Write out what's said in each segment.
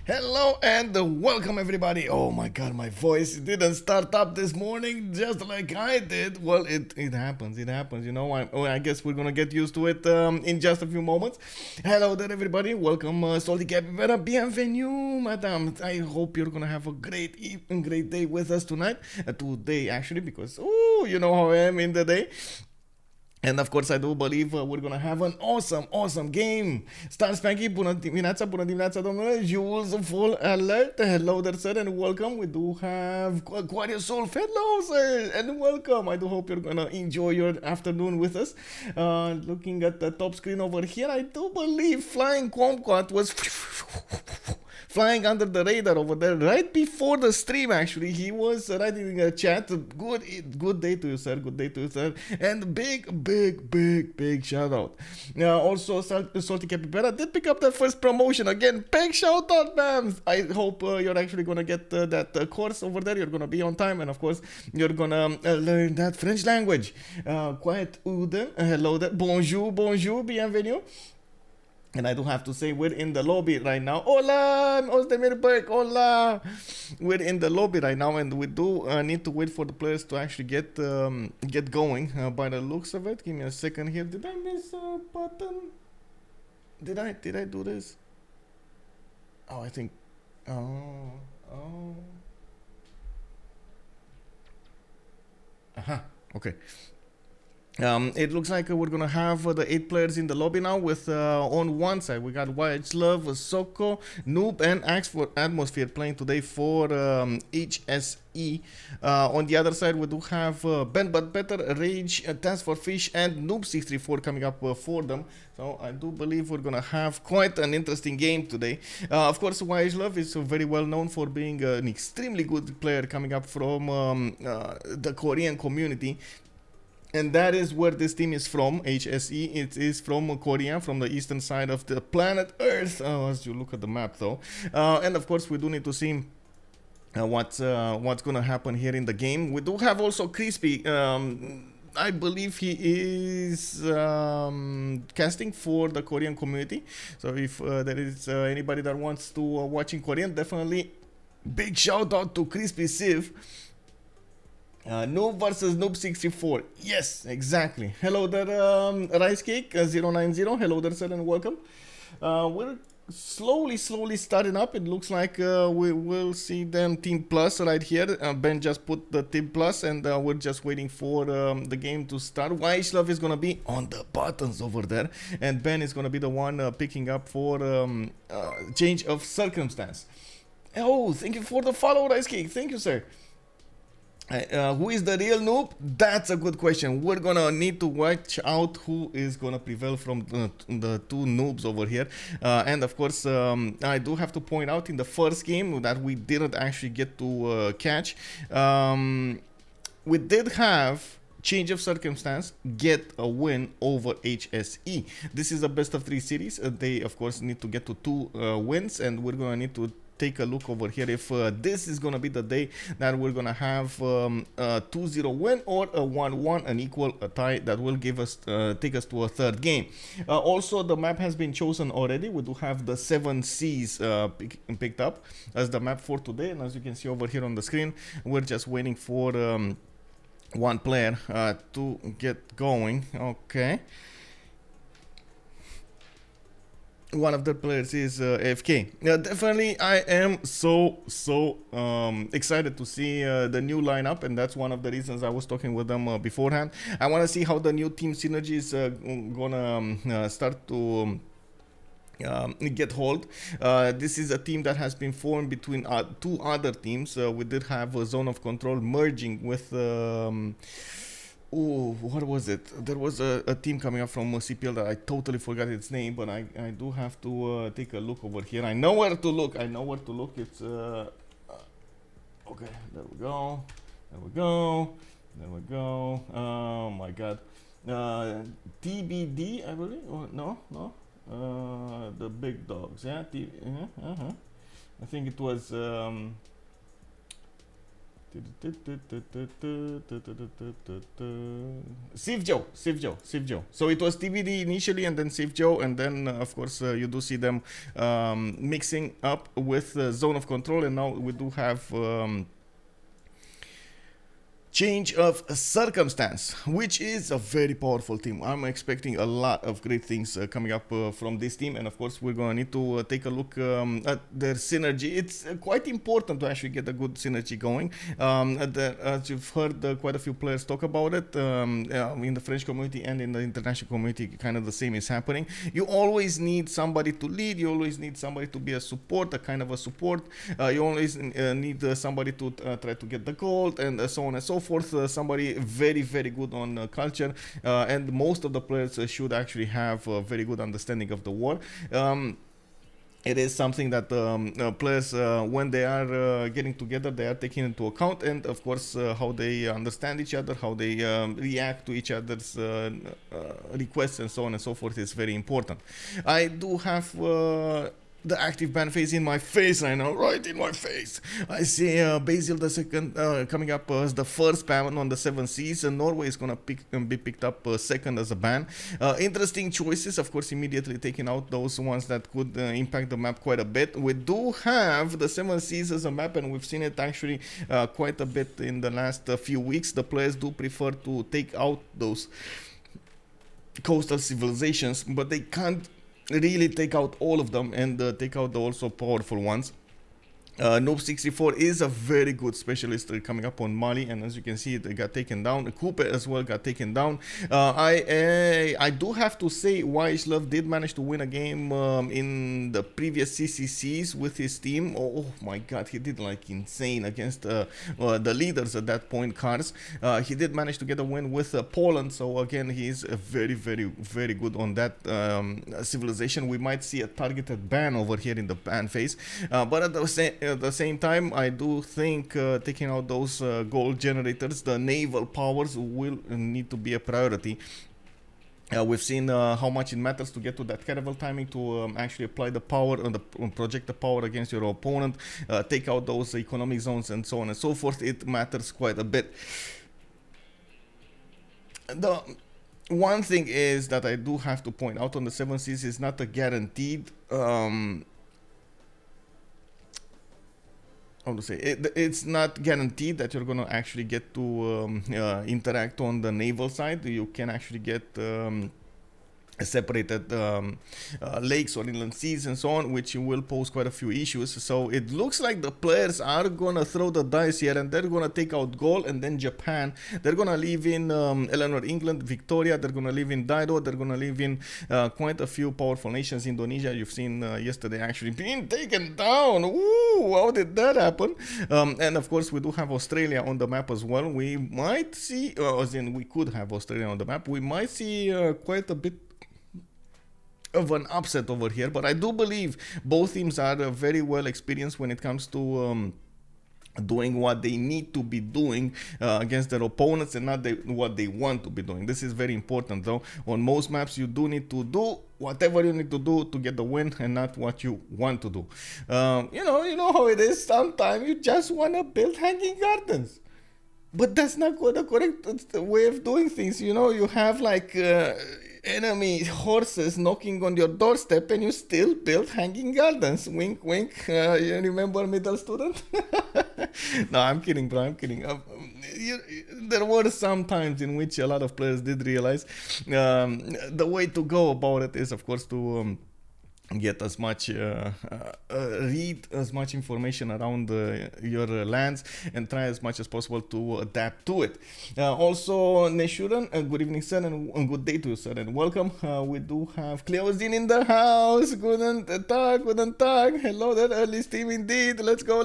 Hello and welcome everybody. Oh my god, my voice didn't start up this morning just like I did. Well, it happens, you know. I guess we're gonna get used to it in just a few moments. Hello there everybody, welcome Salty Capybara, bienvenue madam. I hope you're gonna have a great evening, great day with us tonight. Today actually, because you know how I am in the day. And of course, I do believe we're gonna have an awesome game. Star Spanky, bună dimineața, domnule. Jules, full alert. Hello there, sir, and welcome. We do have Aquarius Solf. Hello, sir, and welcome. I do hope you're gonna enjoy your afternoon with us. Looking at the top screen over here, I do believe Flying Comquat was flying under the radar over there right before the stream. Actually, he was writing in a chat. Good day to you, sir. Good day to you, sir. And big shout out. Also, Salty Capybara did pick up that first promotion again. Big shout out, man. I hope you're actually gonna get that course over there. You're gonna be on time, and of course, you're gonna learn that French language. Quiet Uden. Hello there. Bonjour, bienvenue. And I do have to say, we're in the lobby right now. Hola, Ozdemir Berg, hola. We're in the lobby right now, and we do need to wait for the players to actually get going. By the looks of it, give me a second here. Did I miss a button? Did I do this? Oh, I think. Oh. Aha. Okay. It looks like we're gonna have the 8 players in the lobby now. With on one side we got YHLuv, SokCho, Noob, and Axe for Atmosphere playing today for HSE. On the other side we do have Ben But Better, Rage, TaskForceFish, and Noob634 coming up for them. So I do believe we're gonna have quite an interesting game today. Of course, YHLuv is very well known for being an extremely good player coming up from the Korean community. And that is where this team is from, HSE. It is from Korea, from the eastern side of the planet Earth, as you look at the map though. And of course, we do need to see what's gonna happen here in the game. We do have also Crispy. I believe he is casting for the Korean community. So if there is anybody that wants to watch in Korean, definitely big shout out to Crispy Civ. Noob versus Noob64. Yes, exactly. Hello there, Rice Cake 090. Hello there, sir, and welcome. We're slowly starting up. It looks like we will see them Team Plus right here. Ben just put the Team Plus, and we're just waiting for the game to start. YHLuv is gonna be on the buttons over there, and Ben is gonna be the one picking up for change of circumstance. Oh, thank you for the follow, Rice Cake. Thank you, sir. Who is the real noob? That's a good question. We're gonna need to watch out who is gonna prevail from the two noobs over here. And of course, I do have to point out in the first game that we didn't actually get to catch. We did have change of circumstance get a win over HSE. This is a best of 3 series. They of course need to get to 2 wins, and we're gonna need to take a look over here if this is gonna be the day that we're gonna have a 2-0 win or a 1-1, an equal, a tie that will give us take us to a third game. Also, the map has been chosen already. We do have the 7 Seas picked up as the map for today, and as you can see over here on the screen, we're just waiting for one player to get going. Okay. One of the players is AFK. Definitely, I am so excited to see the new lineup, and that's one of the reasons I was talking with them beforehand. I want to see how the new team synergy is gonna start to get hold. This is a team that has been formed between 2 other teams. We did have a Zone of Control merging with what was it? There was a team coming up from CPL that I totally forgot its name, but I do have to take a look over here. I know where to look. It's okay. There we go. Oh my god. TBD, I believe. Oh, no. The big dogs. Yeah. I think it was SokCho. So it was TBD initially, and then SokCho, and then of course you do see them mixing up with Zone of Control, and now we do have Change of Circumstance, which is a very powerful team. I'm expecting a lot of great things coming up from this team, and of course we're going to need to take a look at their synergy. It's quite important to actually get a good synergy going. As you've heard quite a few players talk about it in the French community and in the international community, kind of the same is happening. You always need somebody to lead, you always need somebody to be a support, a kind of a support. You always need somebody to try to get the gold, and so on and so forth. Somebody very, very good on culture, and most of the players should actually have a very good understanding of the war. It is something that players, when they are getting together, they are taking into account, and of course how they understand each other, how they react to each other's requests, and so on and so forth is very important. I do have the active ban phase in my face right now, right in my face. I see Basil the second coming up as the first ban on the 7 Seas, and Norway is gonna be picked up second as a ban. Interesting choices, of course, immediately taking out those ones that could impact the map quite a bit. We do have the 7 Seas as a map, and we've seen it actually quite a bit in the last few weeks. The players do prefer to take out those coastal civilizations, but they can't really take out all of them, and take out the also powerful ones. Noob 64 is a very good specialist coming up on Mali, and as you can see, it got taken down. Coupe as well got taken down. I do have to say, YHLuv did manage to win a game in the previous CCCs with his team. Oh my god, he did like insane against the leaders at that point, Cars. He did manage to get a win with Poland, so again, he's very, very, very good on that civilization. We might see a targeted ban over here in the ban phase, but at the same time, I do think taking out those gold generators, the naval powers, will need to be a priority. We've seen how much it matters to get to that caravel timing, to actually apply the power and project the power against your opponent, take out those economic zones, and so on and so forth. It matters quite a bit. The one thing is that I do have to point out on the 7 Seas is not a guaranteed how to say it's not guaranteed that you're gonna actually get to interact on the naval side. You can actually get separated lakes or inland seas and so on, which will pose quite a few issues. So it looks like the players are gonna throw the dice here, and they're gonna take out Gaul and then Japan. They're gonna leave in Eleanor, England, Victoria. They're gonna leave in Dido. They're gonna leave in quite a few powerful nations. Indonesia, you've seen yesterday actually being taken down. Ooh, how did that happen? And of course we do have Australia on the map as well. We might see, as in we could have Australia on the map. We might see quite a bit of an upset over here, but I do believe both teams are very well experienced when it comes to doing what they need to be doing against their opponents, and not what they want to be doing. This is very important though. On most maps you do need to do whatever you need to do to get the win, and not what you want to do. You know how it is. Sometimes you just want to build hanging gardens, but that's not the correct way of doing things. You know, you have like enemy horses knocking on your doorstep, and you still build hanging gardens. Wink, wink. You remember middle student? No, I'm kidding, bro. I'm kidding. There were some times in which a lot of players did realize the way to go about it is, of course, to get as much read as much information around your lands, and try as much as possible to adapt to it. Also, Neshuran, good evening, sir, and good day to you, sir, and welcome. We do have Cleozine in the house. Guten Tag. Hello there, early steam indeed. Let's go.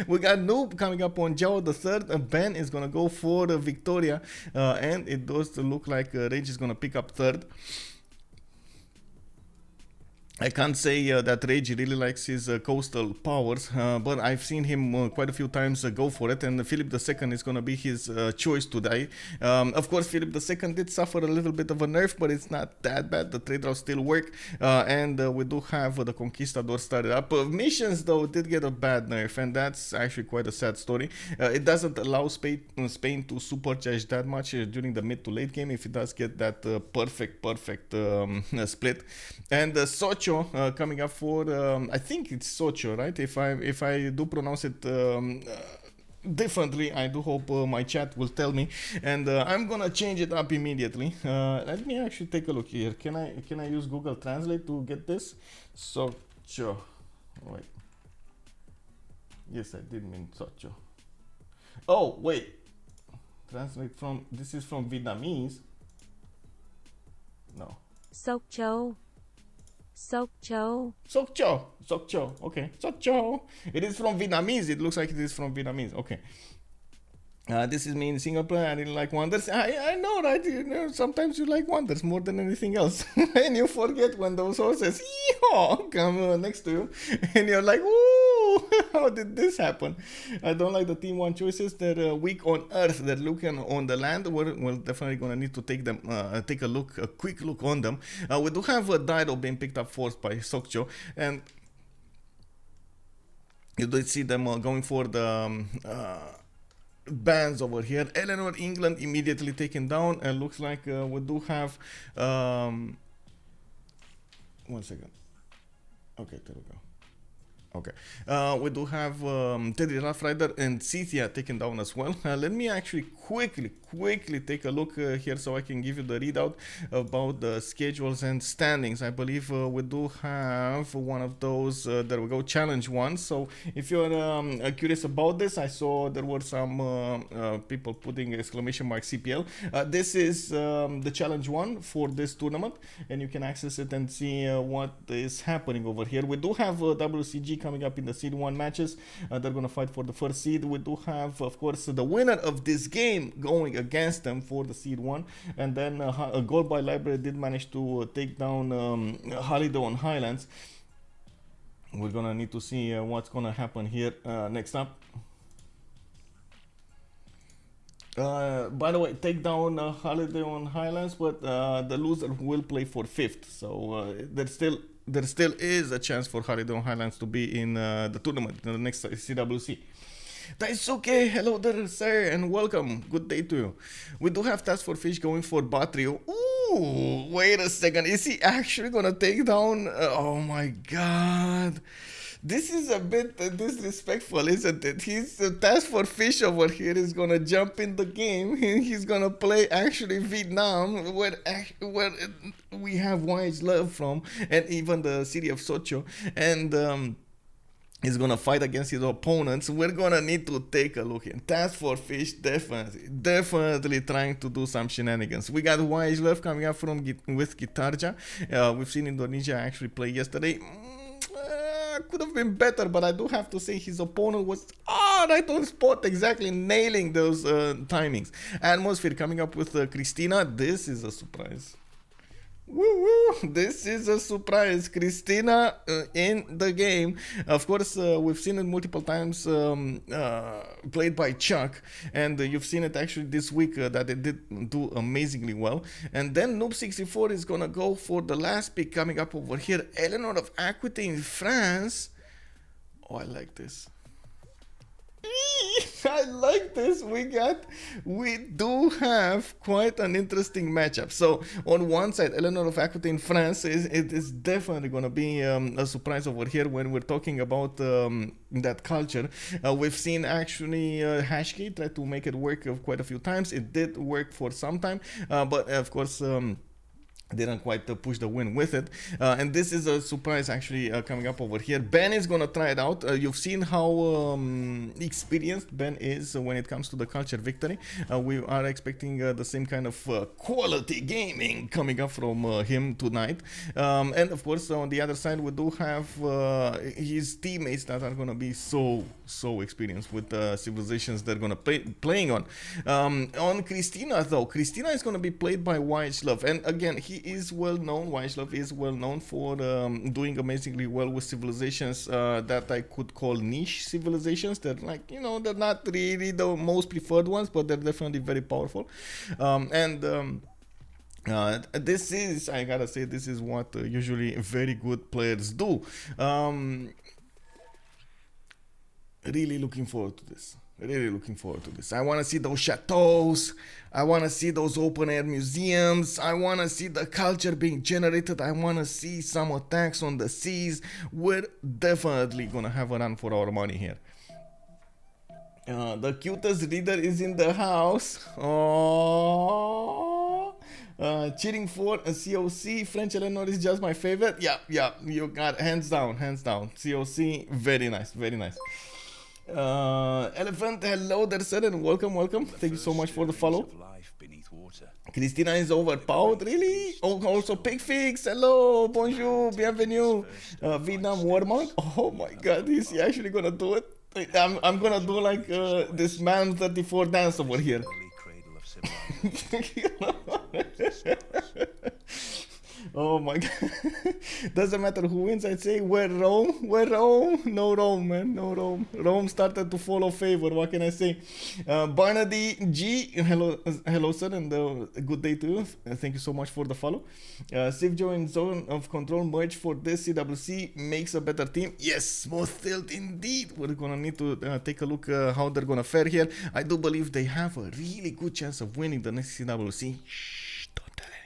We got Noob coming up on Jao the third. Ben is gonna go for Victoria, and it does look like Rage is gonna pick up third. I can't say that Rage really likes his coastal powers, but I've seen him quite a few times go for it, and Philip II is going to be his choice to die. Of course, Philip II did suffer a little bit of a nerf, but it's not that bad. The trade routes still work, and we do have the Conquistador started up. Missions, though, did get a bad nerf, and that's actually quite a sad story. It doesn't allow Spain to supercharge that much during the mid to late game if it does get that perfect split. And SokCho coming up for I think it's SokCho, right? If I do pronounce it differently, I do hope my chat will tell me, and I'm gonna change it up immediately. Let me actually take a look here. Can I use Google Translate to get this? SokCho. Wait. Yes, I did mean SokCho. Oh wait. Translate from, this is from Vietnamese. No. SokCho. SokCho. SokCho. Okay. SokCho. It is from Vietnamese. It looks like it is from Vietnamese. Okay. This is me in single player. I didn't like wonders. I know, right? You know, sometimes you like wonders more than anything else, and you forget when those horses come next to you, and you're like, "Ooh, how did this happen?" I don't like the team one choices. They're weak on earth. They're looking on the land. We're definitely gonna need to take them, take a quick look on them. We do have a Dido being picked up fourth by SokCho, and you did see them going for the. Bands over here. Eleanor, England immediately taken down, and looks like we do have 1 second. Okay, there we go. Okay, we do have Teddy Rough Rider and Cynthia taken down as well. Let me actually quickly take a look here so I can give you the readout about the schedules and standings. I believe we do have one of those, there we go, challenge one. So if you're curious about this, I saw there were some people putting exclamation mark CPL. This is the challenge one for this tournament, and you can access it and see what is happening over here. We do have WCG coming up in the seed 1 matches. They're going to fight for the first seed. We do have, of course, the winner of this game going against them for the seed 1, and then a goal by Library did manage to take down Holiday on Highlands. We're going to need to see what's going to happen here next up. By the way, take down Holiday on Highlands, but the loser will play for 5th, so there still is a chance for Holiday on Highlands to be in the tournament, in the next CWC. Daisuke, hello there, sir, and welcome. Good day to you. We do have TaskForceFish going for Batrio. Ooh, wait a second. Is he actually gonna take down? Oh my god. This is a bit disrespectful, isn't it? He's TaskForceFish over here is gonna jump in the game. He's gonna play actually Vietnam, where we have YHLuv from, and even the city of SokCho, and he's gonna fight against his opponents. We're gonna need to take a look in. TaskForceFish definitely trying to do some shenanigans. We got YHLuv coming up with Gitarja. We've seen Indonesia actually play yesterday. Could have been better, but I do have to say his opponent was right on spot, exactly nailing those timings. Atmosphere coming up with Christina. This is a surprise. Woo! This is a surprise. Christina in the game. Of course, we've seen it multiple times played by Chuck, and you've seen it actually this week that it did do amazingly well. And then Noob64 is gonna go for the last pick coming up over here. Eleanor of Aquitaine, France. Oh, I like this. I like this. We do have quite an interesting matchup. So on one side, Eleanor of Aquitaine, France, it is definitely going to be a surprise over here when we're talking about that culture. We've seen actually Hashkey try to make it work quite a few times. It did work for some time, but of course didn't quite push the win with it, and this is a surprise actually coming up over here. Ben is gonna try it out. You've seen how experienced Ben is when it comes to the culture victory. We are expecting the same kind of quality gaming coming up from him tonight, and of course on the other side we do have his teammates that are gonna be so experienced with civilizations they're gonna playing on. On Christina though, Christina is gonna be played by YHLuv, and again he is well known, YHLuv is well known for doing amazingly well with civilizations that I could call niche civilizations. They're like, you know, they're not really the most preferred ones, but they're definitely very powerful. This is, I gotta say, this is what usually very good players do. Really looking forward to this. Really looking forward to this. I want to see those chateaus. I want to see those open air museums. I want to see the culture being generated. I want to see some attacks on the seas. We're definitely gonna have a run for our money here. The cutest reader is in the house. Oh, cheering for a CoC. French Eleanor is just my favorite. Yeah, you got hands down. CoC, very nice, very nice. Elephant, hello there, sir, and welcome. Thank you so much for the follow. Christina is overpowered, really? Oh, also Pigfix, hello, bonjour, bienvenue. Vietnam War Monk, oh my god, is he actually gonna do it? I'm gonna do like this man 34 dance over here. Oh my god. Doesn't matter who wins, I'd say we're Rome. No Rome, man, no Rome. Rome started to follow favor, what can I say? Barnaby G, hello sir, and good day to you. Thank you so much for the follow. SafeJoe in Zone of Control merge for this CWC makes a better team. Yes, smooth tilt indeed. We're gonna need to take a look how they're gonna fare here. I do believe they have a really good chance of winning the next CWC. Don't tell anyone.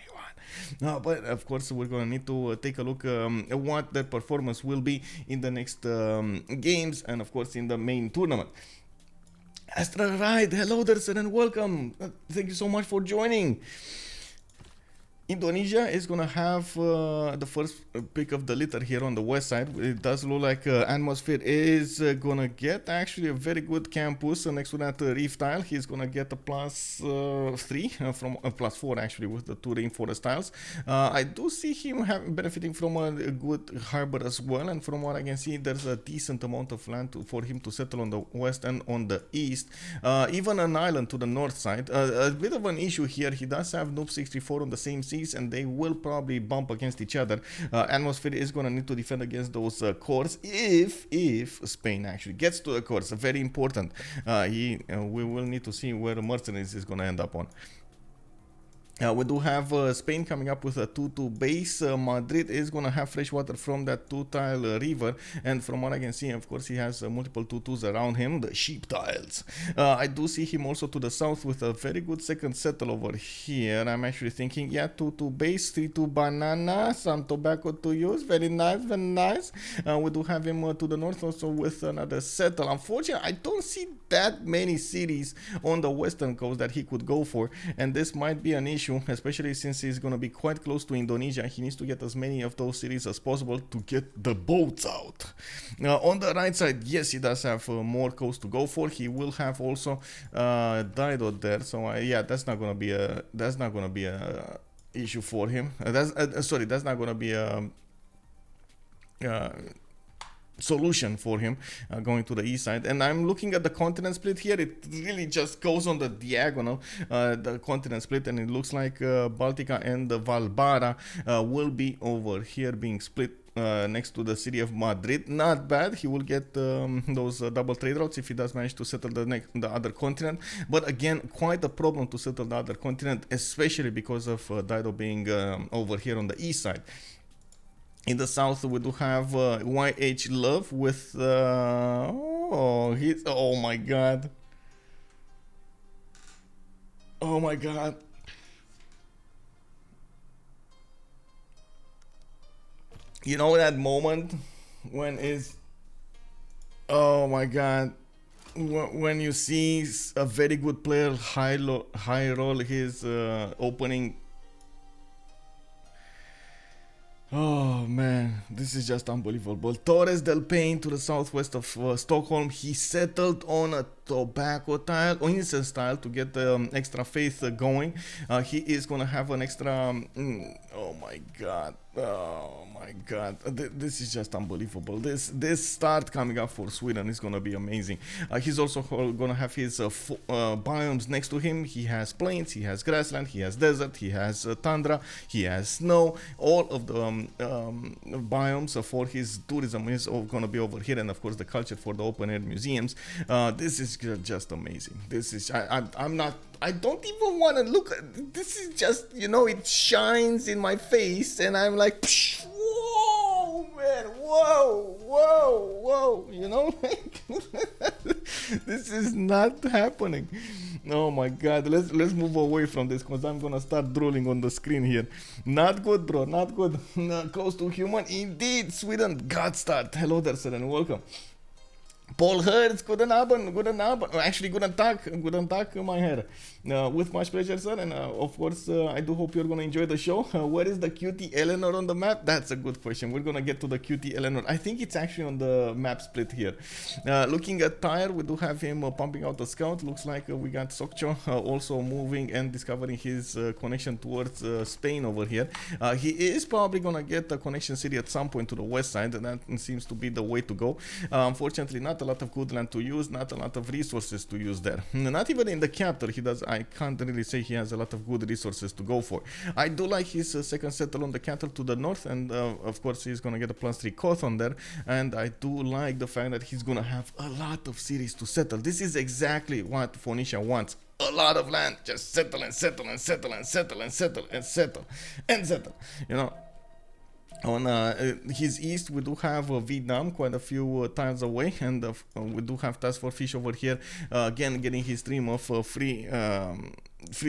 No, but of course we're gonna need to take a look at what their performance will be in the next games, and of course in the main tournament. Astra Ride, hello there, sir, and welcome. Thank you so much for joining. Indonesia is gonna have the first pick of the litter here on the west side. It does look like Atmosphere is gonna get actually a very good campus next to that reef tile. He's gonna get a +3 from a +4 actually with the 2 reinforced tiles. I do see him benefiting from a good harbor as well, and from what I can see, there's a decent amount of land for him to settle on the west and on the east. Even an island to the north side. A bit of an issue here. He does have Noob 64 on the same sea, and they will probably bump against each other. Atmosphere is going to need to defend against those cores if Spain actually gets to the cores. Very important. We will need to see where Mercenaries is going to end up on. We do have Spain coming up with a 2-2 base. Madrid is going to have fresh water from that 2-tile river, and from what I can see, of course, he has multiple 2-2s around him, the sheep tiles. I do see him also to the south with a very good second settle over here. I'm actually thinking, yeah, 2-2 base, 3-2 banana, some tobacco to use. Very nice, very nice. We do have him to the north also with another settle. Unfortunately, I don't see that many cities on the western coast that he could go for, and this might be an issue, especially since he's going to be quite close to Indonesia. He needs to get as many of those cities as possible to get the boats out. On the right side, yes, he does have more coast to go for. He will have also Dido there, so yeah, that's not going to be a issue for him. That's not going to be a solution for him going to the east side. And I'm looking at the continent split here. It really just goes on the diagonal, the continent split, and it looks like Baltica and Valbara will be over here being split next to the city of Madrid. Not bad. He will get those double trade routes if he does manage to settle the other continent, but again, quite a problem to settle the other continent, especially because of Dido being over here on the east side. In the south, we do have YHLuv with oh my god, you know that moment when when you see a very good player high roll his opening. Oh man, this is just unbelievable. Torres del Paine to the southwest of Stockholm. He settled on a tobacco tile, or incense tile, to get the extra faith going. He is gonna have an extra. Oh my god, Oh my god, this is just unbelievable. This start coming up for Sweden is gonna be amazing. He's also gonna have his biomes next to him. He has plains, he has grassland, he has desert, he has tundra, he has snow. All of the biomes for his tourism is all gonna be over here, and of course the culture for the open air museums. This is just amazing. This is I don't even want to look. This is just, you know, it shines in my face, and I'm like, psh, whoa, man, whoa, you know, this is not happening. Oh my God, let's move away from this because I'm gonna start drooling on the screen here. Not good, bro, not good. Close to human, indeed. Sweden, God start. Hello there, sir, and welcome. Paul Hertz, guten Abend. Actually, guten Tag, my hair. With much pleasure, sir, and of course, I do hope you're gonna enjoy the show. Where is the cutie Eleanor on the map? That's a good question. We're gonna get to the cutie Eleanor. I think it's actually on the map split here. Looking at Tyre, we do have him pumping out the scout. Looks like we got SokCho also moving and discovering his connection towards Spain over here. He is probably gonna get a connection city at some point to the west side, and that seems to be the way to go. Unfortunately, not a lot of good land to use, not a lot of resources to use there. Not even in the capital, I can't really say he has a lot of good resources to go for. I do like his second settle on the capital to the north, and of course he's gonna get a +3 CoC on there, and I do like the fact that he's gonna have a lot of cities to settle. This is exactly what Phoenicia wants. A lot of land, just settle and settle and settle and settle and settle and settle and settle, you know. On his east, we do have Vietnam quite a few tiles away, and we do have TaskForceFish over here, again getting his stream of free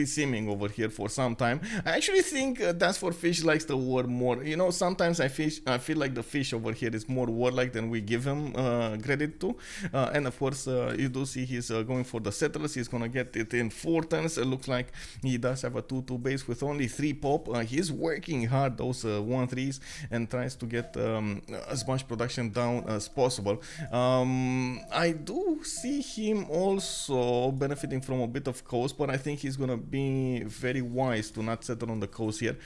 simming over here for some time. I actually think TaskForceFish likes the war more. You know, sometimes I feel like the fish over here is more warlike than we give him credit to. And of course, you do see he's going for the settlers. He's gonna get it in 4 turns. It looks like he does have a 2-2 base with only 3 pop. He's working hard those 1-3s and tries to get as much production down as possible. I do see him also benefiting from a bit of coast, but I think he's gonna be very wise to not settle on the coast here.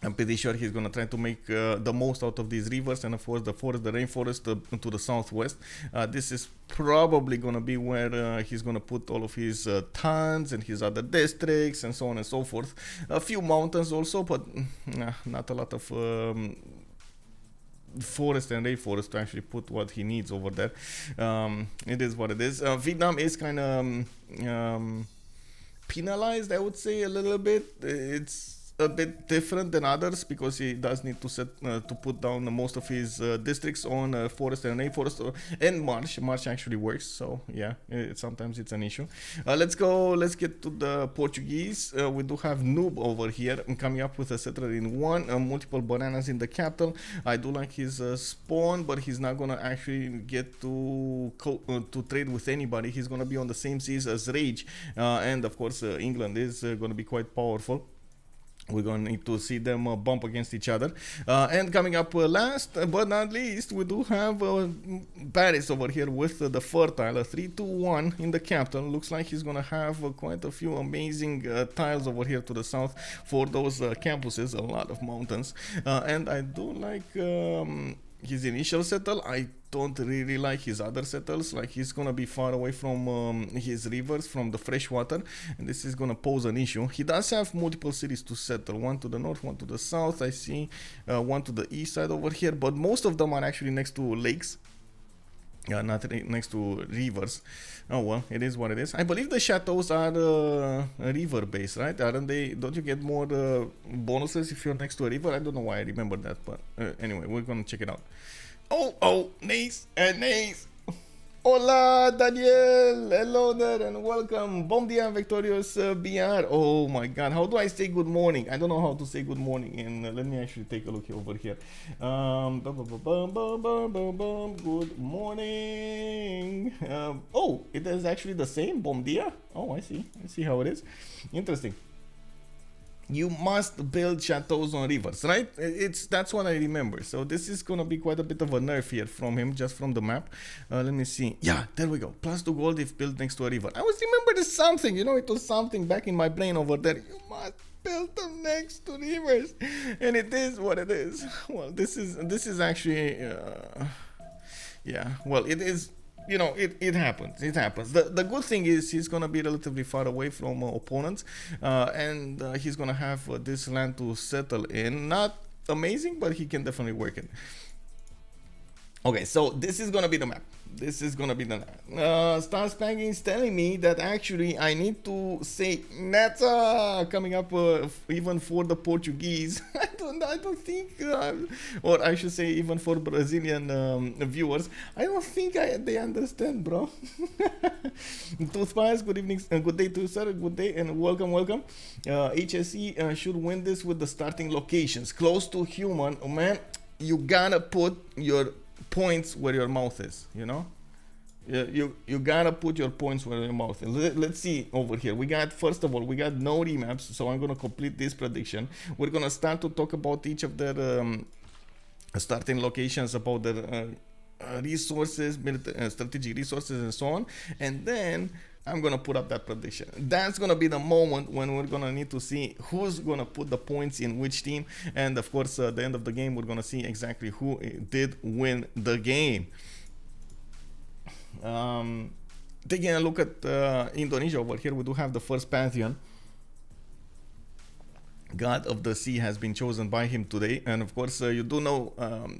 I'm pretty sure he's gonna try to make the most out of these rivers, and of course the forest, the rainforest to the southwest. This is probably gonna be where he's gonna put all of his towns and his other districts and so on and so forth. A few mountains also, but not a lot of forest and rainforest to actually put what he needs over there. It is what it is. Vietnam is kind of penalized, I would say, a little bit. It's a bit different than others because he does need to to put down most of his districts on forest and rainforest and marsh actually works, so yeah, sometimes it's an issue. Let's get to the Portuguese. We do have Noob over here coming up with a settler in 1, multiple bananas in the capital. I do like his spawn, but he's not gonna actually get to trade with anybody. He's gonna be on the same seas as Rage, and of course England is gonna be quite powerful. We're going to need to see them bump against each other. And coming up last but not least, we do have Paris over here with the fertile, a 3-2-1 in the capital. Looks like he's going to have quite a few amazing tiles over here to the south for those campuses, a lot of mountains. And I do like his initial settle. I don't really like his other settles. Like, he's gonna be far away from his rivers, from the fresh water, and this is gonna pose an issue. He does have multiple cities to settle, 1 to the north, 1 to the south. I see 1 to the east side over here, but most of them are actually next to lakes, not next to rivers. Oh well, it is what it is. I believe the chateaus are river based, right? Aren't they? Don't you get more bonuses if you're next to a river? I don't know why I remember that, but anyway, we're gonna check it out. Oh, nice and nice. Hola, Daniel. Hello there and welcome. Bom dia, Victorious BR. Oh my god, how do I say good morning? I don't know how to say good morning, and let me actually take a look over here. Good morning. Oh, it is actually the same. Bom dia. Oh, I see how it is. Interesting. You must build chateaus on rivers, right? That's what I remember. So this is gonna be quite a bit of a nerf here from him, just from the map. Let me see. Yeah, there we go. +2 gold if built next to a river. I was remember this something, you know, it was something back in my brain over there. You must built them next to rivers, and it is what it is. Well, this is actually, yeah. Well, it is. You know, it happens. It happens. The good thing is he's gonna be relatively far away from opponents, and he's gonna have this land to settle in. Not amazing, but he can definitely work it. Okay, so this is gonna be the map. This is gonna be the map. Star Spanking is telling me that actually I need to say Neta coming up even for the Portuguese. I don't think, or I should say even for Brazilian viewers. I don't think they understand, bro. Toothpies, good evening, good day to you, sir. Good day and welcome. HSE should win this with the starting locations close to human. Oh man, you gotta put your points where your mouth is, you know. You gotta put your points where your mouth is. Let's see over here. We got, first of all, we got no remaps, so I'm gonna complete this prediction. We're gonna start to talk about each of their starting locations, about their resources, strategic resources, and so on, and then I'm gonna put up that prediction. That's gonna be the moment when we're gonna need to see who's gonna put the points in which team, and of course at the end of the game we're gonna see exactly who did win the game. Taking a look at Indonesia over here, we do have the first pantheon. God of the Sea has been chosen by him today, and of course you do know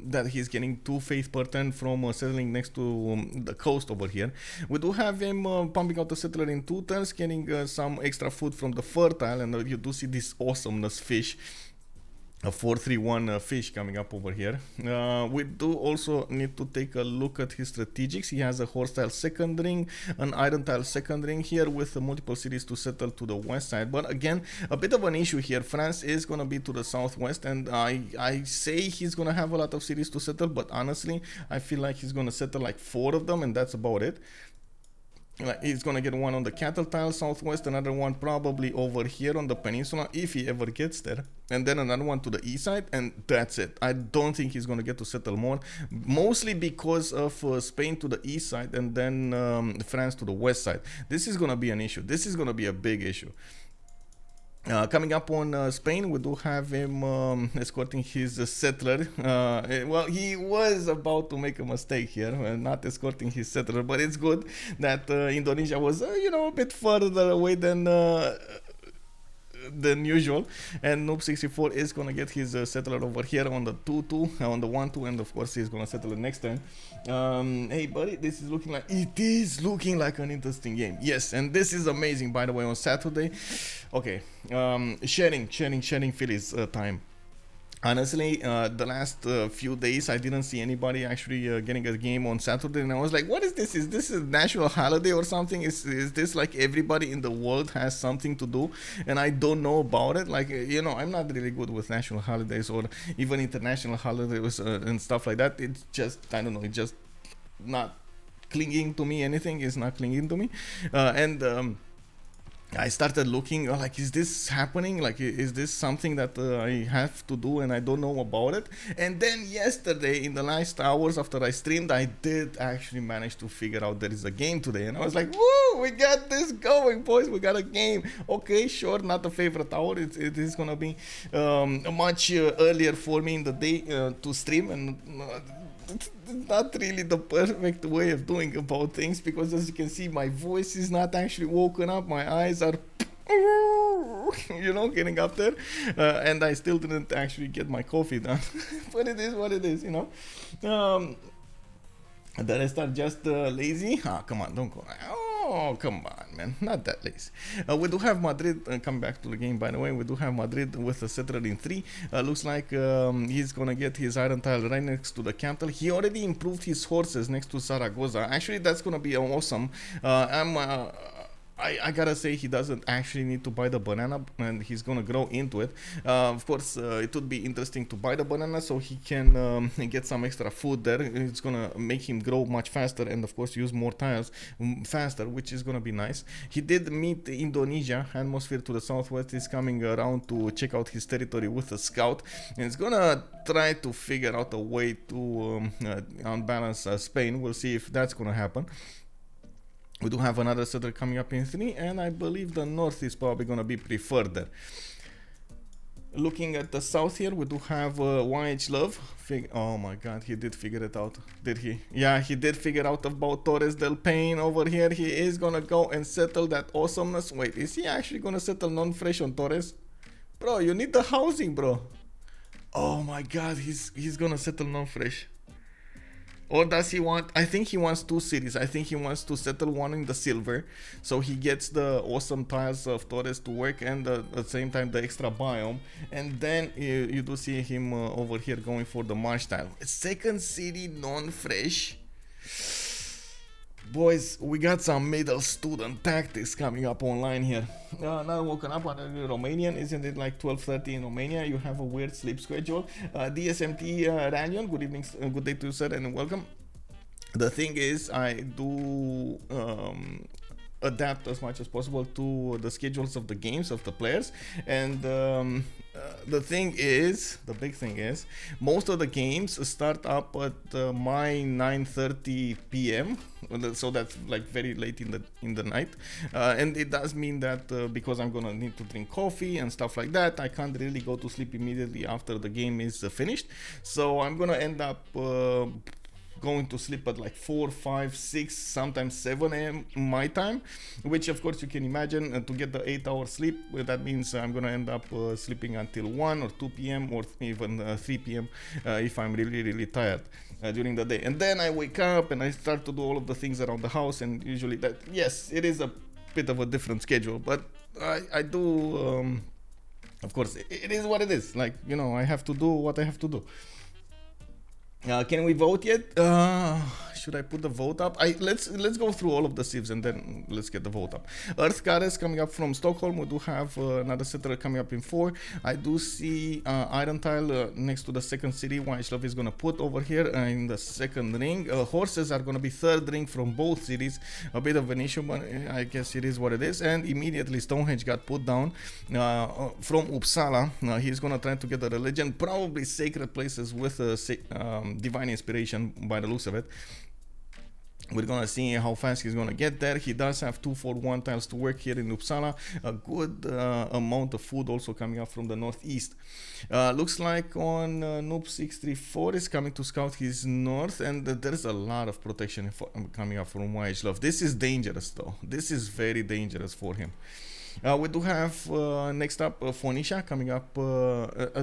that he's getting 2 faith per turn from settling next to the coast over here. We do have him pumping out the settler in 2 turns, getting some extra food from the fertile, and you do see this awesomeness fish, a 4-3-1 fish coming up over here. We do also need to take a look at his strategics. He has a horse tile second ring, an iron tile second ring here with multiple cities to settle to the west side. But again, a bit of an issue here. France is going to be to the southwest, and I say he's going to have a lot of cities to settle, but honestly, I feel like he's going to settle like 4 of them, and that's about it. Like, he's gonna get one on the cattle tile southwest, another one probably over here on the peninsula if he ever gets there, and then another one to the east side, and that's it. I don't think he's gonna get to settle more, mostly because of Spain to the east side and then France to the west side. This is gonna be an issue. This is gonna be a big issue. Coming up on Spain, we do have him escorting his settler. Well, he was about to make a mistake here, not escorting his settler, but it's good that Indonesia was, you know, a bit further away than usual, and Noob 64 is gonna get his settler over here on the 2-2, on the 1-2, and of course he's gonna settle it next turn. Hey buddy, this is looking like an interesting game. Yes, and this is amazing, by the way, on Saturday. Okay, sharing Phillies time. Honestly, the last few days I didn't see anybody actually getting a game on Saturday, and I was like, what is this? Is this a national holiday or something? Is this like everybody in the world has something to do and I don't know about it? Like, you know, I'm not really good with national holidays or even international holidays and stuff like that. It's just, I don't know, it's just not clinging to me. Anything is not clinging to me. I started looking like, is this happening? Like, is this something that I have to do and I don't know about it? And then yesterday, in the last hours after I streamed, I did actually manage to figure out there is a game today. And I was like, woo, we got this going, boys. We got a game. Okay, sure, not the favorite hour. It is going to be much earlier for me in the day to stream. And it's not really the perfect way of doing about things, because as you can see, my voice is not actually woken up. My eyes are you know, getting up there, and I still didn't actually get my coffee done. But it is what it is, you know. The rest are just lazy. Come on, don't go. Oh, come on, man. Not that lazy. We do have Madrid coming back to the game, by the way. We do have Madrid with a settler in 3. Looks like he's going to get his iron tile right next to the capital. He already improved his horses next to Zaragoza. Actually, that's going to be awesome. I gotta say, he doesn't actually need to buy the banana, and he's gonna grow into it. Of course, it would be interesting to buy the banana so he can get some extra food there. It's gonna make him grow much faster, and of course use more tiles faster, which is gonna be nice. He did meet Indonesia. Atmosphere to the southwest is coming around to check out his territory with a scout, and it's gonna try to figure out a way to unbalance Spain. We'll see if that's gonna happen. We do have another settler coming up in 3, and I believe the north is probably going to be preferred there. Looking at the south here, we do have YHLuv. Oh my god, he did figure it out, did he? Yeah, he did figure out about Torres del Paine over here. He is gonna go and settle that awesomeness. Wait, is he actually gonna settle non-fresh on Torres? Bro, you need the housing, bro. Oh my god, he's gonna settle non-fresh. Or does he want? I think he wants two cities. I think he wants to settle one in the silver, so he gets the awesome tiles of Torres to work, and at the same time the extra biome. And then you do see him over here going for the marsh tile. Second city non-fresh. Boys, we got some middle student tactics coming up online here. Now woken up on Romanian, isn't it like 12:30 in Romania? You have a weird sleep schedule. DSMT Ranion, good evening, good day to you, sir, and welcome. The thing is, I do adapt as much as possible to the schedules of the games of the players, and the big thing is, most of the games start up at my 9:30 p.m. so that's like very late in the night, and it does mean that because I'm gonna need to drink coffee and stuff like that, I can't really go to sleep immediately after the game is finished. So I'm gonna end up going to sleep at like 4, 5, 6, sometimes 7 a.m. my time, which of course you can imagine, to get the 8-hour sleep, that means I'm gonna end up sleeping until 1 or 2 p.m. or even 3 p.m. If I'm really tired during the day. And then I wake up and I start to do all of the things around the house, and usually that, yes, it is a bit of a different schedule, but I do, of course, it is what it is. Like, you know, I have to do what I have to do. Can we vote yet? Should I put the vote up? Let's go through all of the civs and then let's get the vote up. Earth Goddess coming up from Stockholm. We do have another settler coming up in 4. I do see Iron Tile next to the second city. YHLuv is gonna put over here in the second ring. Horses are gonna be third ring from both cities. A bit of an issue, but I guess it is what it is. And immediately Stonehenge got put down from Uppsala. He's gonna try to get a religion, probably sacred places with divine inspiration by the looks of it. We're gonna see how fast he's gonna get there. He does have 241 tiles to work here in Uppsala. A good amount of food also coming up from the northeast. Looks like on Noob 634 is coming to scout his north, and there's a lot of protection coming up from YHLuv. This is dangerous though. This is very dangerous for him. We do have next up Phoenicia coming up.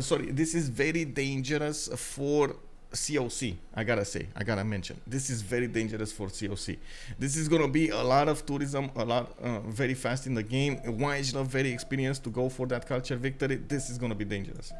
Sorry, this is very dangerous for CoC. I gotta mention, this is very dangerous for CoC. This is gonna be a lot of tourism, a lot very fast in the game. YHLuv very experienced to go for that culture victory. This is gonna be dangerous.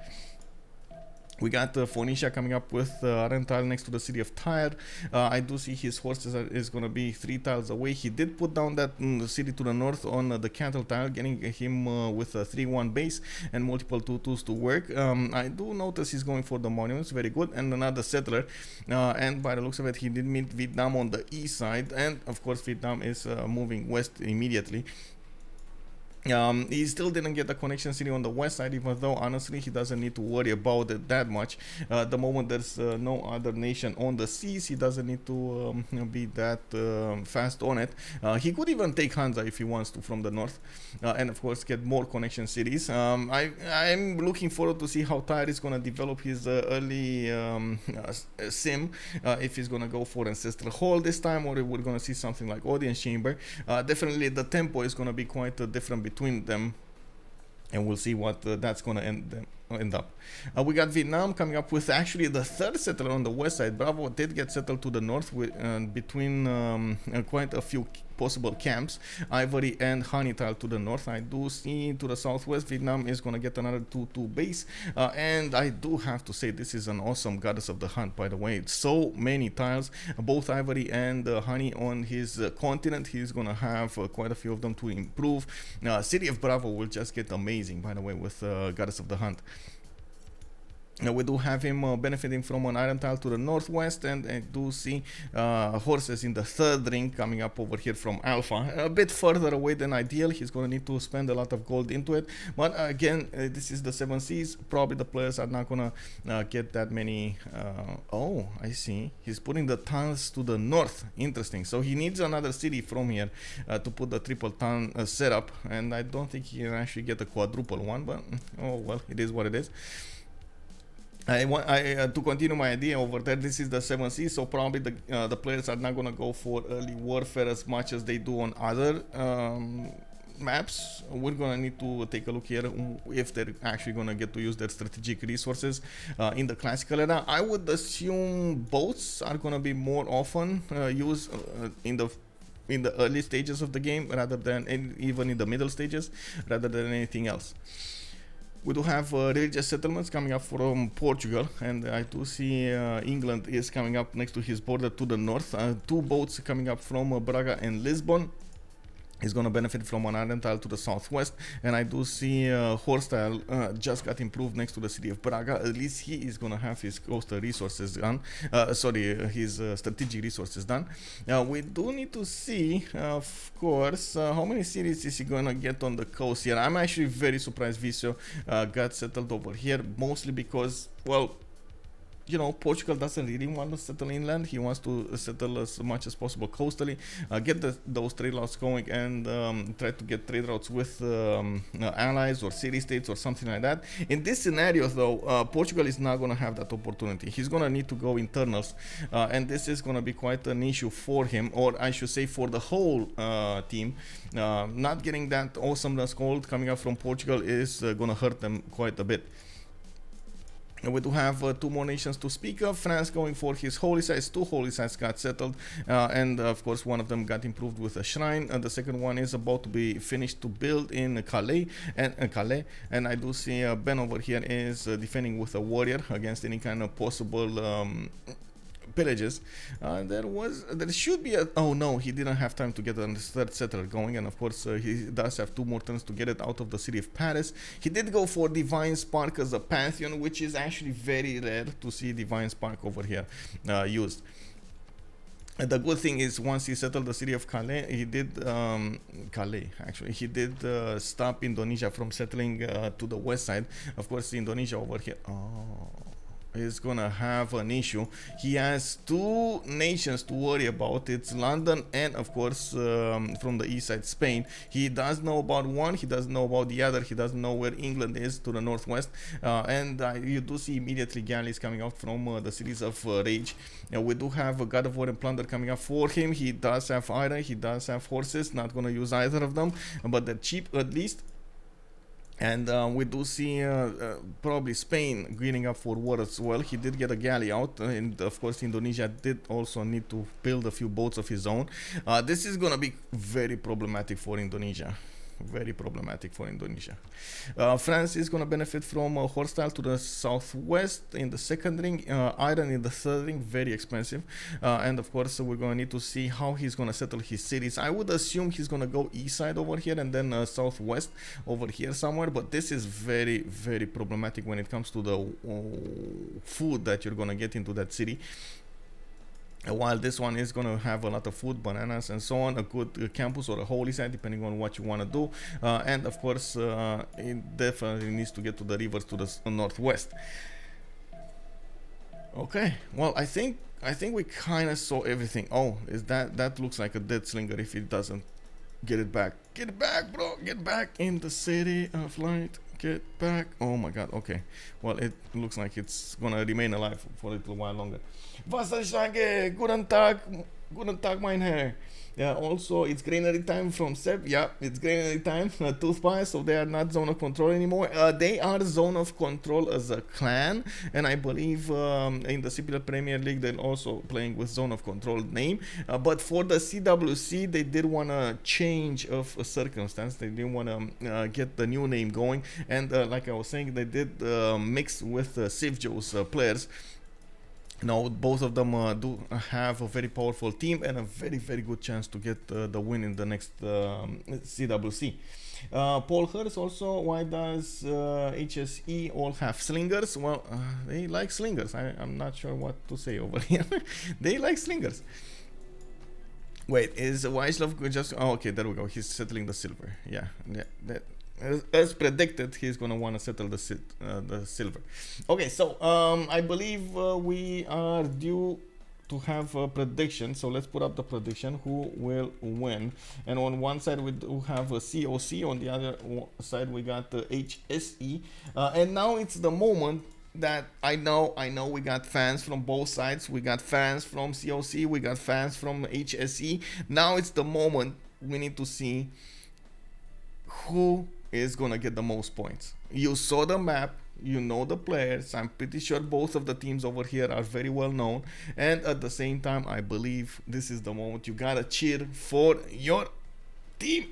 We got Phoenicia coming up with Iron Tile next to the city of Tyre. I do see his horses is going to be 3 tiles away. He did put down that city to the north on the cattle tile, getting him with a 3-1 base and multiple 2-2s to work. I do notice he's going for the monuments, very good, and another settler. And by the looks of it, he did meet Vietnam on the east side, and of course Vietnam is moving west immediately. He still didn't get the connection city on the west side, even though honestly he doesn't need to worry about it that much. The moment there's no other nation on the seas, he doesn't need to be that fast on it. He could even take Hansa if he wants to from the north, and of course get more connection cities. I'm looking forward to see how Tyre is going to develop his early sim, if he's going to go for Ancestral Hall this time, or we're going to see something like Audience Chamber. Definitely the tempo is going to be quite different between them, and we'll see what that's going to end up. We got Vietnam coming up with actually the third settler on the west side. Bravo did get settled to the north with between quite a few possible camps. Ivory and Honey Tile to the north. I do see to the southwest Vietnam is going to get another 2-2 base, and I do have to say this is an awesome Goddess of the Hunt, by the way. It's so many tiles, both Ivory and Honey on his continent. He's going to have quite a few of them to improve. City of Bravo will just get amazing, by the way, with Goddess of the Hunt. We do have him benefiting from an iron tile to the northwest, and I do see horses in the third ring coming up over here from Alpha, a bit further away than ideal. He's going to need to spend a lot of gold into it, but again, this is the 7 Seas. Probably the players are not going to get that many. Oh, I see. He's putting the tiles to the north. Interesting. So he needs another city from here to put the triple tile setup, and I don't think he can actually get a quadruple one, but oh well, it is what it is. To continue my idea over there, this is the 7 Seas, so probably the players are not going to go for early warfare as much as they do on other maps. We're going to need to take a look here if they're actually going to get to use their strategic resources in the classical era. I would assume boats are going to be more often used in the early stages of the game, rather than even in the middle stages, rather than anything else. We do have religious settlements coming up from Portugal, and I do see England is coming up next to his border to the north. 2 boats coming up from Braga and Lisbon. He's going to benefit from an iron tile to the southwest, and I do see horse tile just got improved next to the city of Braga. At least he is going to have his coastal resources done. His strategic resources done. Now we do need to see, of course, how many cities is he going to get on the coast here. I'm actually very surprised Visio got settled over here, mostly because, well, you know, Portugal doesn't really want to settle inland. He wants to settle as much as possible coastally, get those trade routes going, and try to get trade routes with allies or city-states or something like that. In this scenario, though, Portugal is not going to have that opportunity. He's going to need to go internals, and this is going to be quite an issue for him, or I should say for the whole team. Not getting that awesomeness gold coming up from Portugal is going to hurt them quite a bit. We do have 2 more nations to speak of. France going for his holy sites. 2 holy sites got settled, and of course one of them got improved with a shrine. The second one is about to be finished to build in Calais, and I do see Ben over here is defending with a warrior against any kind of possible pillages. There should be oh no, he didn't have time to get a third settler going, and of course he does have 2 more turns to get it out of the city of Paris. He did go for Divine Spark as a pantheon, which is actually very rare to see Divine Spark over here used. The good thing is, once he settled the city of Calais, he did stop Indonesia from settling to the west side. Of course, Indonesia over here is gonna have an issue. He has 2 nations to worry about. It's London and of course from the east side, Spain. He does know about one, he doesn't know about the other. He doesn't know where England is to the northwest, and you do see immediately galleys coming out from the cities of Rage. We do have a God of War and Plunder coming up for him. He does have iron, he does have horses. Not gonna use either of them, but they're cheap at least. And we do see probably Spain gearing up for war as well. He did get a galley out, and of course Indonesia did also need to build a few boats of his own. This is gonna be very problematic for Indonesia. France is going to benefit from horse tile to the southwest in the second ring, iron in the third ring, very expensive, and of course we're going to need to see how he's going to settle his cities. I would assume he's going to go east side over here and then southwest over here somewhere, but this is very, very problematic when it comes to the food that you're going to get into that city. While this one is going to have a lot of food, bananas and so on, a good campus or a holy site depending on what you want to do, and of course it definitely needs to get to the rivers to the northwest. Okay, well, I think we kind of saw everything. Oh, is that looks like a dead slinger if it doesn't get it back. Get it back, bro. Get back in the city of light. Get back. Oh my god. Okay, well, it looks like it's gonna remain alive for a little while longer. Was ich sage, guten Tag, mein Herr. Yeah, also it's granary time from Seb. Yeah, it's granary time. Toothpie, so they are not zone of control anymore. They are zone of control as a clan, and I believe in the CPL Premier League they're also playing with zone of control name. But for the CWC, they did want a change of a circumstance. They didn't want to get the new name going, and like I was saying, they did mix with SokCho's players. Now both of them do have a very powerful team and a very, very good chance to get the win in the next CWC. Paul Hurst also, why does HSE all have slingers? Well, they like slingers. I'm not sure what to say over here. They like slingers. Wait, is YHLuv just... Oh, okay, there we go. He's settling the silver. Yeah, that, as predicted, he's gonna want to settle the silver. Okay, so I believe we are due to have a prediction. So let's put up the prediction. Who will win? And on one side we do have a CoC. On the other side we got the HSE. And now it's the moment that I know we got fans from both sides. We got fans from CoC. We got fans from HSE. Now it's the moment we need to see who is gonna get the most points. You saw the map, you know the players. I'm pretty sure both of the teams over here are very well known, and at the same time I believe this is the moment you gotta cheer for your team.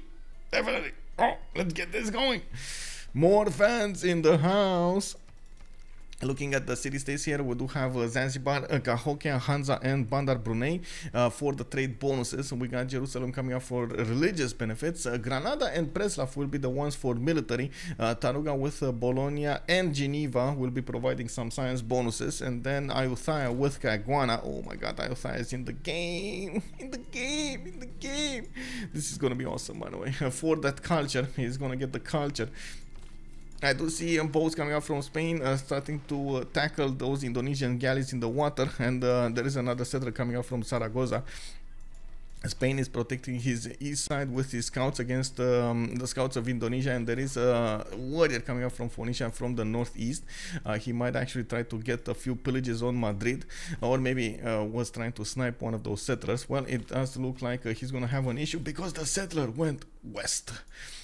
Definitely. Oh, let's get this going. More fans in the house. Looking at the city states here, we do have Zanzibar, Cahokia, Hanza, and Bandar Brunei for the trade bonuses. We got Jerusalem coming up for religious benefits. Granada and Preslav will be the ones for military. Taruga with Bologna and Geneva will be providing some science bonuses. And then Ayutthaya with Caguana. Oh my god, Ayutthaya is in the game. In the game. This is going to be awesome, by the way. For that culture, he's going to get the culture. I do see boats coming up from Spain starting to tackle those Indonesian galleys in the water, and there is another settler coming up from Zaragoza. Spain is protecting his east side with his scouts against the scouts of Indonesia, and there is a warrior coming up from Phoenicia from the northeast. He might actually try to get a few pillages on Madrid, or maybe was trying to snipe one of those settlers. Well, it does look like he's going to have an issue because the settler went west,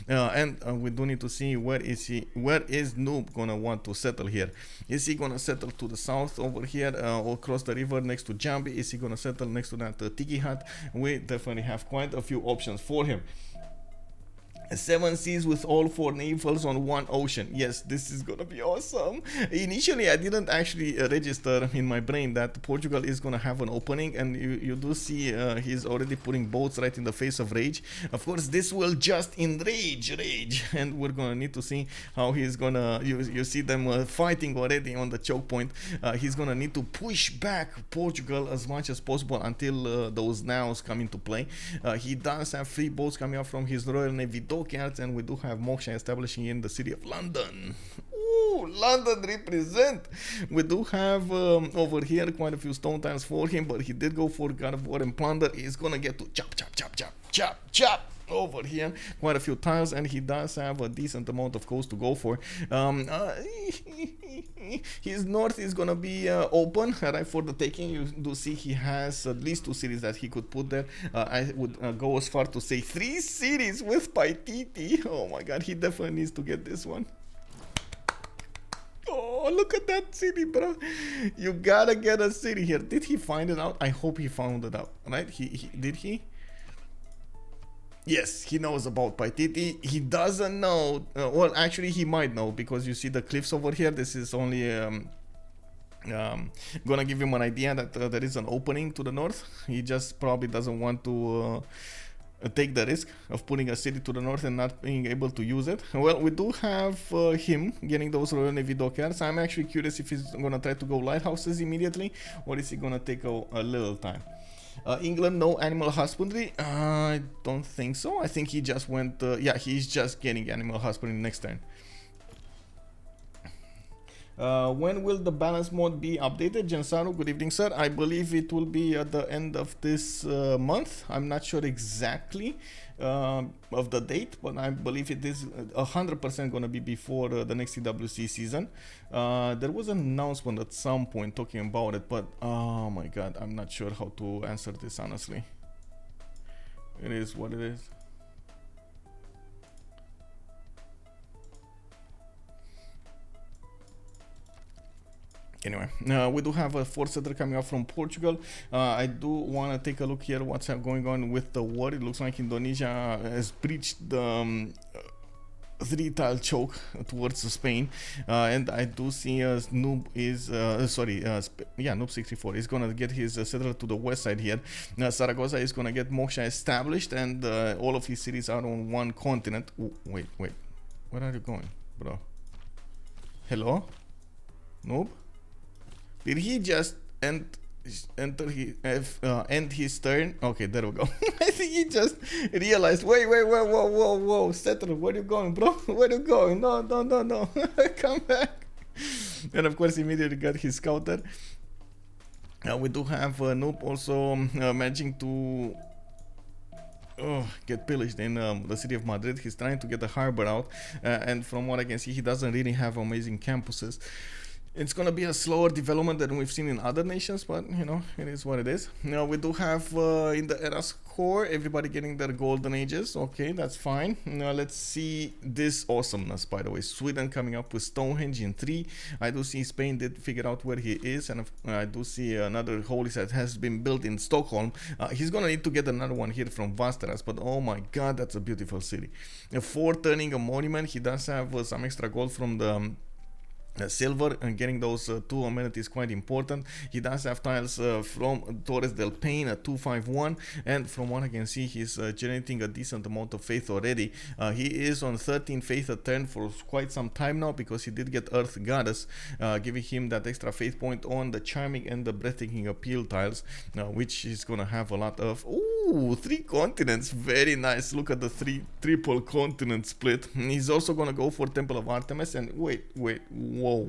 and we do need to see where is Noob gonna want to settle here. Is he gonna settle to the south over here or across the river next to Jambi? Is he gonna settle next to that tiki hut? We definitely have quite a few options for him. 7 seas with all 4 navals on 1 ocean. Yes, this is gonna be awesome. Initially, I didn't actually register in my brain that Portugal is gonna have an opening, and you do see he's already putting boats right in the face of Rage. Of course, this will just enrage Rage, and we're gonna need to see how he's gonna... You see them fighting already on the choke point. He's gonna need to push back Portugal as much as possible until those nows come into play. He does have 3 boats coming up from his Royal Navy dockyards, and we do have Moksha establishing in the city of London. Ooh, London represent. We do have over here quite a few stone tiles for him, but he did go for God of War and Plunder. He's gonna get to chop over here quite a few tiles, and he does have a decent amount of coast to go for. His north is gonna be open right for the taking. You do see he has at least 2 cities that he could put there. I would go as far to say 3 cities with Paititi. Oh my god, he definitely needs to get this one. Oh, look at that city, bro. You gotta get a city here. Did he find it out? I hope he found it out, right? Did he? Yes, he knows about Paititi. He doesn't know, well, actually he might know, because you see the cliffs over here. This is only gonna give him an idea that there is an opening to the north. He just probably doesn't want to take the risk of putting a city to the north and not being able to use it. Well, we do have him getting those Royal Navy dockyards. I'm actually curious if he's gonna try to go lighthouses immediately, or is he gonna take a little time. England, no animal husbandry. I don't think so. I think he just went, yeah, he's just getting animal husbandry next turn. When will the balance mode be updated? Jansaru, good evening, sir. I believe it will be at the end of this month. I'm not sure exactly of the date, but I believe it is 100% going to be before the next CWC season. There was an announcement at some point talking about it, but oh my god, I'm not sure how to answer this honestly. It is what it is. Anyway, we do have a 4 setter coming up from Portugal. I do want to take a look here what's going on with the war. It looks like Indonesia has breached the three-tile choke towards Spain, and I do see Noob is Noob 64 is gonna get his settler to the west side here. Zaragoza is gonna get Moksha established, and all of his cities are on one continent. Ooh, wait, where are you going, bro? Hello, Noob? Did he just end his turn? Okay, there we go. I think he just realized. Wait, whoa, settler, where you going, bro? Where you going? No. Come back. And of course, immediately got his scouter. We do have Noob also managing to get pillaged in the city of Madrid. He's trying to get the harbor out, and from what I can see, he doesn't really have amazing campuses. It's gonna be a slower development than we've seen in other nations, but you know, it is what it is. Now we do have in the Eras core everybody getting their golden ages. Okay, that's fine. Now let's see this awesomeness. By the way, Sweden coming up with Stonehenge in 3. I do see Spain did figure out where he is, and I do see another holy site has been built in Stockholm. He's gonna need to get another one here from Vasteras, but oh my god, that's a beautiful city. For turning a monument, he does have some extra gold from the silver, and getting those 2 amenities quite important. He does have tiles from Torres del Paine at 251, and from what I can see, he's generating a decent amount of faith already. He is on 13 faith a turn for quite some time now, because he did get Earth Goddess, giving him that extra faith point on the charming and the breathtaking appeal tiles, which he's gonna have a lot of. Ooh, 3 continents, very nice. Look at the triple continent split. He's also gonna go for Temple of Artemis, and wait, whoa,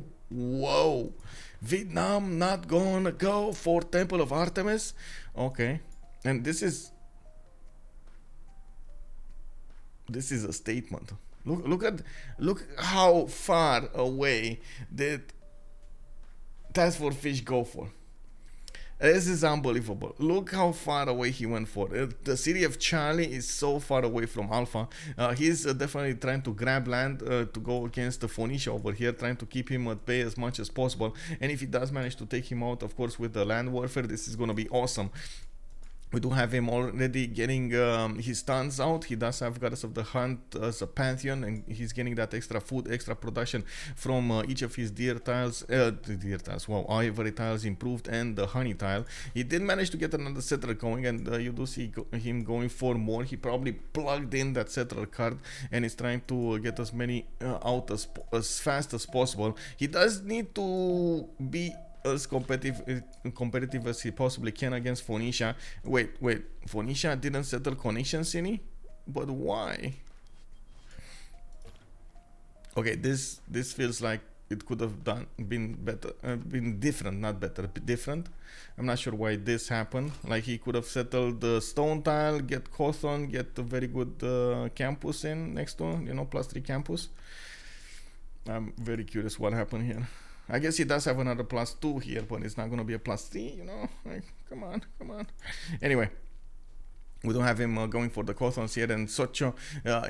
Vietnam not gonna go for Temple of Artemis? Okay, and this is a statement. Look how far away did TaskForceFish go for. This is unbelievable. Look how far away he went for it. The city of Charlie is so far away from Alpha. He's definitely trying to grab land to go against the Phoenicia over here, trying to keep him at bay as much as possible. And if he does manage to take him out, of course, with the land warfare, this is going to be awesome. We do have him already getting his stuns out. He does have Goddess of the Hunt as a pantheon, and he's getting that extra food, extra production from each of his deer tiles, ivory tiles improved, and the honey tile. He did manage to get another settler going, and you do see him going for more. He probably plugged in that settler card and is trying to get as many out as fast as possible. He does need to be as competitive as he possibly can against Phoenicia. Wait, Phoenicia didn't settle Connection City? But why? Okay, this feels like it could have been better, been different, not better, different. I'm not sure why this happened. Like, he could have settled the stone tile, get Cawthon, get a very good campus in next to, you know, +3 campus. I'm very curious what happened here. I guess he does have another +2 here, but it's not going to be a +3, you know? Like, come on. Anyway, we don't have him going for the Cawthons here, and SokCho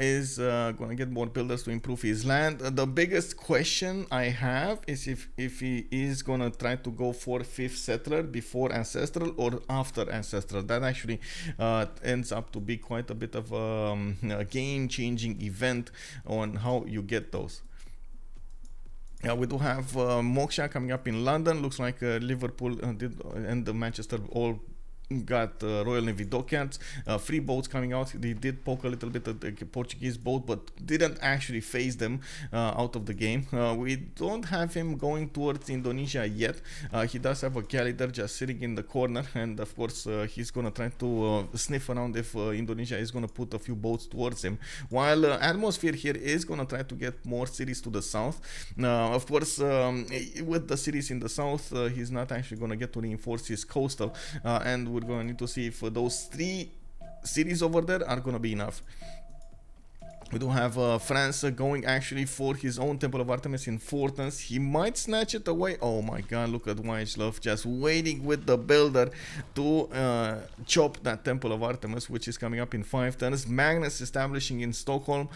is going to get more builders to improve his land. The biggest question I have is if he is going to try to go for 5th settler before Ancestral or after Ancestral. That actually ends up to be quite a bit of a game-changing event on how you get those. We do have Moksha coming up in London. Looks like Liverpool and Manchester all got Royal Navy dockyards, free boats coming out. They did poke a little bit at the Portuguese boat, but didn't actually phase them out of the game. We don't have him going towards Indonesia yet. He does have a galley there just sitting in the corner, and of course he's gonna try to sniff around if Indonesia is gonna put a few boats towards him, while Atmosphere here is gonna try to get more cities to the south. Of course, with the cities in the south, he's not actually gonna get to reinforce his coastal, and we're going to need to see if those 3 cities over there are going to be enough. We do have France going actually for his own Temple of Artemis in 4 turns. He might snatch it away. Oh my god, look at YHLuv just waiting with the builder to chop that Temple of Artemis, which is coming up in 5 turns. Magnus establishing in Stockholm.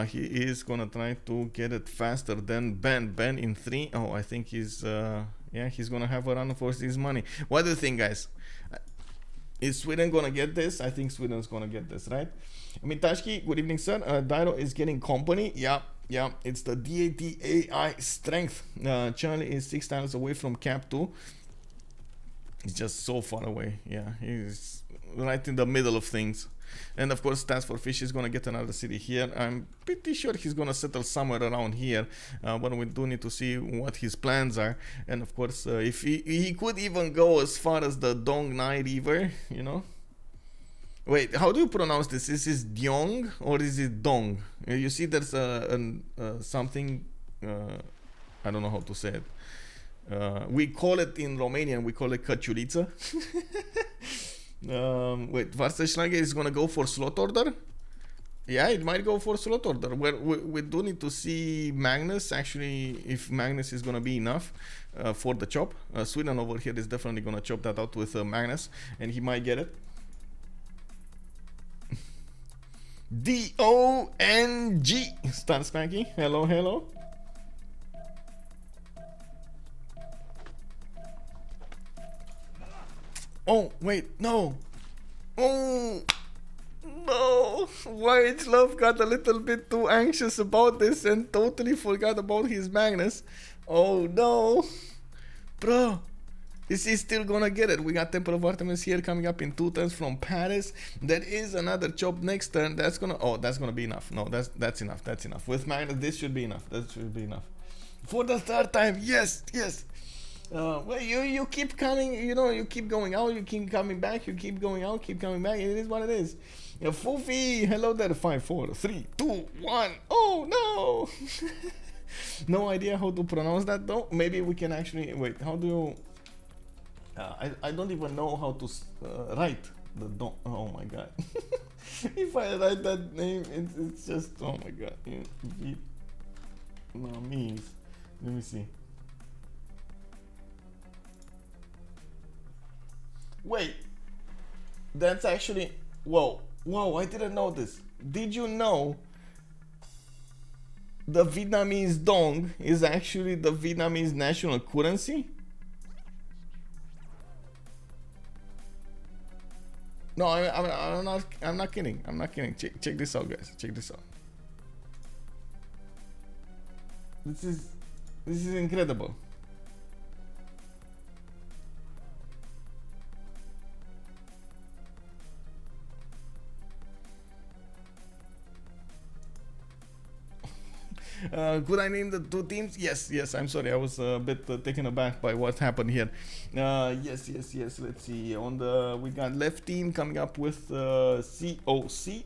He is going to try to get it faster than Ben. Ben in 3. Oh, I think he's he's going to have a run for his money. What do you think, guys? Is Sweden gonna get this? I think Sweden's gonna get this, right? Mitashki, good evening, sir. Dairo is getting company. Yeah, Yeah, it's the DATAI strength. Charlie is 6 tiles away from cap 2. He's just so far away. Yeah, he's right in the middle of things. And of course, TaskForceFish is gonna get another city here. I'm pretty sure he's gonna settle somewhere around here, but we do need to see what his plans are. And of course, if he could even go as far as the Dong Nai River, you know. Wait, how do you pronounce this? Is this Diong or is it Dong? You see, there's something. I don't know how to say it. We call it in Romanian. We call it Căciuliță. Wait, Varseșlage is gonna go for slot order. Yeah, it might go for slot order. We do need to see Magnus. Actually, if Magnus is gonna be enough for the chop. Sweden over here is definitely gonna chop that out with Magnus, and he might get it. D-O-N-G Stan Spanky. Hello, hello. Oh, wait, no. Oh, no. YHLuv got a little bit too anxious about this and totally forgot about his Magnus. Oh, no. Bro. Is he still gonna get it? We got Temple of Artemis here coming up in 2 turns from Paris. There is another chop next turn. That's gonna be enough. No, that's enough. That's enough. With Magnus, this should be enough. That should be enough. For the 3rd time, yes, yes. Well, you keep coming, you know, you keep going out, you keep coming back, you keep going out, keep coming back. It is what it is. Fufi, hello there. 5, 4, 3, 2, 1. Oh no. No idea how to pronounce that though. Maybe we can actually wait. How do you? I don't even know how to write the don. Oh my god. If I write that name, it's just, oh my god. Vietnamese. Let me see. Wait. That's actually, whoa, I didn't know this. Did you know the Vietnamese dong is actually the Vietnamese national currency? No, I'm not kidding. I'm not kidding. Check this out, guys. Check this out. This is incredible. Could I name the 2 teams? Yes. I'm sorry, I was a bit taken aback by what happened here. Yes. Let's see. We got left team coming up with CoC,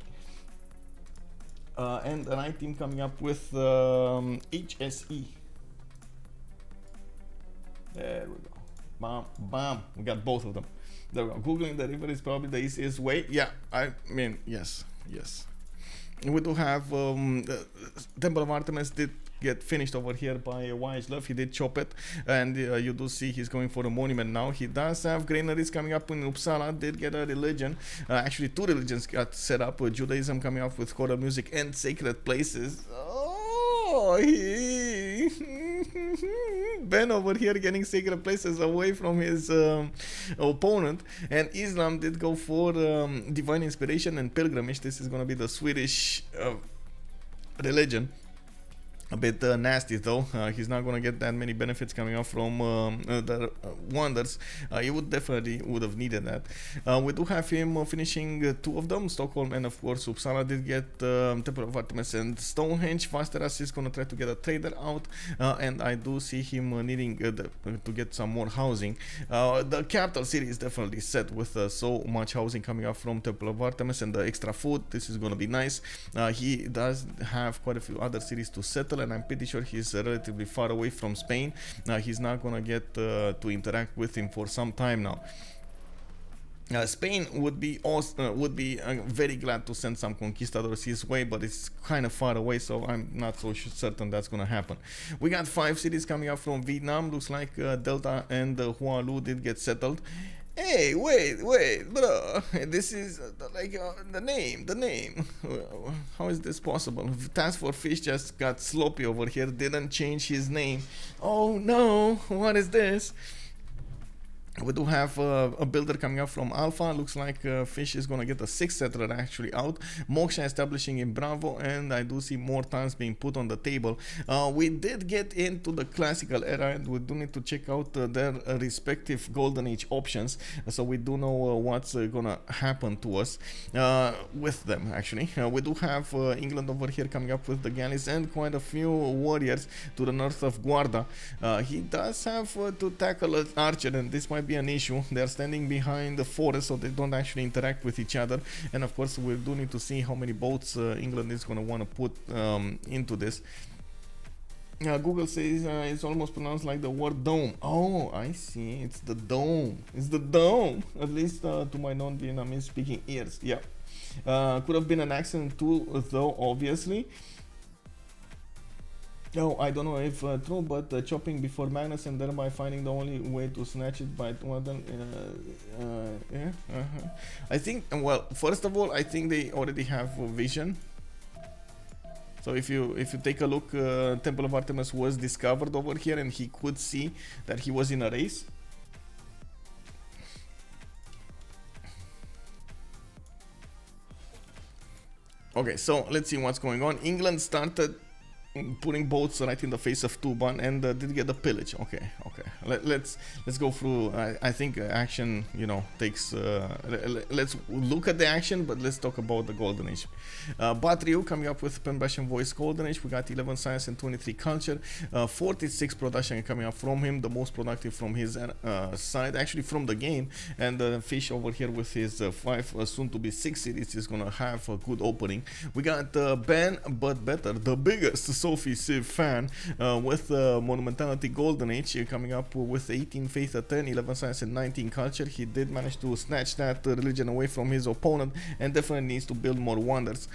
and the right team coming up with HSE. There we go. Bam. We got both of them. There we go. Googling the river is probably the easiest way. Yeah, I mean, yes. We do have Temple of Artemis did get finished over here by YHLuv. He did chop it, and you do see he's going for a monument now. He does have granaries coming up in Uppsala. Did get a religion. Actually, 2 religions got set up. Judaism coming up with choral music and sacred places. Oh, Ben over here getting sacred places away from his opponent, and Islam did go for divine inspiration and pilgrimage. This is going to be the Swedish religion. A bit nasty though. He's not gonna get that many benefits coming up from the wonders. He would have needed that. We do have him finishing 2 of them, Stockholm and of course Uppsala did get Temple of Artemis and Stonehenge. Vasteras is gonna try to get a trader out, and I do see him needing to get some more housing. The capital city is definitely set with so much housing coming up from Temple of Artemis and the extra food. This is gonna be nice. He does have quite a few other cities to settle, and I'm pretty sure he's relatively far away from Spain. He's not gonna get to interact with him for some time now. Spain would be very glad to send some conquistadors his way, but it's kind of far away, so I'm not so certain that's gonna happen. We got 5 cities coming up from Vietnam. Looks like Delta and YHLuv did get settled. Hey, wait, bro. This is the name. How is this possible? TaskForceFish just got sloppy over here, didn't change his name. Oh no, what is this? We do have a builder coming up from Alpha. Looks like Fish is gonna get a 6th settler actually out. Moksha establishing in Bravo, and I do see more tiles being put on the table. We did get into the classical era, and we do need to check out their respective golden age options, so we do know what's gonna happen to us with them actually. We do have England over here coming up with the galleys and quite a few warriors to the north of Guarda. He does have to tackle an archer, and this might be an issue. They're standing behind the forest, so they don't actually interact with each other. And of course, we do need to see how many boats England is going to want to put into this. Google says it's almost pronounced like the word dome. Oh, I see. It's the dome. It's the dome. At least to my non-Vietnamese speaking ears. Yeah. Could have been an accent too, though, obviously. No, I don't know if true, but chopping before Magnus and thereby finding the only way to snatch it by one of them. Yeah, I think, well, first of all, I think they already have vision. So if you take a look, Temple of Artemis was discovered over here, and he could see that he was in a race. Okay, so let's see what's going on. England started putting boats right in the face of Tuban and did get the pillage. Okay. Let's go through. I think action, you know, takes. Let's look at the action, but let's talk about the golden age. Batriu coming up with Pen Bash and Voice golden age. We got 11 science and 23 culture, 46 production coming up from him, the most productive from his side, actually from the game. And Fish over here with his 5, soon to be 6 series is gonna have a good opening. We got Ben, but better, the biggest Sophie Civ fan with Monumentality Golden Age coming up with 18 faith a turn, 11 science and 19 culture. He did manage to snatch that religion away from his opponent and definitely needs to build more wonders.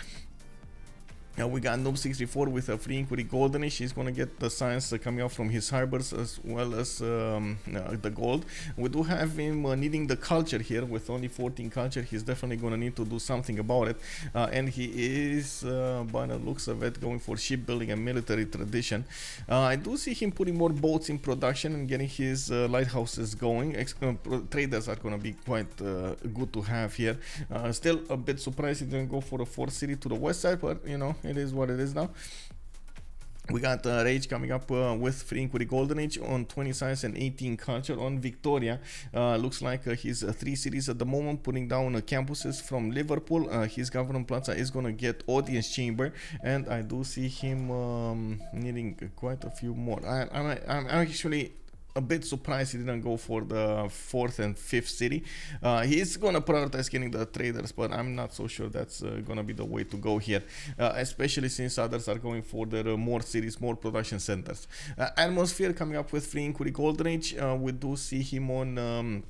We got Noob 64 with a free inquiry golden age. He's gonna get the science coming out from his harbors as well as the gold. We do have him needing the culture here with only 14 culture. He's definitely gonna need to do something about it, and he is by the looks of it going for shipbuilding and military tradition. I do see him putting more boats in production and getting his lighthouses going. Traders are gonna be quite good to have here. Still a bit surprised he didn't go for a 4th city to the west side, but you know, it is what it is now. We got Rage coming up with free inquiry golden age on 20 science and 18 culture on Victoria. Looks like he's 3 cities at the moment, putting down campuses from Liverpool. His government plaza is gonna get audience chamber, and I do see him needing quite a few more. I'm actually a bit surprised he didn't go for the 4th and 5th city. He's gonna prioritize getting the traders, but I'm not so sure that's gonna be the way to go here, especially since others are going for their more cities, more production centers. Atmosphere coming up with free inquiry golden age. We do see him on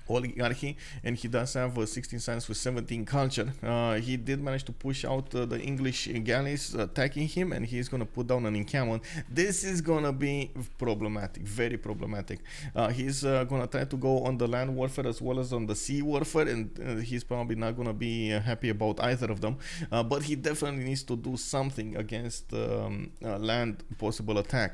oligarchy, and he does have 16 science with 17 culture. He did manage to push out the English galleys attacking him, and he's gonna put down an encampment. This is gonna be problematic, very problematic. He's gonna try to go on the land warfare as well as on the sea warfare, and he's probably not gonna be happy about either of them, but he definitely needs to do something against land possible attack.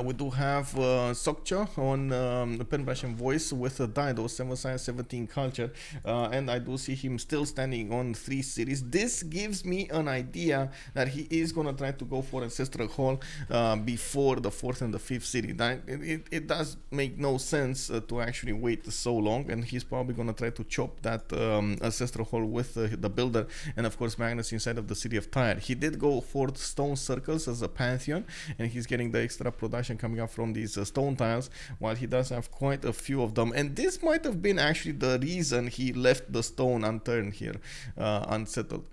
We do have SokCho on Pen Bash and Voice with a Dido, 7 science, 17 culture, and I do see him still standing on 3 cities. This gives me an idea that he is gonna try to go for Ancestral Hall before the 4th and the 5th city. It does make no sense to actually wait so long, and he's probably gonna try to chop that Ancestral Hall with the builder, and of course Magnus inside of the city of Tyre. He did go for stone circles as a pantheon, and he's getting the extra production coming up from these stone tiles, while he does have quite a few of them, and this might have been actually the reason he left the stone unturned here, unsettled.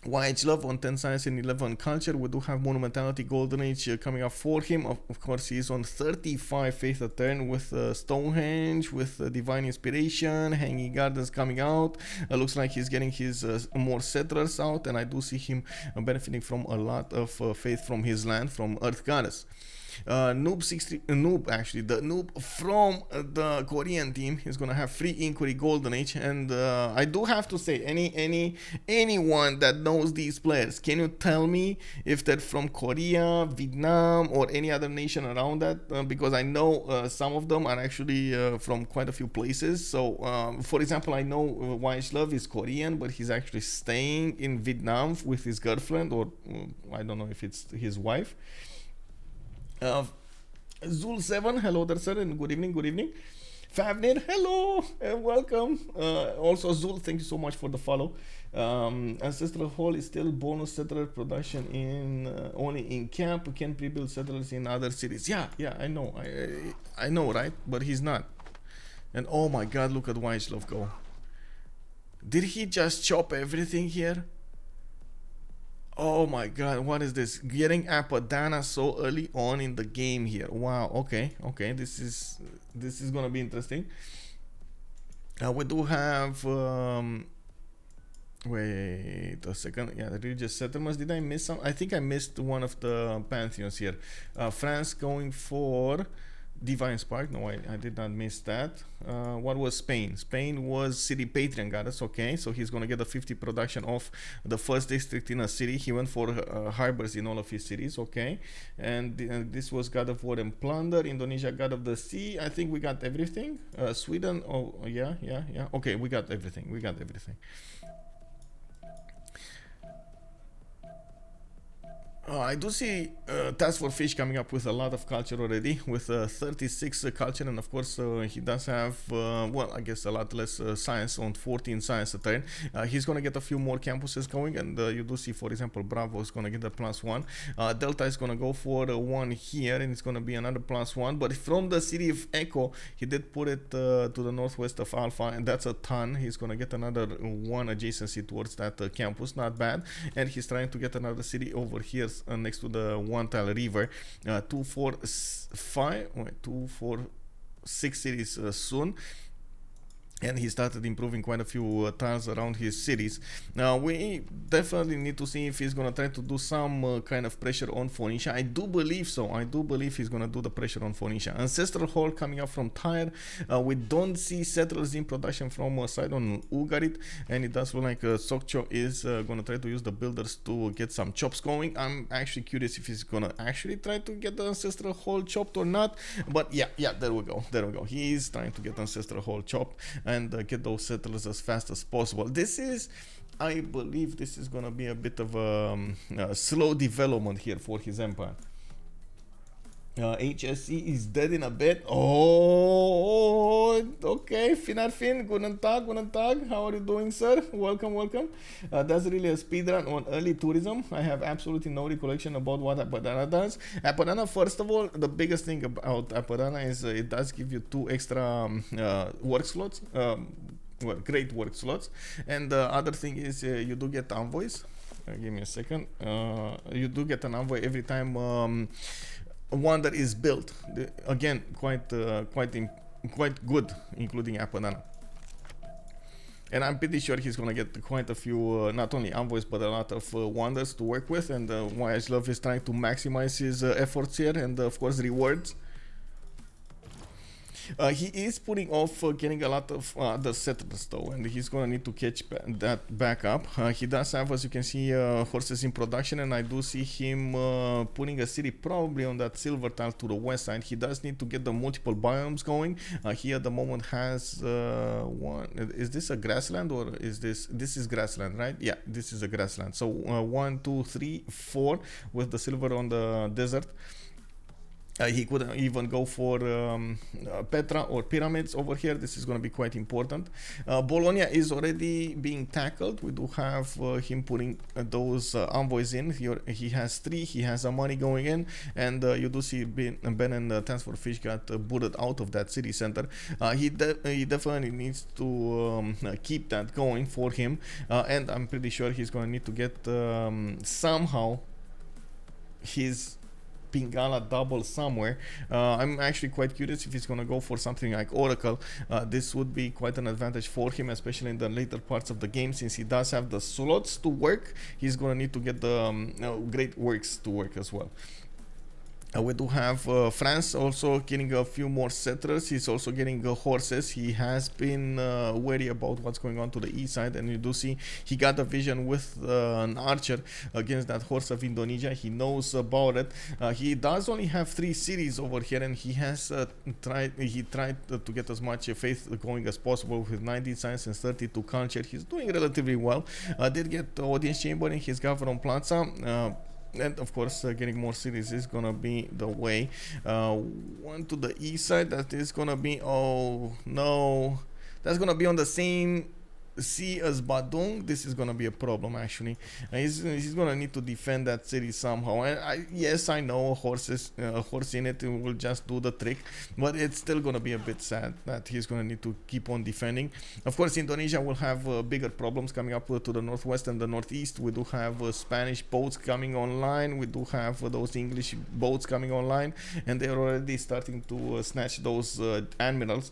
YHLuv on 10 science and 11 culture. We do have Monumentality Golden Age coming up for him. Of course, he is on 35 faith a turn with Stonehenge, with Divine Inspiration, Hanging Gardens coming out. Looks like he's getting his more settlers out, and I do see him benefiting from a lot of faith from his land, from Earth Goddess. Noob actually, the Noob from the Korean team is gonna have free inquiry golden age, and I do have to say, anyone that knows these players, can you tell me if they're from Korea, Vietnam, or any other nation around that? Because I know some of them are actually from quite a few places. So, for example, I know YHLuv is Korean, but he's actually staying in Vietnam with his girlfriend, or I don't know if it's his wife. Zul7, hello there, sir, and good evening, good evening. Favnir, hello, and welcome. Also, Zul, thank you so much for the follow. Ancestral Hall is still bonus settler production in only in camp. We can pre-build settlers in other cities. Yeah, I know, I know, right? But he's not. And oh my God, look at YHLuv go. Did he just chop everything here? Oh my God, what is this? Getting Apadana so early on in the game here. Wow, okay, this is gonna be interesting. We do have wait a second. Yeah, the religious settlements. Did I miss some? I think I missed one of the pantheons here. France going for Divine Spark. No, I did not miss that. What was Spain? Spain was City Patreon goddess. Okay, so he's gonna get a 50 production of the first district in a city. He went for harbors in all of his cities. Okay, and this was God of War and Plunder. Indonesia, God of the Sea. I think we got everything. Sweden. Oh yeah. Okay, we got everything. I do see TaskForceFish coming up with a lot of culture already, with 36 culture, and of course he does have, well, I guess a lot less science, on 14 science a turn. He's going to get a few more campuses going, and you do see, for example, Bravo is going to get a +1. Delta is going to go for 1 here, and it's going to be another +1, but from the city of Echo, he did put it to the northwest of Alpha, and that's a ton. He's going to get another 1 adjacency towards that campus, not bad, and he's trying to get another city over here next to the One Tile River. 2, 4, 5, 2, 4, 6 cities soon. And he started improving quite a few tiles around his cities. Now we definitely need to see if he's gonna try to do some kind of pressure on Phoenicia. I do believe so. I do believe he's gonna do the pressure on Phoenicia. Ancestral Hall coming up from Tyre. We don't see settlers in production from side on Ugarit, and it does look like SokCho is gonna try to use the builders to get some chops going. I'm actually curious if he's gonna actually try to get the Ancestral Hall chopped or not. But yeah, there we go. He's trying to get Ancestral Hall chopped and get those settlers as fast as possible. This is, I believe, this is gonna be a bit of a slow development here for his empire. HSE is dead in a bit. Oh, okay. Finarfin, guten Tag. How are you doing, sir? Welcome. That's really a speedrun on early tourism. I have absolutely no recollection about what Apadana does. Apadana, first of all, the biggest thing about Apadana is it does give you 2 extra work slots. Well, great work slots. And the other thing is you do get envoys. Give me a second. You do get an envoy every time one that is built. Again, quite good, including Apadana. And I'm pretty sure he's gonna get quite a few, not only envoys, but a lot of wonders to work with. And YHLuv is trying to maximize his efforts here, and of course rewards. He is putting off getting a lot of other settlers though, and he's gonna need to catch that back up. He does have, as you can see, horses in production, and I do see him putting a city probably on that silver tile to the west side. He does need to get the multiple biomes going. He at the moment has one. Is this a grassland, or is this is grassland, right? Yeah, this is a grassland. So 1, 2, 3, 4 with the silver on the desert. He could even go for Petra or pyramids over here. This is going to be quite important. Bologna is already being tackled. We do have him putting those envoys in. He has 3. He has some money going in, and you do see Ben and TaskForceFish got booted out of that city center. He definitely needs to keep that going for him, and I'm pretty sure he's going to need to get somehow his Pingala double somewhere. I'm actually quite curious if he's gonna go for something like Oracle. This would be quite an advantage for him, especially in the later parts of the game, since he does have the slots to work. He's gonna need to get the great works to work as well. We do have France also getting a few more settlers. He's also getting horses. He has been wary about what's going on to the east side, and you do see he got a vision with an archer against that horse of Indonesia. He knows about it. He does only have 3 cities over here, and he has tried to get as much faith going as possible with 19 science and 32 culture. He's doing relatively well. Did get the audience chamber in his government plaza. And of course, getting more cities is gonna be the way. One to the east side, that is gonna be, oh no, that's gonna be on the same sea as Badung. This is gonna be a problem actually. He's gonna need to defend that city somehow, and yes, I know a horse in it will just do the trick, but it's still gonna be a bit sad that he's gonna need to keep on defending. Of course, Indonesia will have bigger problems coming up to the northwest and the northeast. We do have Spanish boats coming online. We do have those English boats coming online, and they're already starting to snatch those admirals.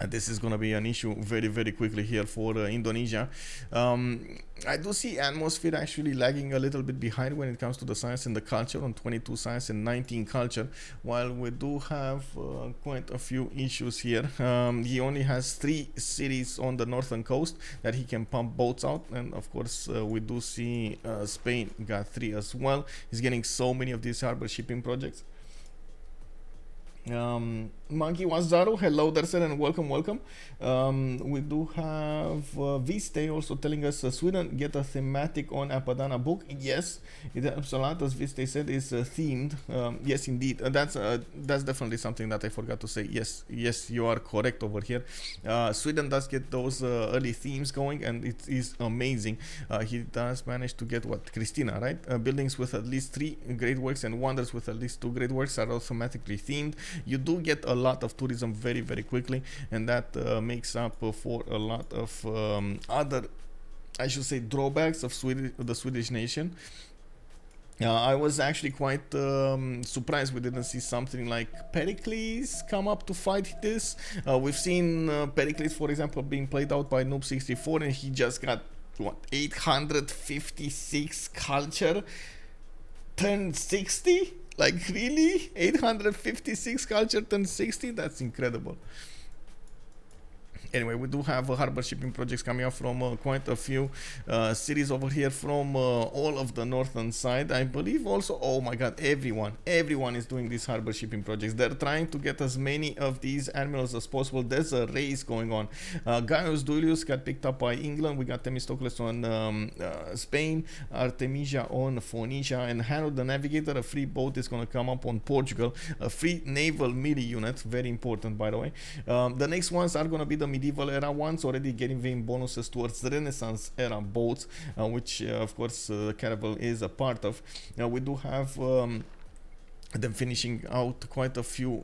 This is going to be an issue very, very quickly here for Indonesia. I do see atmosphere actually lagging a little bit behind when it comes to the science and the culture, on 22 science and 19 culture, while we do have quite a few issues here. He only has 3 cities on the northern coast that he can pump boats out, and of course we do see Spain got 3 as well. He's getting so many of these harbor shipping projects. Monkey Wazaru, hello there, sir, and welcome. We do have Viste also telling us Sweden get a thematic on Apadana book. Yes, it helps a lot, as Viste said, is themed. Yes, indeed, that's definitely something that I forgot to say. Yes, you are correct over here. Sweden does get those early themes going, and it is amazing. He does manage to get what, Christina, right? Buildings with at least 3 great works and wonders with at least 2 great works are all thematically themed. You do get a lot of tourism very, very quickly, and that makes up for a lot of other, I should say, drawbacks of the Swedish nation. I was actually quite surprised we didn't see something like Pericles come up to fight this. We've seen Pericles, for example, being played out by Noob 64, and he just got what, 856 culture, turned 60. Like, really? 856 culture turned 60? That's incredible. Anyway, we do have harbor shipping projects coming up from quite a few cities over here from all of the northern side. I believe also, oh my god, everyone is doing these harbor shipping projects. They're trying to get as many of these admirals as possible. There's a race going on. Gaius Duilius got picked up by England. We got Themistocles on Spain, Artemisia on Phoenicia, and Harold the Navigator, a free boat, is going to come up on Portugal. A free naval mili unit, very important, by the way. The next ones are going to be the medieval era ones, already getting vain bonuses towards the Renaissance era boats, which of course Caravel is a part of. We do have them finishing out quite a few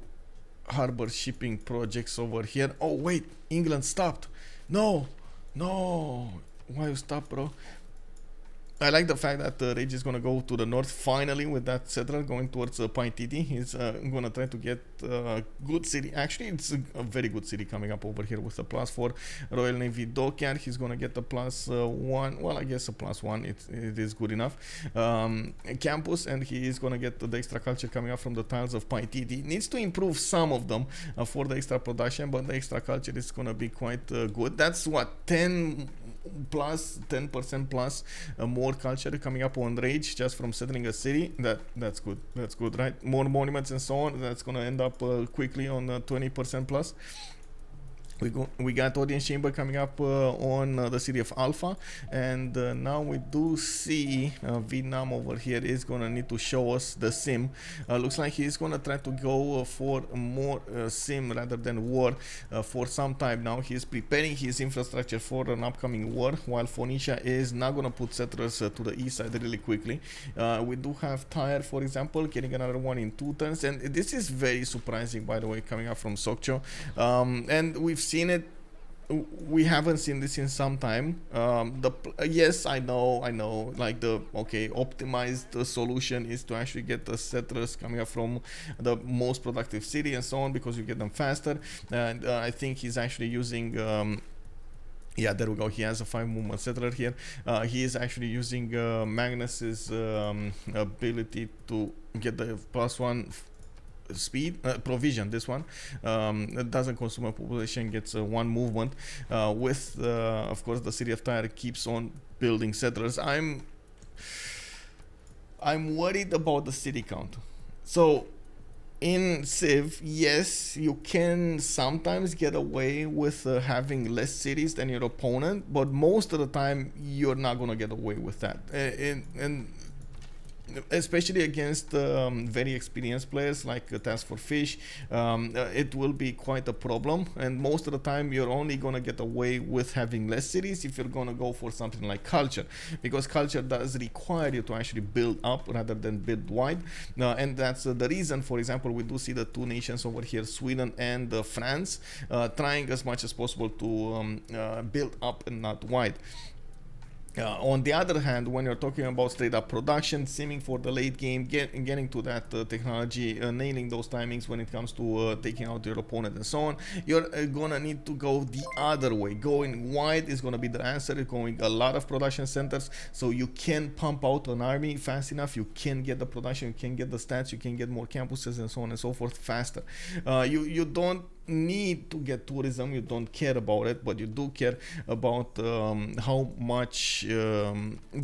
harbor shipping projects over here. Oh wait, England stopped. No, why you stop, bro? I like the fact that Rage is going to go to the north finally with that settler going towards Paititi. He's going to try to get a good city. Actually, it's a very good city coming up over here with a +4 Royal Navy dockyard. He's going to get a +1. Well, I guess a +1. It is good enough. Campus, and he is going to get the extra culture coming up from the tiles of Paititi. Needs to improve some of them for the extra production, but the extra culture is going to be quite good. That's what, 10% plus more culture coming up on Rage just from settling a city. That's good, right? More monuments and so on. That's gonna end up quickly on 20% plus. We got audience chamber coming up on the city of Alpha, and now we do see Vietnam over here is gonna need to show us the sim. Looks like he's gonna try to go for more sim rather than war for some time now. He's preparing his infrastructure for an upcoming war, while Phoenicia is not gonna put settlers to the east side really quickly. We do have Tyre, for example, getting another one in 2 turns, and this is very surprising, by the way, coming up from SokCho. And we've seen it. We haven't seen this in some time. Yes, I know, like the optimized solution is to actually get the settlers coming up from the most productive city and so on, because you get them faster. And I think he's actually using Yeah, there we go. He has a 5 movement settler here. He is actually using Magnus's ability to get the +1 speed provision. This one it doesn't consume a population, gets 1 movement. With of course the city of Tyre keeps on building settlers. I'm worried about the city count. So in Civ, yes, you can sometimes get away with having less cities than your opponent, but most of the time you're not gonna get away with that. And especially against very experienced players like TaskForceFish, it will be quite a problem. And most of the time you're only gonna get away with having less cities if you're gonna go for something like culture, because culture does require you to actually build up rather than build wide. And that's the reason, for example, we do see the 2 nations over here, Sweden and France, trying as much as possible to build up and not wide. On the other hand, when you're talking about straight up production, simming for the late game, getting to that technology, nailing those timings when it comes to taking out your opponent and so on, you're gonna need to go the other way. Going wide is gonna be the answer. Going a lot of production centers, so you can pump out an army fast enough, you can get the production, you can get the stats, you can get more campuses and so on and so forth faster. You don't need to get tourism, you don't care about it, but you do care about how much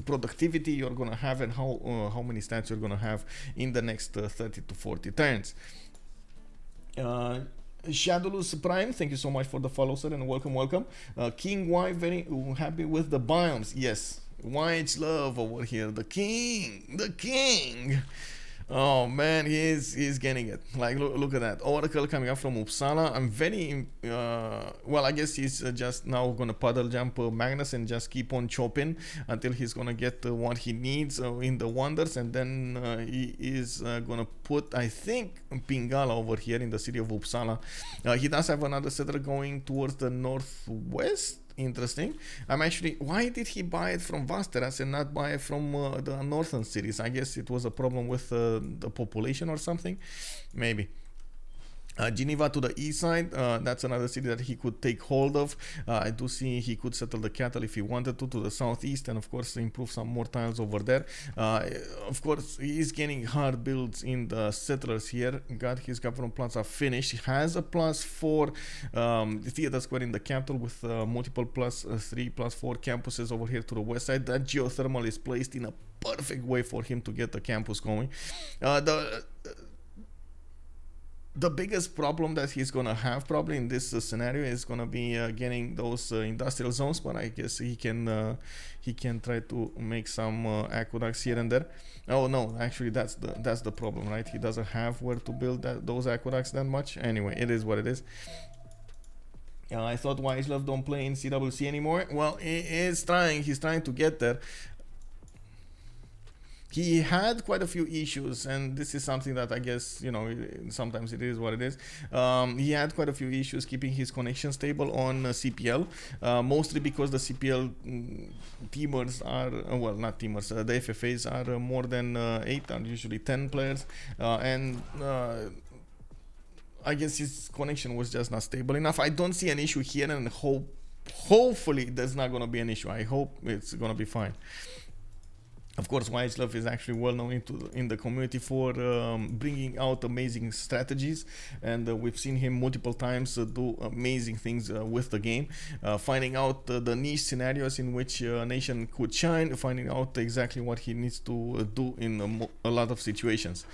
productivity you're gonna have and how many stats you're gonna have in the next 30 to 40 turns. Shadowless Prime, thank you so much for the follow, sir, and welcome. King Y, very happy with the biomes. Yes, YHLuv over here, the king. Oh man, he's getting it. Like, look at that. Oracle coming up from Uppsala. I'm very well, I guess he's just now gonna puddle jump Magnus and just keep on chopping until he's gonna get what he needs in the wonders, and then he is gonna put, I think, Pingala over here in the city of Uppsala. He does have another settler going towards the northwest. Interesting. I'm actually, why did he buy it from Vasteras and not buy it from the northern cities? I guess it was a problem with the population or something, maybe. Geneva to the east side, that's another city that he could take hold of. I do see he could settle the cattle if he wanted to the southeast, and of course improve some more tiles over there. Of course, he's getting hard builds in the settlers here. Got his government plans are finished. He has a +4 theater square in the capital with multiple +3, +4 campuses over here to the west side. That geothermal is placed in a perfect way for him to get the campus going. The biggest problem that he's gonna have probably in this scenario is gonna be getting those industrial zones, but I guess he can try to make some aqueducts here and there. Oh no, actually that's the problem, right? He doesn't have where to build those aqueducts that much. Anyway, it is what it is. I thought YHLuv don't play in CWC anymore. Well, he's trying to get there. He had quite a few issues, and this is something that I guess, you know, sometimes it is what it is. He had quite a few issues keeping his connection stable on CPL, mostly because the CPL teamers are, well, not teamers, the FFAs are more than 8, are usually 10 players, and I guess his connection was just not stable enough. I don't see an issue here, and hopefully there's not going to be an issue. I hope it's going to be fine. Of course, YHLuv is actually well known in the community for bringing out amazing strategies, and we've seen him multiple times do amazing things with the game, finding out the niche scenarios in which a nation could shine, finding out exactly what he needs to do in a lot of situations.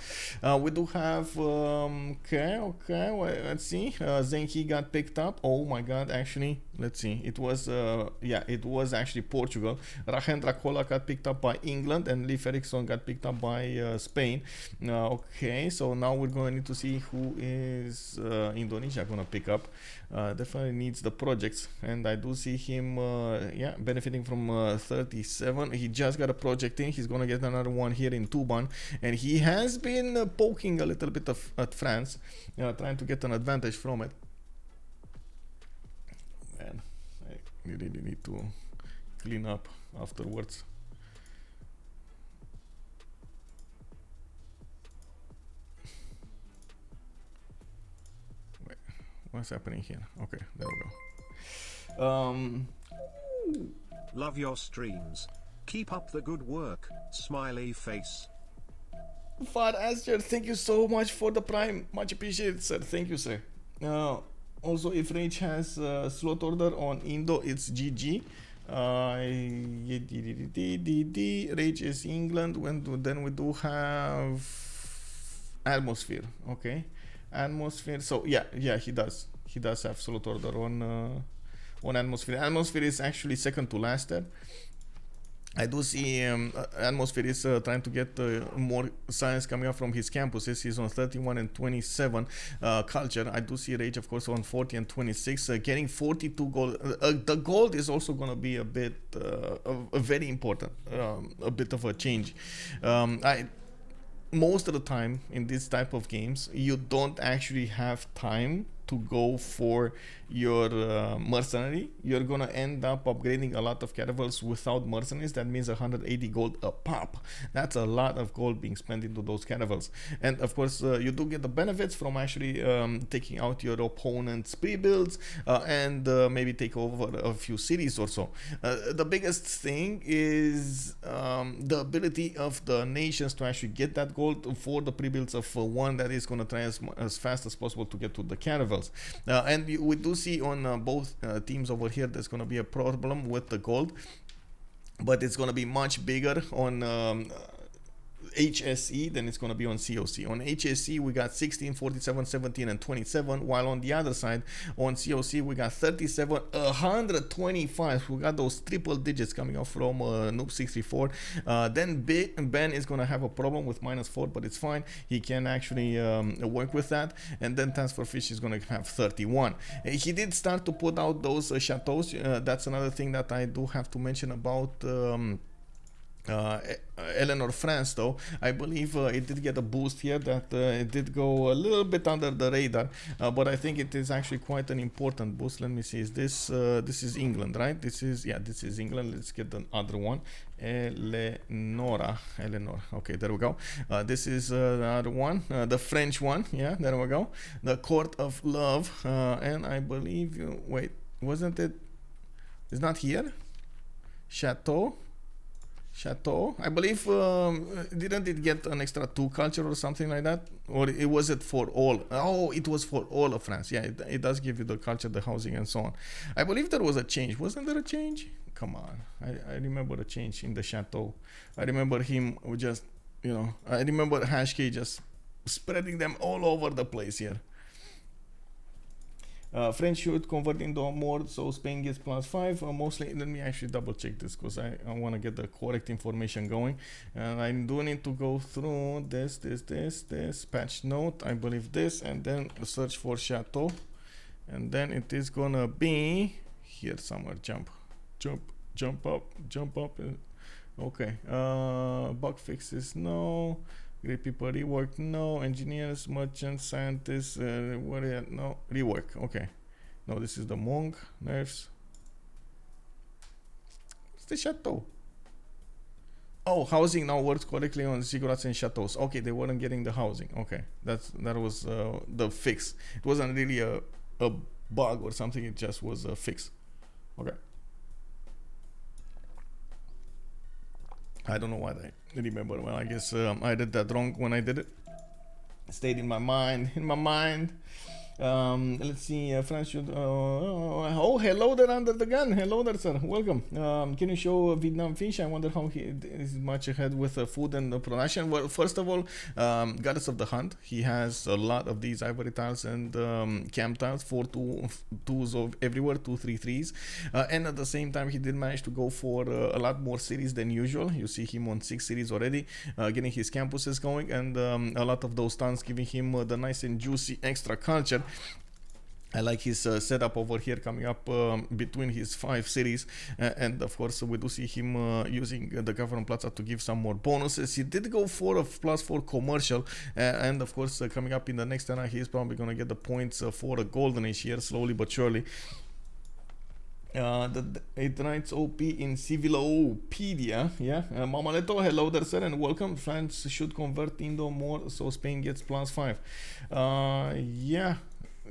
We do have, okay, let's see, Zenki got picked up. Oh my god, actually, let's see, it was, yeah, it was actually Portugal. Rahendra Kola got picked up by England, and Leif Erikson got picked up by Spain. Okay, so now we're going to need to see who is Indonesia going to pick up. Definitely needs the projects, and I do see him yeah, benefiting from 37. He just got a project in. He's going to get another one here in Tuban, and he has been poking a little bit at France, trying to get an advantage from it. Man, I really need to clean up afterwards. What's happening here? Okay, there we go. Love your streams. Keep up the good work. Smiley face. Far Aster, thank you so much for the prime. Much appreciated, sir. Thank you, sir. Also, if Rage has a slot order on Indo, it's GG. Rage is England. Then we do have Atmosphere. Okay, Atmosphere. So yeah, he does have slot order on Atmosphere. Atmosphere is actually second to last there. I do see Atmosphere is trying to get more science coming up from his campuses. He's on 31 and 27 culture. I do see Rage, of course, on 40 and 26, getting 42 gold. The gold is also going to be a bit, very important, a bit of a change. Most of the time in this type of games, you don't actually have time to go for your mercenary. You're gonna end up upgrading a lot of caravels without mercenaries. That means 180 gold a pop. That's a lot of gold being spent into those caravels. And of course, you do get the benefits from actually taking out your opponent's pre-builds and maybe take over a few cities or so. The biggest thing is the ability of the nations to actually get that gold for the pre-builds of one that is gonna try as fast as possible to get to the caravels. And we do see on both teams over here there's going to be a problem with the gold, but it's going to be much bigger on HSE than it's going to be on CoC. On HSE we got 16, 47, 17 and 27, while on the other side on CoC we got 37, 125. We got those triple digits coming off from Noob 64. Then Ben is going to have a problem with -4, but it's fine. He can actually work with that. And then TaskForceFish is going to have 31. He did start to put out those chateaus. That's another thing that I do have to mention about Eleanor France, though. I believe it did get a boost here, that it did go a little bit under the radar, but I think it is actually quite an important boost. Let me see, is this is England, right? This is England. Let's get the other one. Eleanor, okay, there we go. This is the other one, the French one. Yeah, there we go, the Court of Love. And I believe, wait, wasn't it, it's not here, Chateau, I believe. Didn't it get an extra 2 culture or something like that? Or was it for all? Oh, it was for all of France. Yeah, it does give you the culture, the housing and so on. I believe there was a change. Wasn't there a change? Come on, I remember a change in the Chateau. I remember him just, I remember HashK just spreading them all over the place here. French should convert into more, so Spain gets +5. Mostly, let me actually double check this because I want to get the correct information going. And I do need to go through this patch note. I believe this, and then search for Chateau. And then it is gonna be here somewhere. Jump up. Okay. Bug fixes, no. Great people rework, no. Engineers, merchants, scientists, no. Rework, okay. No, this is the monk, nerfs. It's the Chateau. Oh, housing now works correctly on ziggurats and chateaus. Okay, they weren't getting the housing. Okay, that was the fix. It wasn't really a bug or something, it just was a fix. Okay. I don't know what I remember. Well, I guess I did that wrong when I did it. It stayed in my mind. Let's see, France should, oh, hello there under the gun. Hello there, sir. Welcome. Can you show Vietnam fish? I wonder how he is much ahead with food and production. Well, first of all, Goddess of the Hunt. He has a lot of these ivory tiles and camp tiles, 4 2s of everywhere, 2 3 3s. And at the same time, he did manage to go for a lot more cities than usual. You see him on 6 cities already, getting his campuses going, and a lot of those tons giving him the nice and juicy extra culture. I like his setup over here coming up between his 5 cities, and of course we do see him using the Government Plaza to give some more bonuses. He did go for a +4 commercial, and of course coming up in the next era he's probably gonna get the points for a golden age here, slowly but surely. It writes OP in Civilopedia. Yeah, Mamaleto, hello there, sir, and welcome. France should convert Indo more, so Spain gets +5. Yeah.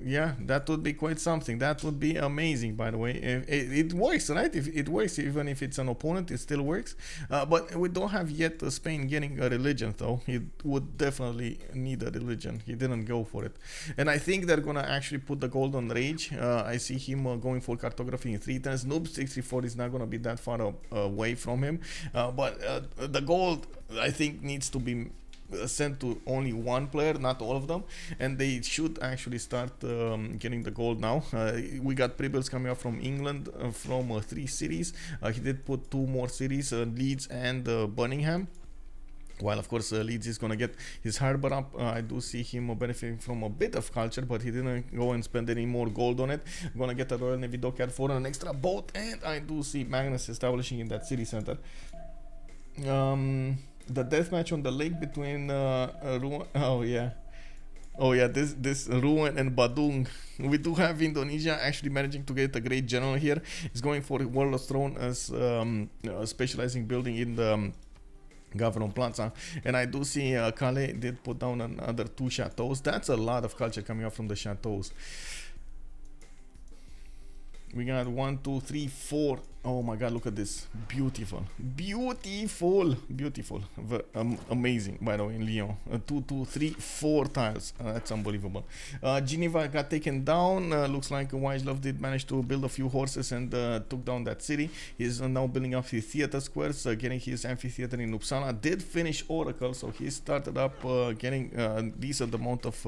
yeah, that would be quite something. That would be amazing, by the way. It works, right? If it works, even if it's an opponent, it still works. But we don't have yet Spain getting a religion, though. He would definitely need a religion. He didn't go for it. And I think they're gonna actually put the gold on rage. I see him going for cartography in 3 turns. Noob 64 is not gonna be that far away from him. But the gold, I think, needs to be sent to only one player, not all of them, and they should actually start getting the gold now. We got pre-builds coming up from England from 3 cities. He did put 2 more cities, Leeds and Birmingham. While of course Leeds is gonna get his harbor up. I do see him benefiting from a bit of culture, but he didn't go and spend any more gold on it. Gonna get a Royal Navy dockyard for an extra boat, and I do see Magnus establishing in that city center. The death match on the lake between this Ruin and Badung. We do have Indonesia actually managing to get a great general here. He's going for Warlord's Throne as specializing building in the Governor Plaza, and I do see Calais did put down another 2 chateaus. That's a lot of culture coming up from the chateaus. We got 1, 2, 3, 4. Oh my god, look at this. Beautiful. Beautiful. Beautiful. Amazing, by the way, in Lyon. 2, 2, 3, 4 tiles. That's unbelievable. Geneva got taken down. Looks like YHLuv did manage to build a few horses and took down that city. He's now building up his theater squares, getting his amphitheater in Uppsala. Did finish Oracle, so he started up getting a decent amount of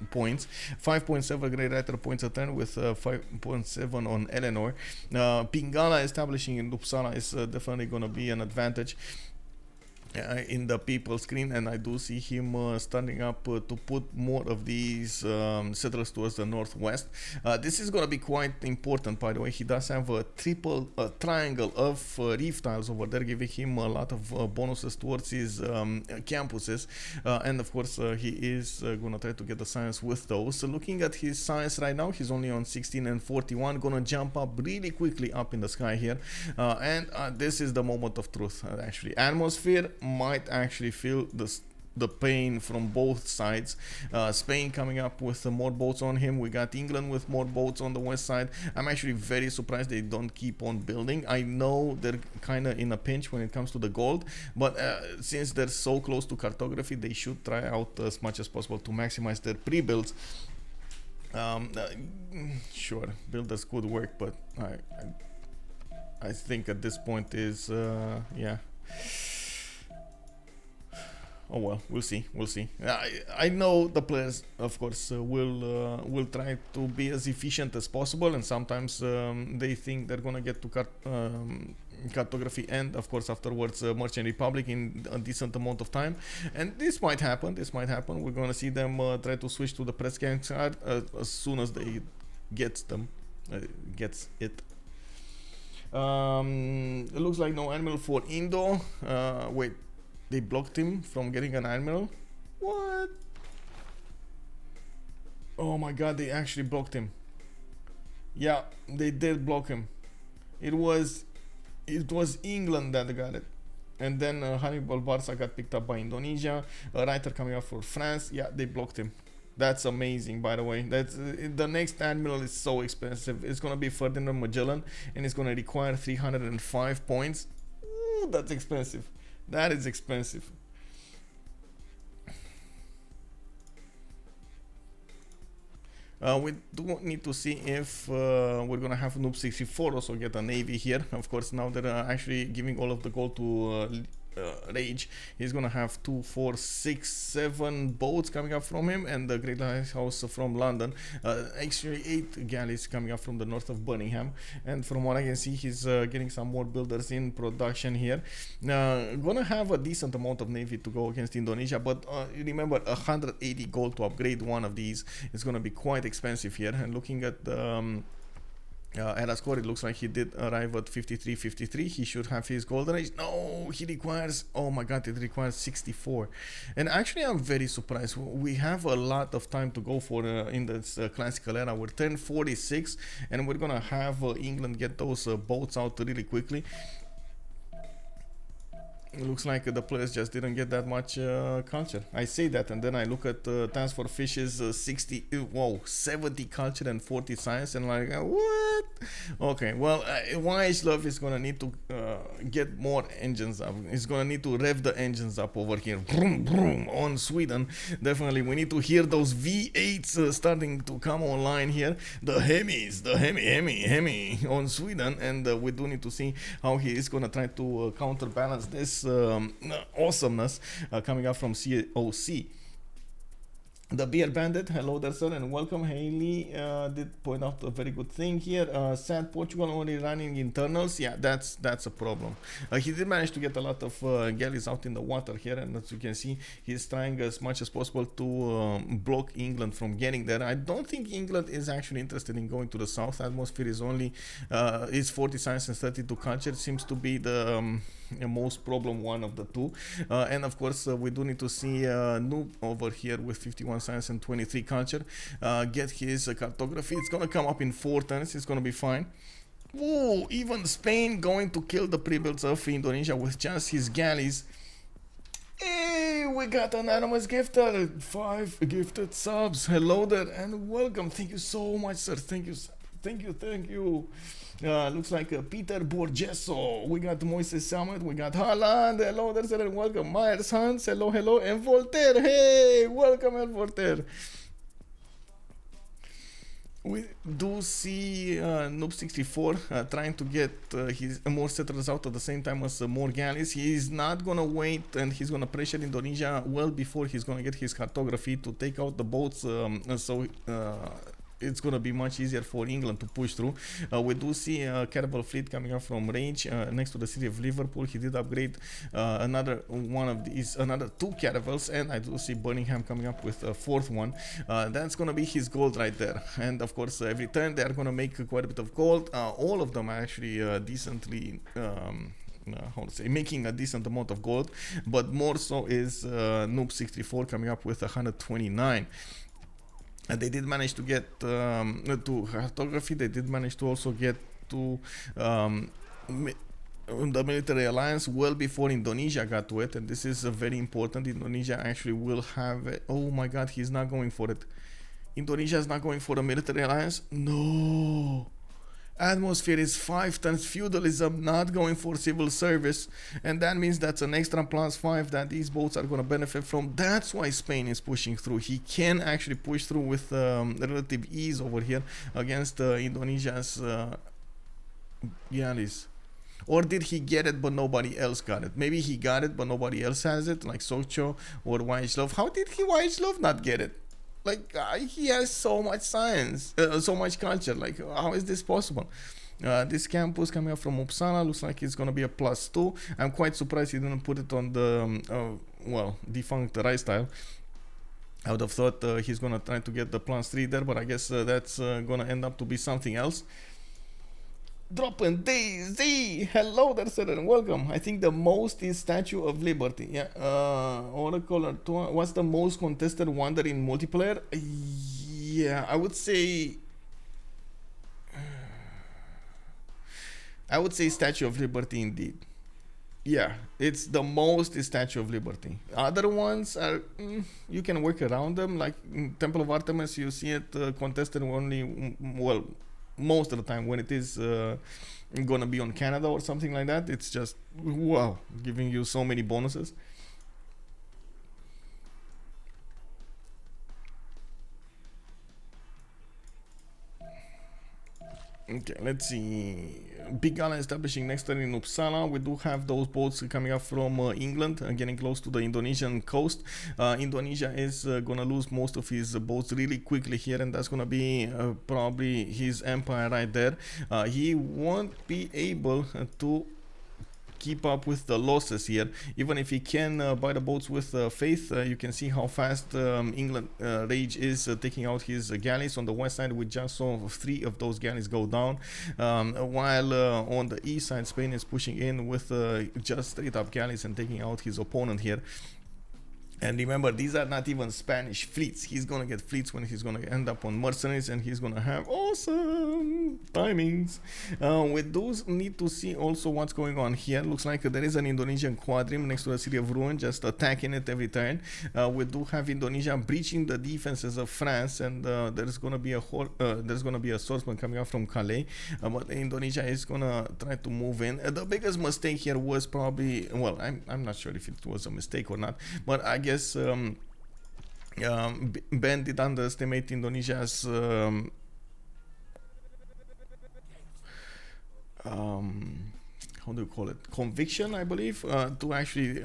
points. 5.7 Great Writer points a turn with 5.7 on Eleanor. Pingala establishing in Uppsala is definitely going to be an advantage in the people screen, and I do see him starting up to put more of these settlers towards the northwest. This is going to be quite important, by the way. He does have a triangle of reef tiles over there, giving him a lot of bonuses towards his campuses, and of course he is going to try to get the science with those. So looking at his science right now, he's only on 16 and 41, gonna jump up really quickly up in the sky here, and this is the moment of truth. Actually, atmosphere might actually feel the pain from both sides. Spain coming up with more boats on him. We got England with more boats on the west side. I'm actually very surprised they don't keep on building. I know they're kind of in a pinch when it comes to the gold, but since they're so close to cartography, they should try out as much as possible to maximize their pre-builds. Sure, builders could work, but I think at this point is yeah. Oh well, we'll see. I know the players, of course, will try to be as efficient as possible, and sometimes they think they're gonna get to cartography and, of course, afterwards Merchant Republic in a decent amount of time, and this might happen. We're gonna see them try to switch to the press gang card as soon as they gets it. It looks like no animal for Indo. Wait. They blocked him from getting an admiral? What? Oh my god, they actually blocked him. Yeah, they did block him. It was England that got it. And then Hannibal Barca got picked up by Indonesia. A writer coming up for France. Yeah, they blocked him. That's amazing, by the way. That's the next admiral is so expensive. It's gonna be Ferdinand Magellan, and it's gonna require 305 points. Ooh, that's expensive. That is expensive. We do need to see if we're gonna have Noob 64 also get a navy here. Of course, now they're actually giving all of the gold to Rage. He's gonna have 2, 4, 6, 7 boats coming up from him, and the Great Lighthouse from London. Actually 8 galleys coming up from the north of Birmingham, and from what I can see, he's getting some more builders in production here. Gonna have a decent amount of navy to go against Indonesia, but remember, 180 gold to upgrade one of these is gonna be quite expensive here. And looking at the Era score, it looks like he did arrive at 53. He should have his golden age. No, he requires, oh my god, it requires 64. And actually, I'm very surprised. We have a lot of time to go for in this classical era. We're 1046, and we're gonna have England get those boats out really quickly. It looks like the players just didn't get that much culture. I say that, and then I look at TaskForceFish's 70 culture and 40 science, and like, what? Okay, well, YHLuv is gonna need to get more engines up. He's gonna need to rev the engines up over here. Vroom, vroom, on Sweden. Definitely, we need to hear those V8s starting to come online here. The Hemis, the Hemi on Sweden, and we do need to see how he is gonna try to counterbalance this awesomeness coming up from CoC. The Beer Bandit, hello there, sir, and welcome. Haley did point out a very good thing here. Sad Portugal only running internals. Yeah, that's a problem. He did manage to get a lot of galleys out in the water here, and as you can see, he's trying as much as possible to block England from getting there. I don't think England is actually interested in going to the south. Atmosphere is only is 40 science and 32 culture. It seems to be the most problem one of the two, and of course we do need to see Noob over here with 51 science and 23 culture get his cartography. It's gonna come up in 4 turns. It's gonna be fine. Ooh, even Spain going to kill the pre-builds of Indonesia with just his galleys. Hey, we got an anonymous gifter, 5 gifted subs. Hello there and welcome. Thank you so much, sir. Thank you. Looks like Peter Borgesso. We got Moises Summit. We got Haaland. Hello there, sir, and welcome. Myers Hans. Hello. And Voltaire. Hey, welcome, and Voltaire. We do see Noob 64 trying to get his more settlers out at the same time as more galleys. He's not gonna wait, and he's gonna pressure Indonesia well before he's gonna get his cartography to take out the boats. It's gonna be much easier for England to push through. We do see a caravel fleet coming up from range next to the city of Liverpool. He did upgrade another 2 caravels, and I do see Birmingham coming up with a 4th one. That's gonna be his gold right there. And of course, every turn they are gonna make quite a bit of gold. All of them are actually decently. Making a decent amount of gold, but more so is Noob 64 coming up with 129. And they did manage to get to cartography. They did manage to also get to the military alliance well before Indonesia got to it, and this is very important. Indonesia actually will have it. Oh my god, he's not going for it. Indonesia is not going for the military alliance. No. Atmosphere is 5 turns feudalism, not going for civil service, and that means that's an extra +5 that these boats are going to benefit from. That's why Spain is pushing through. He can actually push through with relative ease over here against Indonesia's galleys. Or did he get it but nobody else got it? Maybe he got it but nobody else has it, like SokCho or YHLuv. How did YHLuv not get it? Like, he has so much science, so much culture. Like, how is this possible? This campus coming up from Uppsala looks like it's going to be a +2. I'm quite surprised he didn't put it on the, defunct Rai style. I would have thought he's going to try to get the +3 there, but I guess that's going to end up to be something else. Dropping Daisy, hello there, sir, and welcome. I think the most is Statue of Liberty. Yeah. Oracle. What's the most contested wonder in multiplayer? Yeah, I would say Statue of Liberty indeed. Yeah, it's the most is Statue of Liberty. Other ones are you can work around them. Like in Temple of Artemis, you see it contested only most of the time when it is gonna be on Canada or something like that. It's just wow, giving you so many bonuses. Okay, let's see. Big Gala establishing next turn in Uppsala. We do have those boats coming up from England, getting close to the Indonesian coast. Indonesia is gonna lose most of his boats really quickly here, and that's gonna be probably his empire right there. He won't be able to keep up with the losses here, even if he can buy the boats with faith. You can see how fast England Rage is taking out his galleys on the west side. We just saw 3 of those galleys go down, while on the east side Spain is pushing in with just straight up galleys and taking out his opponent here. And remember, these are not even Spanish fleets. He's gonna get fleets when he's gonna end up on mercenaries, and he's gonna have awesome timings. We do need to see also what's going on here. Looks like there is an Indonesian quadrim next to the city of Ruin, just attacking it every turn. We do have Indonesia breaching the defenses of France, and there's gonna be a swordsman coming out from Calais, but Indonesia is gonna try to move in. The biggest mistake here was probably, well, I'm not sure if it was a mistake or not, but I guess Ben did underestimate Indonesia's how do you call it, conviction, I believe, to actually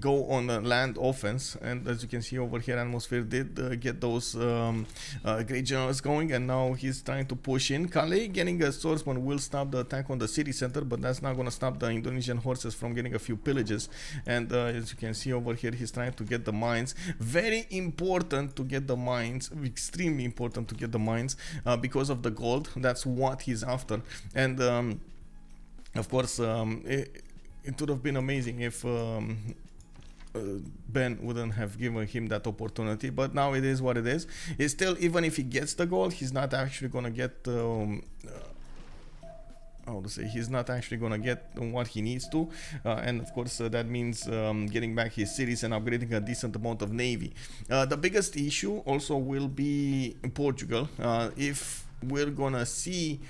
go on a land offense. And as you can see over here, Atmosphere did get those great generals going, and now he's trying to push in. Calais getting a swordsman will stop the attack on the city center, but that's not going to stop the Indonesian horses from getting a few pillages. And as you can see over here, he's trying to get the mines. Very important to get the mines, extremely important to get the mines, because of the gold. That's what he's after. And of course, it would have been amazing if Ben wouldn't have given him that opportunity, but now it is what it is. It's still, even if he gets the gold, he's not actually gonna get how to say, he's not actually gonna get what he needs to, and of course that means getting back his cities and upgrading a decent amount of navy. The biggest issue also will be Portugal. If we're gonna see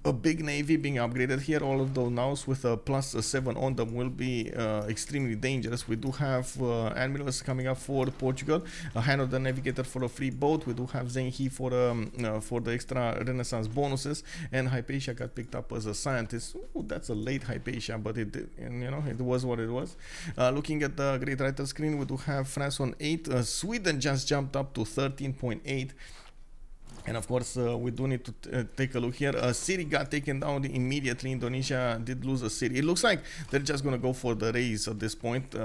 a big navy being upgraded here, all of those nows with a +7 on them will be extremely dangerous. We do have admirals coming up for Portugal, a Hand of the Navigator for a free boat. We do have Zenhi for the extra Renaissance bonuses, and Hypatia got picked up as a scientist. Ooh, that's a late Hypatia, but it did, and you know, it was what it was. Looking at the Great Writer screen, we do have France on 8. Sweden just jumped up to 13.8. And of course, we do need to take a look here. A city got taken down immediately. Indonesia did lose a city. It looks like they're just going to go for the raise at this point.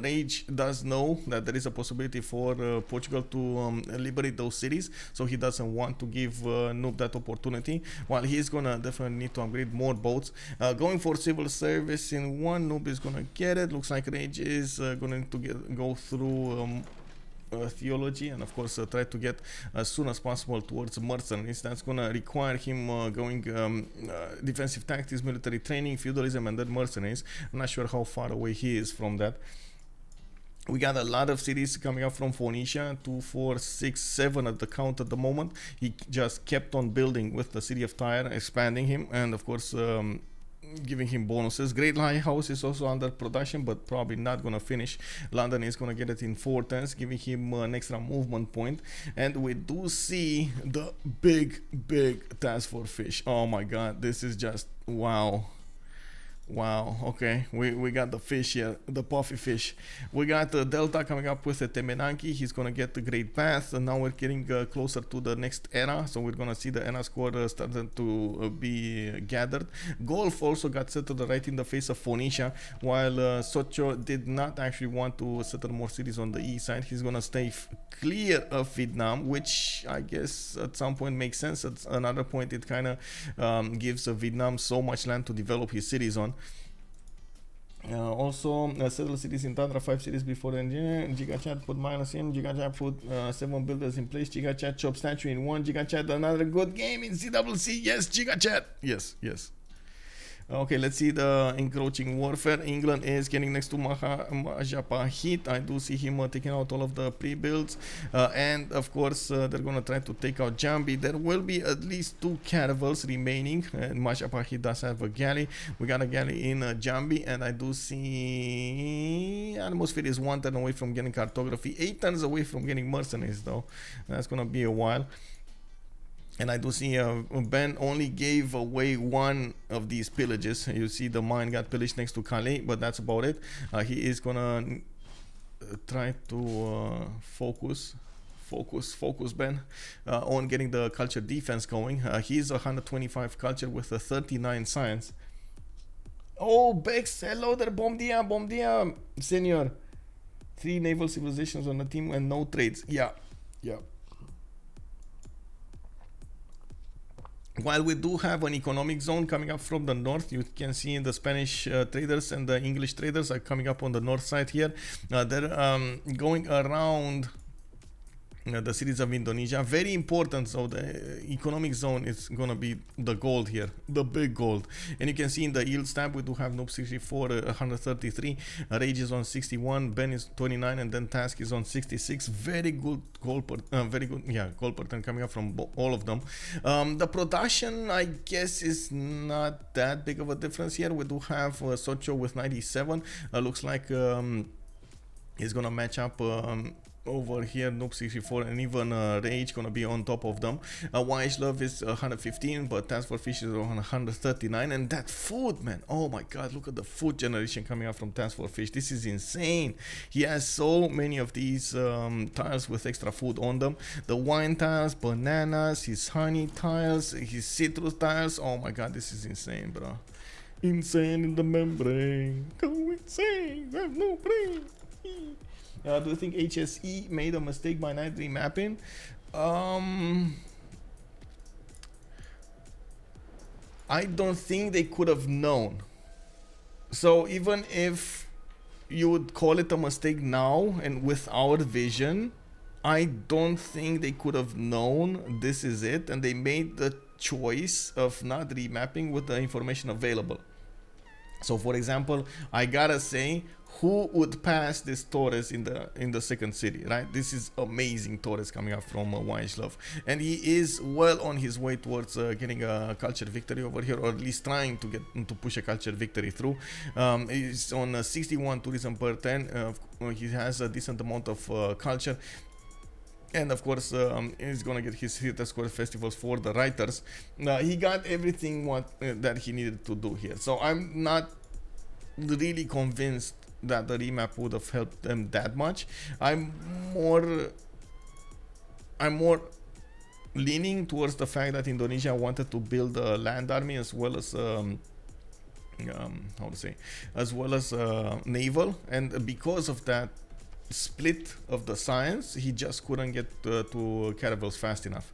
Rage does know that there is a possibility for Portugal to liberate those cities, so he doesn't want to give Noob that opportunity. While he's going to definitely need to upgrade more boats. Going for civil service in one, Noob is going to get it. Looks like Rage is going to go through theology, and of course try to get as soon as possible towards mercenaries. That's gonna require him going defensive tactics, military training, feudalism, and then mercenaries. I'm not sure how far away he is from that. We got a lot of cities coming up from Phoenicia, 2, 4, 6, 7 at the count at the moment. He just kept on building with the city of Tyre, expanding him, and of course giving him bonuses. Great Lighthouse is also under production, but probably not gonna finish. London is gonna get it in 4 turns, giving him an extra movement point. And we do see the big TaskForceFish. Oh my god, this is just wow. Wow, okay, we got the fish here, the puffy fish. We got Delta coming up with a Temenanki. He's gonna get the Great Path, and now we're getting closer to the next era, so we're gonna see the era score starting to be gathered. Golf also got settled right in the face of Phoenicia, while SokCho did not actually want to settle more cities on the east side. He's gonna stay clear of Vietnam, which I guess at some point makes sense. At another point, it kind of gives Vietnam so much land to develop his cities on. Also settle cities in Tundra, 5 cities before the engineer. GigaChat put minus in. GigaChat put 7 builders in place. GigaChat chop statue in 1. GigaChat another good game in CWC. Yes, GigaChat. Yes. Okay, let's see the encroaching warfare. England is getting next to Majapahit. I do see him taking out all of the pre-builds. And of course, they're going to try to take out Jambi. There will be at least 2 caravels remaining. And Majapahit does have a galley. We got a galley in Jambi. And I do see Atmosphere is 1 turn away from getting cartography. 8 turns away from getting mercenaries, though. That's going to be a while. And I do see Ben only gave away 1 of these pillages. You see the mine got pillaged next to Calais, but that's about it. He is gonna try to focus Ben on getting the culture defense going. He's 125 culture with a 39 science. Oh, Bex, hello there, bom dia, senor. 3 naval civilizations on the team and no trades. Yeah. While we do have an economic zone coming up from the north, you can see in the Spanish traders and the English traders are coming up on the north side here. They're going around the cities of Indonesia. Very important. So the economic zone is gonna be the gold here, the big gold. And you can see in the yields tab we do have Noob 64, 133, Rage is on 61, Ben is 29, and then Task is on 66. Very good gold per gold per turn coming up from all of them. The production, I guess, is not that big of a difference here. We do have SokCho with 97. Looks like it's gonna match up over here. Noob 64 and even Rage gonna be on top of them. YHLuv is 115, but TaskForceFish is on 139. And that food, man, oh my god, look at the food generation coming out from TaskForceFish. This is insane. He has so many of these tiles with extra food on them. The wine tiles, bananas, his honey tiles, his citrus tiles. Oh my god, this is insane, bro. Insane in the membrane, go insane, I have no brain. Do you think HSE made a mistake by night remapping? I don't think they could have known. So even if you would call it a mistake now and with our vision, I don't think they could have known this is it, and they made the choice of not remapping with the information available. So for example, I gotta say, who would pass this Torres in the second city, right? This is amazing Torres coming up from YHLuv, and he is well on his way towards getting a culture victory over here, or at least trying to get to push a culture victory through. He's on 61 tourism per 10. He has a decent amount of culture. And of course, he's gonna get his hit score festivals for the writers. He got everything that he needed to do here. So I'm not really convinced that the remap would have helped them that much. I'm more leaning towards the fact that Indonesia wanted to build a land army as well as naval, and because of that split of the science, he just couldn't get to caravels fast enough.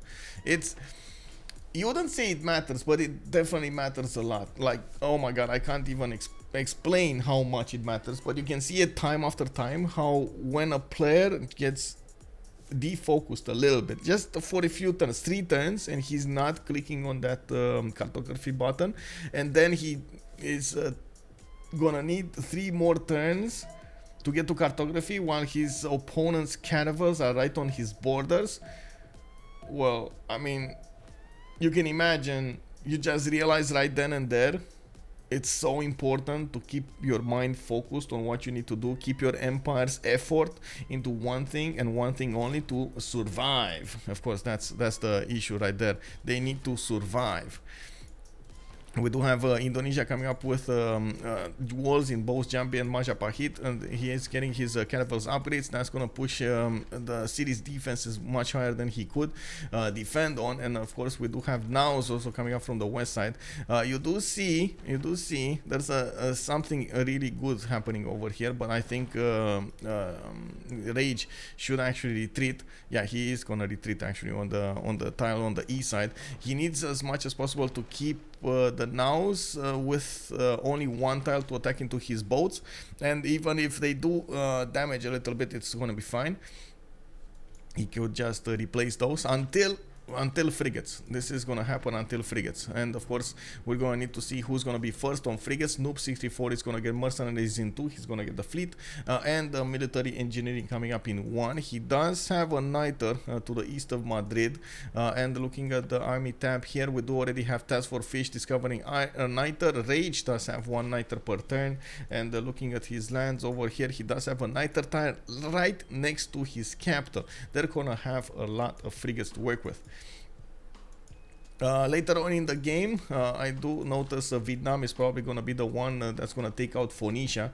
You wouldn't say it matters, but it definitely matters a lot. Like, oh my god, I can't even explain how much it matters, but you can see it time after time how when a player gets defocused a little bit, just for a few turns, 3 turns, and he's not clicking on that cartography button, and then he is gonna need 3 more turns to get to cartography while his opponent's caravels are right on his borders. Well, I mean, you can imagine, you just realize right then and there, it's so important to keep your mind focused on what you need to do. Keep your empire's effort into one thing and one thing only, to survive. Of course, that's the issue right there. They need to survive. We do have Indonesia coming up with walls in both Jambi and Majapahit, and he is getting his caravels upgrades. That's going to push the city's defenses much higher than he could defend on. And of course, we do have Naus also coming up from the west side. You do see there's something really good happening over here, but I think Rage should actually retreat. Yeah, he is going to retreat actually on the tile on the east side. He needs as much as possible to keep the Naus with only 1 tile to attack into his boats, and even if they do damage a little bit, it's gonna be fine. He could just replace those until frigates. This is gonna happen until frigates, and of course we're gonna need to see who's gonna be first on frigates. Noob 64 is gonna get mercenaries in 2. He's gonna get the fleet and military engineering coming up in 1. He does have a niter to the east of Madrid, and looking at the army tab here, we do already have TaskForceFish discovering a niter. Rage does have 1 niter per turn, and looking at his lands over here, he does have a niter tile right next to his capital. They're gonna have a lot of frigates to work with. Later on in the game, I do notice Vietnam is probably going to be the one that's going to take out Phoenicia.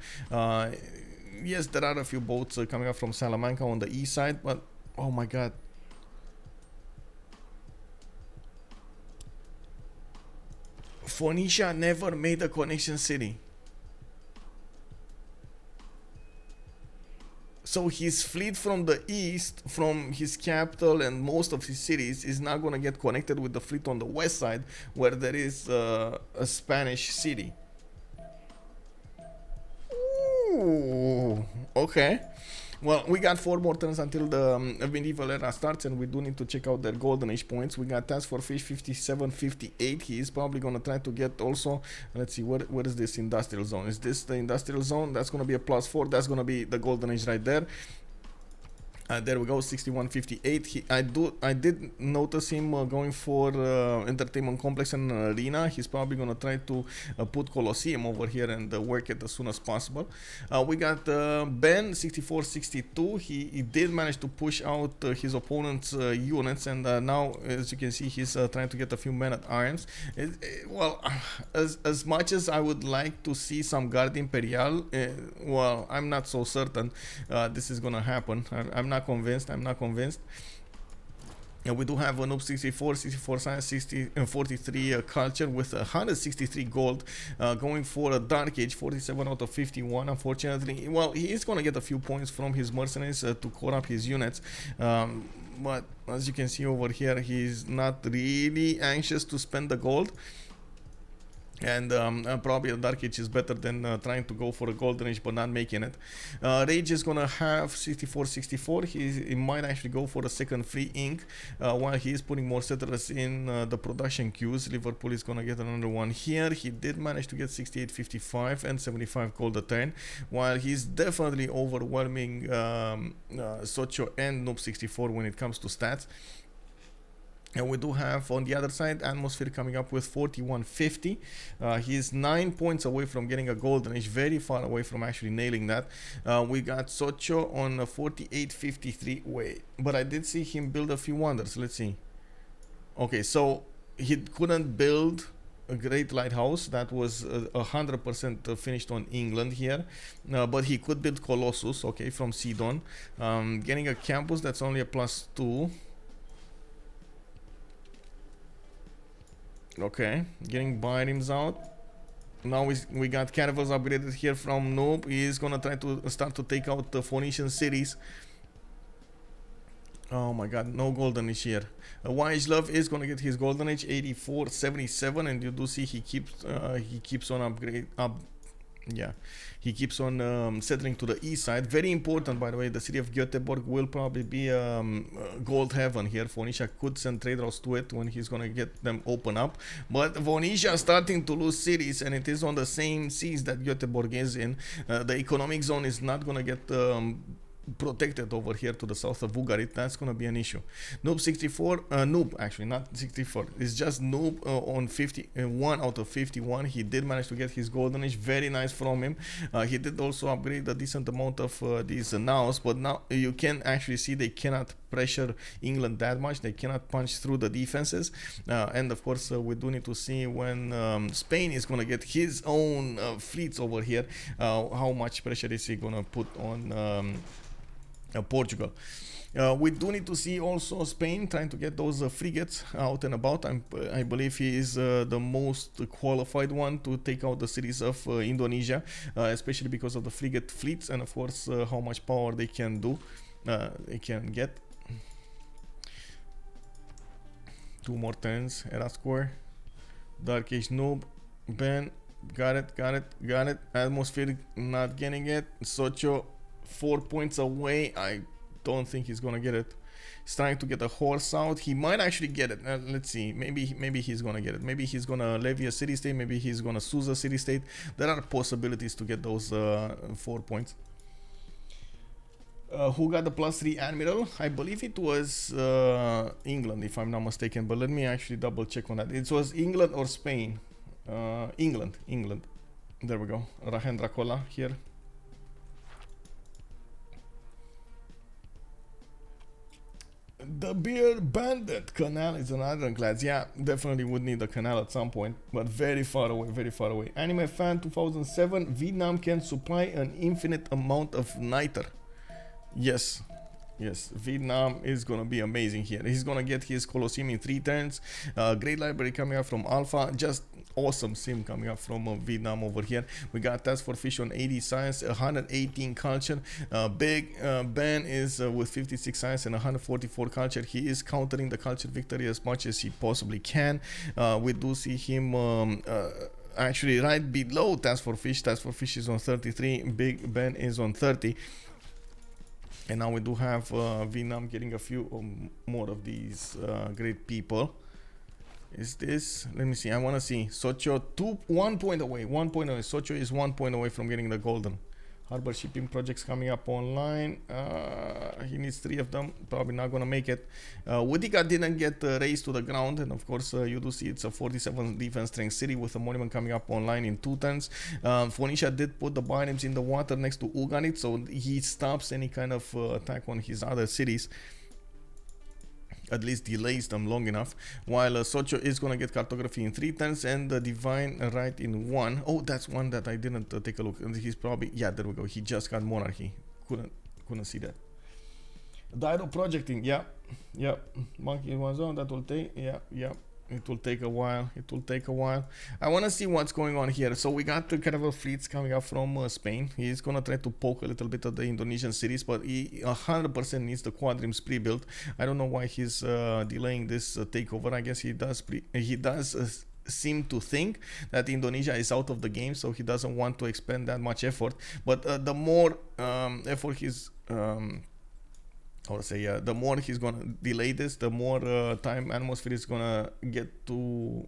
Yes, there are a few boats coming up from Salamanca on the east side, but oh my god. Phoenicia never made a connection city. So his fleet from the east, from his capital and most of his cities, is not gonna get connected with the fleet on the west side, where there is a Spanish city. Ooh, okay. Well, we got 4 more turns until the medieval era starts, and we do need to check out their golden age points. We got TaskForceFish 57, 58. He is probably going to try to get also, let's see, what is this industrial zone? Is this the industrial zone? That's going to be a +4. That's going to be the golden age right there. There we go, 6158. I did notice him going for entertainment complex and arena. He's probably gonna try to put Colosseum over here and work it as soon as possible. We got Ben 6462. He did manage to push out his opponent's units, and now, as you can see, he's trying to get a few men at arms. Well, as much as I would like to see some Guard Imperial, well, I'm not so certain this is gonna happen. I'm not convinced. And we do have a Noob 64, 64 science, 60 and 43 culture with 163 gold, going for a dark age, 47 out of 51. Unfortunately, well, he is going to get a few points from his mercenaries to core up his units, but as you can see over here, he's not really anxious to spend the gold. And probably a dark age is better than trying to go for a golden age but not making it. Rage is gonna have 64. He might actually go for a second free ink while he is putting more settlers in the production queues. Liverpool is gonna get another one here. He did manage to get 68, 55 and 75 gold a turn, while he's definitely overwhelming SokCho and Noob 64 when it comes to stats. And we do have on the other side Atmosphere coming up with 4150. He's 9 points away from getting a golden age, very far away from actually nailing that. We got SokCho on 4853. Wait, but I did see him build a few wonders. Let's see. Okay, so he couldn't build a great lighthouse that was 100% finished on England here, but he could build Colossus, okay, from Sidon. Getting a campus that's only a +2. Okay, getting biomes out. Now we got caravels upgraded here from Noob. He's gonna try to start to take out the Phoenician cities. Oh my god, no golden age here. YHLuv is gonna get his golden age, 84, 77, and you do see he keeps on he keeps on settling to the east side. Very important, by the way, the city of Göteborg will probably be gold heaven here. Phoenicia could send trade routes to it when he's gonna get them open up, but Phoenicia starting to lose cities, and it is on the same seas that Göteborg is in. The economic zone is not gonna get protected over here to the south of Ugarit. That's gonna be an issue. Noob 64, Noob actually not 64, it's just Noob on 51 out of 51. He did manage to get his golden age, very nice from him. He did also upgrade a decent amount of these nows, but now you can actually see they cannot pressure England that much. They cannot punch through the defenses, and of course we do need to see when Spain is gonna get his own fleets over here, how much pressure is he gonna put on Portugal. We do need to see also Spain trying to get those frigates out and about. I believe he is the most qualified one to take out the cities of Indonesia, especially because of the frigate fleets and of course how much power they can get. 2 more turns. Era score. Dark Age Noob. Ben. Got it. Atmosphere not getting it. SokCho 4 points away. I don't think he's gonna get it. He's trying to get a horse out. He might actually get it. Let's see. Maybe he's gonna get it. Maybe he's gonna levy a city state. Maybe he's gonna seize a city state. There are possibilities to get those 4 points. Who got the +3 admiral? I believe it was England, if I'm not mistaken. But let me actually double check on that. It was England or Spain. England. There we go. Rahendra Kola here. The Beer Bandit canal is another class. Yeah, definitely would need a canal at some point, but very far away. Anime Fan 2007. Vietnam can supply an infinite amount of niter. Yes, Yes, Vietnam is gonna be amazing here. He's gonna get his Colosseum in 3 turns. Great library coming up from Alpha. Just awesome sim coming up from Vietnam over here. We got TaskForceFish on 80 science, 118 culture. Big Ben is with 56 science and 144 culture. He is countering the culture victory as much as he possibly can. We do see him actually right below TaskForceFish. TaskForceFish is on 33. Big Ben is on 30. And now we do have Vietnam getting a few more of these great people. Is this? Let me see. I want to see. SokCho 1 point away. 1 point away. SokCho is 1 point away from getting the golden. Harbor shipping projects coming up online. He needs 3 of them. Probably not gonna make it. Utica didn't get raised to the ground, and of course you do see it's a 47 defense strength city with a monument coming up online in 2 turns. Phoenicia did put the biomes in the water next to Uganit, so he stops any kind of attack on his other cities. At least delays them long enough, while SokCho is gonna get cartography in 3 turns and the divine right in 1. Oh, that's one that I didn't take a look. He's probably, yeah, there we go. He just got monarchy. Couldn't see that. Dido projecting, yeah. Monkey in 1 zone. That will take, yeah. It will take a while. I want to see what's going on here. So we got the kind of fleets coming up from Spain. He's going to try to poke a little bit at the Indonesian cities, but he 100% needs the quadrims pre-built. I don't know why he's delaying this takeover. I guess he does seem to think that Indonesia is out of the game, so he doesn't want to expend that much effort. But the more effort he's the more he's gonna delay this, the more time Atmosphere is gonna get to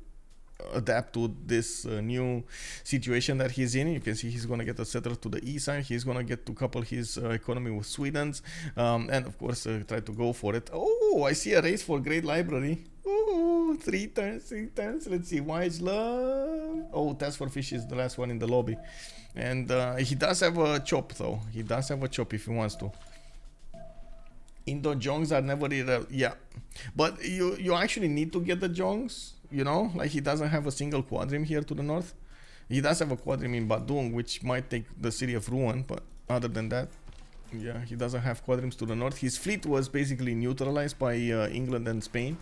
adapt to this new situation that he's in. You can see he's gonna get a settler to the east side. He's gonna get to couple his economy with Sweden's, and of course try to go for it. Oh, I see a race for Great Library. Ooh, 3 turns. Let's see. YHLuv. Oh, TaskForceFish is the last one in the lobby, and he does have a chop though. He does have a chop if he wants to. Indo Jongs are never yeah, but you actually need to get the Jongs, you know, like he doesn't have a single quadrim here to the north. He does have a quadrim in Badung, which might take the city of Ruan, but other than that, yeah, he doesn't have quadrims to the north. His fleet was basically neutralized by England and Spain.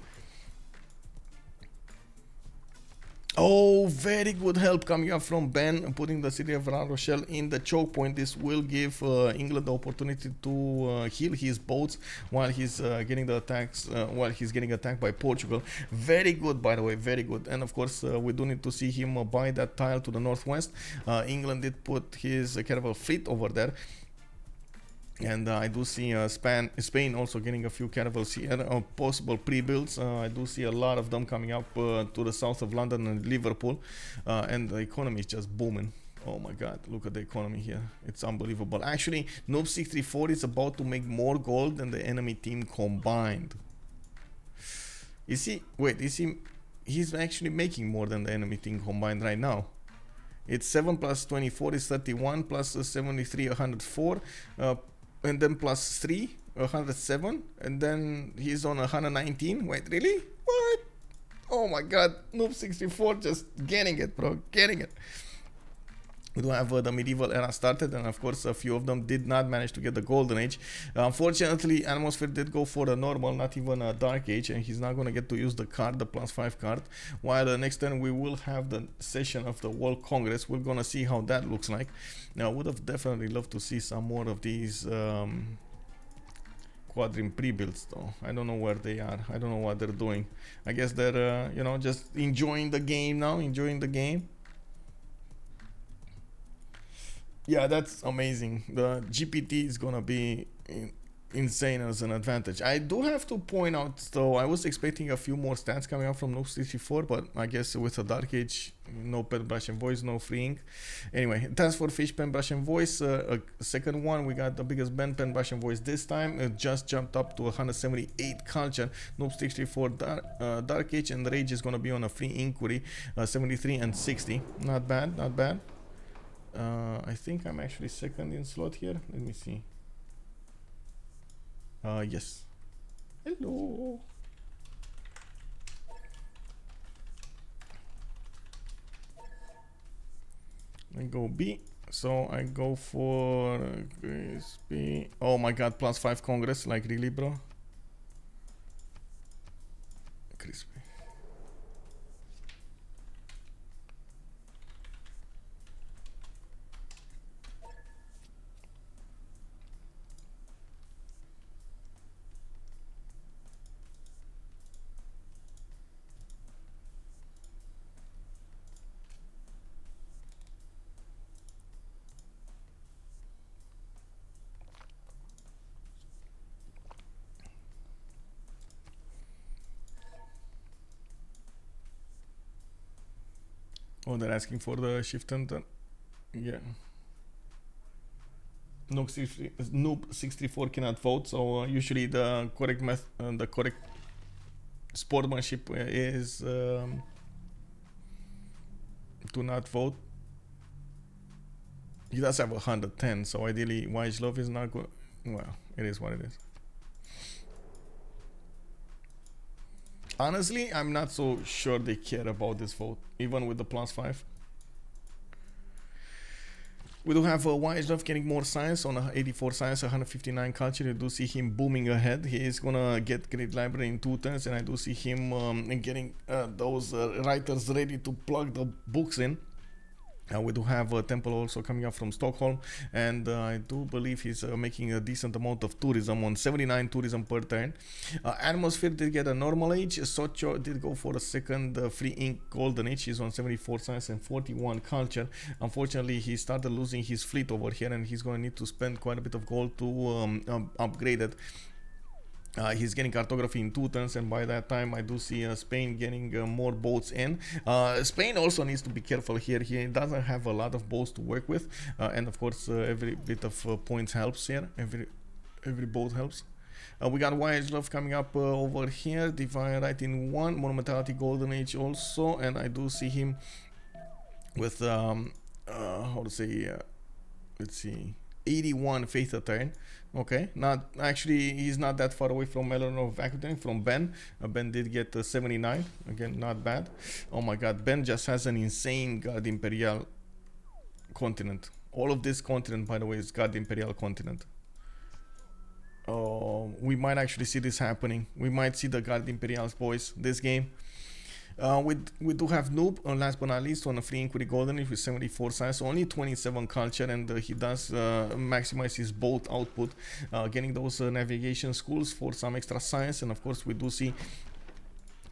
Oh, very good help coming up from Ben, putting the city of La Rochelle in the choke point. This will give England the opportunity to heal his boats while he's getting the attacks, while he's getting attacked by Portugal. Very good, by the way, very good. And of course, we do need to see him buy that tile to the northwest. England did put his caravel fleet over there. And I do see Spain also getting a few caravels here, possible pre-builds. I do see a lot of them coming up to the south of London and Liverpool, and the economy is just booming. Oh my god, look at the economy here. It's unbelievable. Actually, Noob 634 is about to make more gold than the enemy team combined. Is he? Wait, is he? He's actually making more than the enemy team combined right now. It's 7 plus 24 is 31, plus 73, 104. And then plus 3, 107, and then he's on 119. Wait, really? What? Oh my god, Noob 64 just getting it, bro, getting it. We do have the medieval era started, and of course a few of them did not manage to get the golden age. Unfortunately, Atmosphere did go for a normal, not even a dark age, and he's not going to get to use the card, the +5 card. While next turn we will have the session of the World Congress. We're going to see how that looks like. Now, I would have definitely loved to see some more of these quadrim pre-builds though. I don't know where they are. I don't know what they're doing. I guess they're you know, just enjoying the game now, enjoying the game. Yeah, that's amazing. The GPT is gonna be insane as an advantage. I do have to point out though, I was expecting a few more stats coming out from Noob 64, but I guess with a Dark Age, no pen brush and voice, no free ink. Anyway, TaskForceFish pen brush and voice. Second one, we got the biggest Ben pen brush and voice this time. It just jumped up to 178 culture. Noob 64 Dark Age, and Rage is gonna be on a free inquiry, 73 and 60. Not bad, not bad. I think I'm actually second in slot here. Let me see. Yes. Hello. And go B. So I go for crispy. Oh my god, +5 Congress, like really, bro? Crispy. Oh, they're asking for the shift enter. Yeah. Noob 64 cannot vote, so usually the correct the correct sportsmanship is to not vote. He does have 110, so ideally YHLuv is not good. Well, it is what it is. Honestly, I'm not so sure they care about this vote, even with the +5. We do have YHLuv getting more science on 84 science, 159 culture. You do see him booming ahead. He is gonna get great library in 2 turns, and I do see him getting those writers ready to plug the books in. We do have a temple also coming up from Stockholm, and I do believe he's making a decent amount of tourism on 79 tourism per turn. Atmosphere did get a normal age. SokCho did go for a second free ink golden age. He's on 74 science and 41 culture. Unfortunately, he started losing his fleet over here, and he's going to need to spend quite a bit of gold to upgrade it. He's getting cartography in 2 turns, and by that time I do see Spain getting more boats in. Spain also needs to be careful here. He doesn't have a lot of boats to work with, and of course every bit of points helps here. Every boat helps. We got YHLuv coming up over here. Divine right in 1. Monumentality golden age also, and I do see him with how to say let's see, 81 faith a turn. Okay, not actually, he's not that far away from Eleanor France, from Ben. Ben did get 79, again, not bad. Oh my god, Ben just has an insane God Imperial continent. All of this continent, by the way, is God Imperial continent. Oh, we might actually see this happening. We might see the God Imperials boys this game. We do have Noob, last but not least, on a free inquiry golden age with 74 science, only 27 culture, and he does maximize his boat output, getting those navigation schools for some extra science. And of course we do see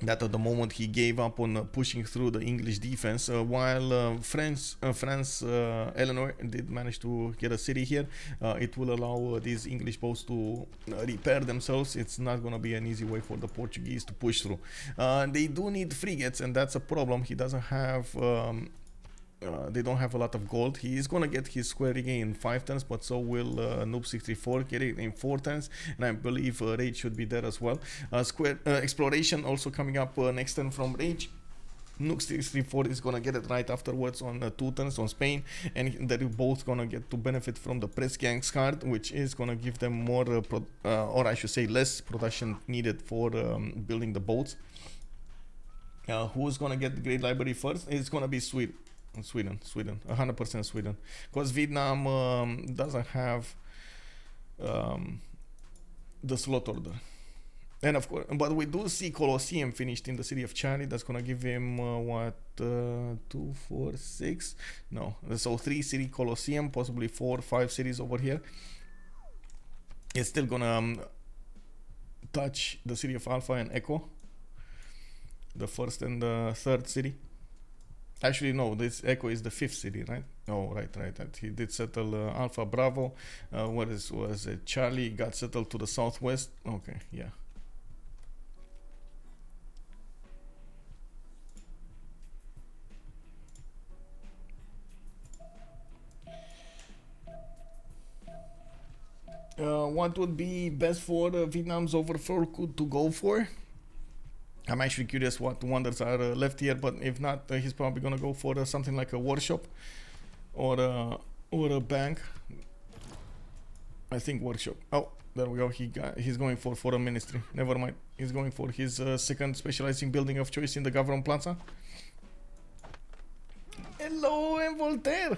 that at the moment he gave up on pushing through the English defense, while France Eleanor did manage to get a city here. It will allow these English boats to repair themselves. It's not going to be an easy way for the Portuguese to push through. They do need frigates, and that's a problem. He doesn't have they don't have a lot of gold. He is gonna get his square rigging in 5 turns, but so will Noob 64 get it in 4 turns, and I believe Rage should be there as well. Square exploration also coming up next turn from Rage. Noob 64 is gonna get it right afterwards on 2 turns on Spain, and they're both gonna get to benefit from the press gangs card, which is gonna give them more or I should say less production needed for building the boats. Who's gonna get the great library first? It's gonna be Sweden, 100% Sweden, because Vietnam doesn't have the slot order. And of course, but we do see Colosseum finished in the city of Charlie. That's gonna give him what, 2, 4, 6? No, so 3 city Colosseum, possibly 4, 5 cities over here. It's still gonna touch the city of Alpha and Echo, the first and the third city. Actually, no, this Echo is the 5th city, right? Oh, right. He did settle Alpha Bravo. Was it Charlie? Got settled to the southwest. Okay, yeah. What would be best for Vietnam's overthrow to go for? I'm actually curious what wonders are left here, but if not, he's probably gonna go for something like a workshop or a bank. I think workshop. Oh, there we go. He's going for a ministry. Never mind. He's going for his second specializing building of choice in the government plaza. Hello, and Voltaire.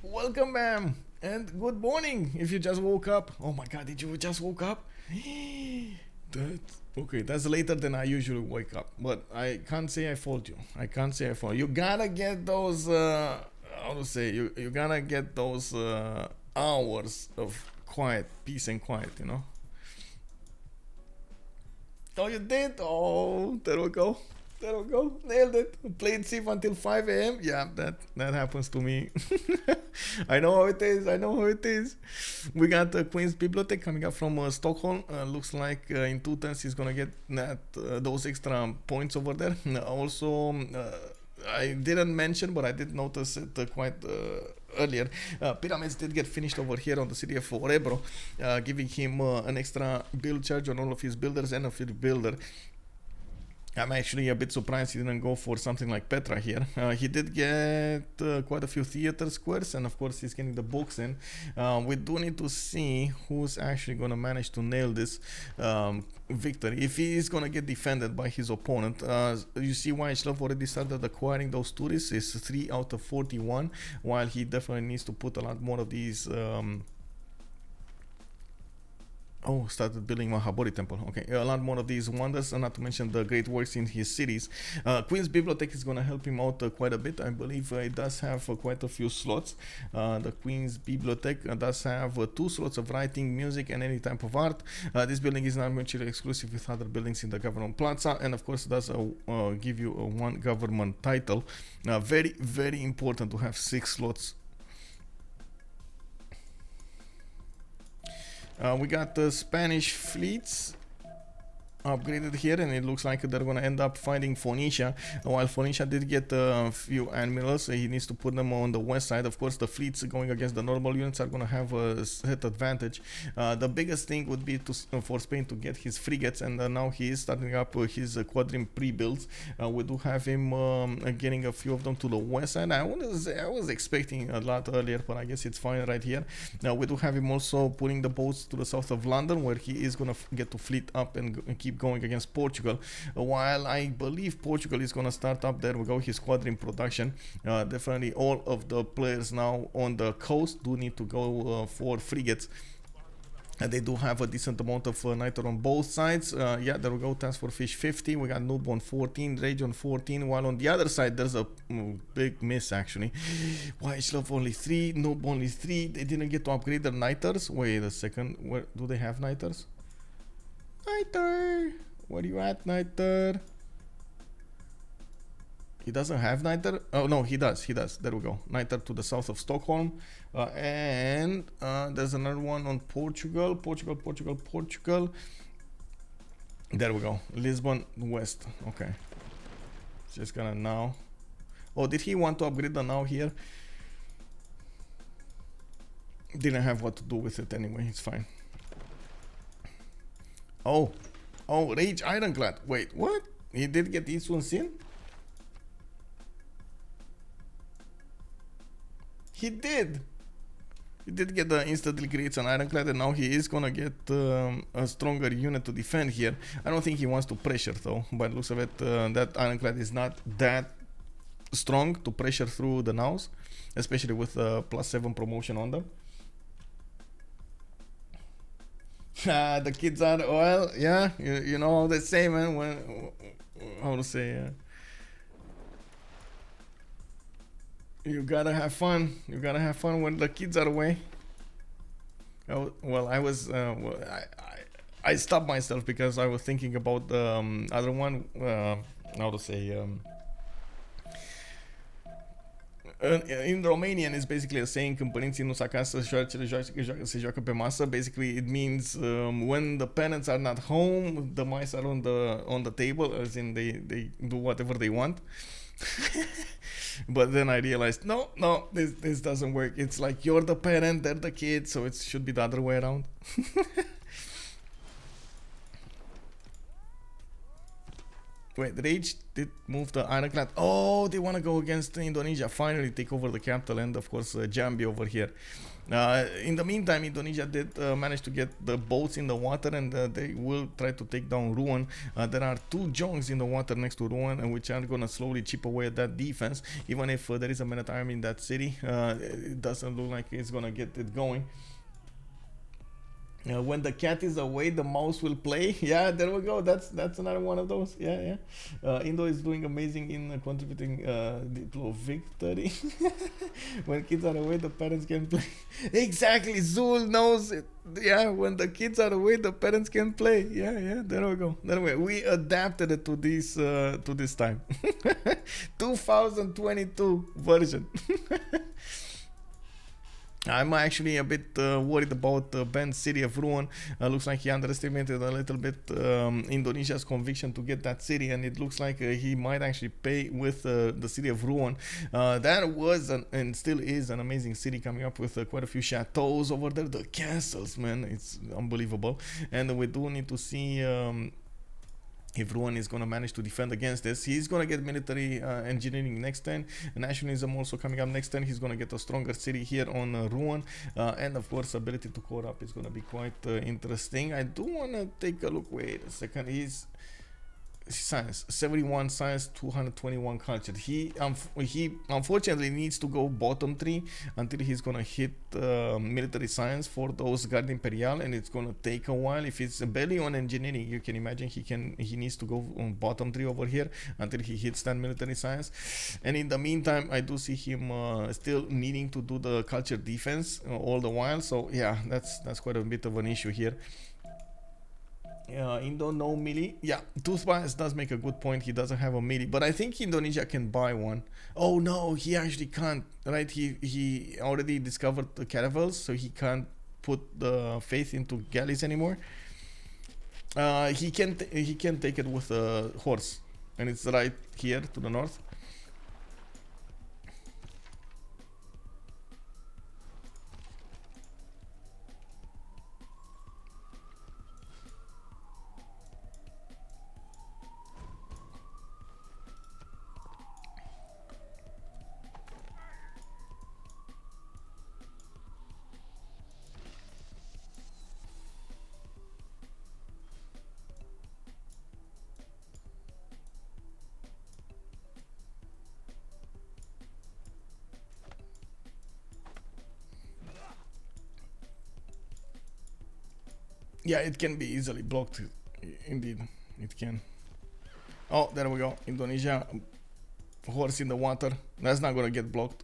Welcome, ma'am, and good morning if you just woke up. Oh my god, did you just woke up? That's later than I usually wake up, but I can't say I fault you. I can't say I fault you. You gotta get those, how to say, you gotta get those hours of quiet, peace and quiet, you know? Oh, you did? Oh, there we go. There we go. Nailed it. Played Civ until 5 a.m. Yeah, that happens to me. I know how it is. I know how it is. We got the Queen's Bibliothèque coming up from Stockholm. Looks like in 2 turns he's gonna get those extra points over there. Also, I didn't mention, but I did notice it quite earlier. Pyramids did get finished over here on the city of Orebro, giving him an extra build charge on all of his builders and a field builder. I'm actually a bit surprised he didn't go for something like Petra here. He did get quite a few theater squares, and of course he's getting the books in. We do need to see who's actually going to manage to nail this victory. If he is going to get defended by his opponent, you see YHLuv already started acquiring those tourists. It's 3 out of 41, while he definitely needs to put a lot more of these started building Mahabodhi temple. Okay, a lot more of these wonders, and not to mention the great works in his cities. Queen's Bibliothèque is going to help him out quite a bit. I believe it does have quite a few slots. The Queen's Bibliothèque does have 2 slots of writing, music, and any type of art. This building is not mutually exclusive with other buildings in the government plaza, and of course it does give you one government title. Very, very important to have 6 slots. We got the Spanish fleets upgraded here, and it looks like they're going to end up fighting Phoenicia. While Phoenicia did get a few admirals, he needs to put them on the west side. Of course, the fleets going against the normal units are going to have a set advantage. The biggest thing would be for Spain to get his frigates, and now he is starting up his quadrim pre-builds. We do have him getting a few of them to the west side. I was expecting a lot earlier, but I guess it's fine right here. We do have him also putting the boats to the south of London, where he is going to get to fleet up and keep going against Portugal, while I believe Portugal is going to start up, there we go, his quadrim production. Definitely all of the players now on the coast do need to go for frigates. They do have a decent amount of niter on both sides. Yeah, there we go, TaskForceFish 50, we got Noob on 14, Rage on 14, while on the other side there's a big miss actually. YHLuv only 3, Noob only 3, they didn't get to upgrade their niters. Wait a second, where do they have niters? Niter, where you at, Niter? He doesn't have Niter. Oh no, he does. There we go. Niter to the south of Stockholm, and there's another one on Portugal. There we go. Lisbon west. Okay. Just gonna now. Oh, did he want to upgrade the now here? Didn't have what to do with it anyway. It's fine. Oh, Rage Ironclad. Wait, what? He did get this one in? He did. He did get the instantly creates an Ironclad, and now he is gonna get a stronger unit to defend here. I don't think he wants to pressure though. By the looks of it, that Ironclad is not that strong to pressure through the nows, especially with +7 promotion on them. The kids are, well, yeah, you know how they say, man, how to say, you gotta have fun. You gotta have fun when the kids are away. I stopped myself because I was thinking about the other one, how to say, in Romanian is basically a saying, când părinții nu sunt acasă, se joacă pe masă. Basically it means when the parents are not home, the mice are on the table, as in they do whatever they want. But then I realized no, this doesn't work. It's like you're the parent, they're the kid, so it should be the other way around. Wait, Rage did move the ironclad. Oh, they want to go against Indonesia. Finally take over the capital, and of course Jambi over here. In the meantime, Indonesia did manage to get the boats in the water, and they will try to take down Ruan. There are 2 Jongs in the water next to Ruan, which are gonna slowly chip away at that defense. Even if there is a minute army in that city, it doesn't look like it's gonna get it going. When the cat is away, the mouse will play. Yeah, there we go. That's another one of those. Yeah. Indo is doing amazing in contributing to victory. When kids are away, the parents can play. Exactly, Zul knows it. Yeah, when the kids are away, the parents can play. Yeah. There we go. We adapted it to this time. 2022 version. I'm actually a bit worried about Ben's city of Ruan. Looks like he underestimated a little bit Indonesia's conviction to get that city, and it looks like he might actually pay with the city of Ruan. That was and still is an amazing city, coming up with quite a few chateaus over there. The castles, man, it's unbelievable. And we do need to see if Ruan is going to manage to defend against this. He's going to get military engineering next turn. Nationalism also coming up next turn. He's going to get a stronger city here on Ruan. And of course, ability to core up is going to be quite interesting. I do want to take a look. Wait a second. He's science 71, science 221, culture. He unfortunately needs to go bottom 3 until he's gonna hit military science for those Guard Imperial, and it's gonna take a while. If it's barely on engineering, you can imagine he needs to go on bottom 3 over here until he hits that military science. And in the meantime, I do see him still needing to do the culture defense all the while. So yeah, that's quite a bit of an issue here. Indo no melee. Yeah, Toothbites does make a good point. He doesn't have a melee, but I think Indonesia can buy one. Oh no, he actually can't. Right? He already discovered the caravels, so he can't put the faith into galleys anymore. He can take it with a horse, and it's right here to the north. Yeah, it can be easily blocked. Indeed, it can. Oh, there we go. Indonesia, horse in the water. That's not gonna get blocked.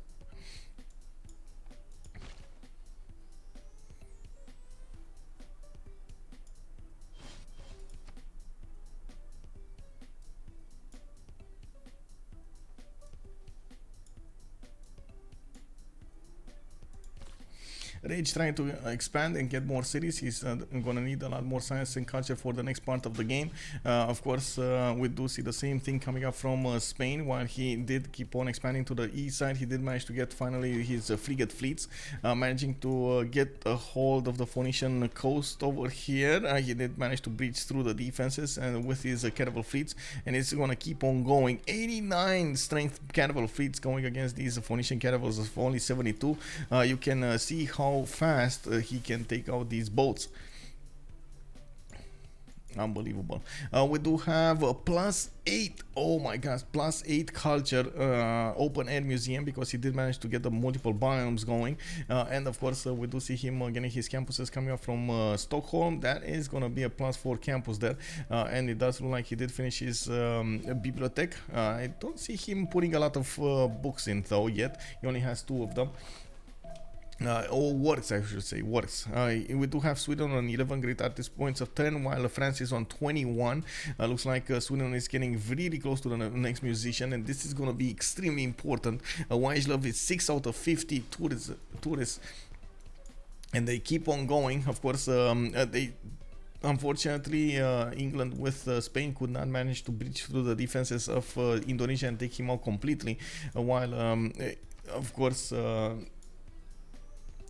Rage trying to expand and get more cities. He's gonna need a lot more science and culture for the next part of the game. Of course, we do see the same thing coming up from Spain. While he did keep on expanding to the east side, he did manage to get finally his frigate fleets, managing to get a hold of the Phoenician coast over here. He did manage to breach through the defenses and with his caravel fleets, and it's gonna keep on going. 89 strength caravel fleets going against these Phoenician caravels of only 72. You can see how fast he can take out these boats. Unbelievable. We do have a +8. Oh my gosh, +8 culture open air museum, because he did manage to get the multiple biomes going. And of course, we do see him getting his campuses coming up from Stockholm. That is gonna be a +4 campus there. And it does look like he did finish his bibliothèque. I don't see him putting a lot of books in though yet. He only has 2 of them. Works, I should say, works. We do have Sweden on 11 great artist points of 10, while France is on 21. Looks like Sweden is getting really close to the next musician, and this is going to be extremely important. YHLuv is 6 out of 50 tourists, and they keep on going. Of course, unfortunately, England with Spain could not manage to breach through the defenses of Indonesia and take him out completely, while of course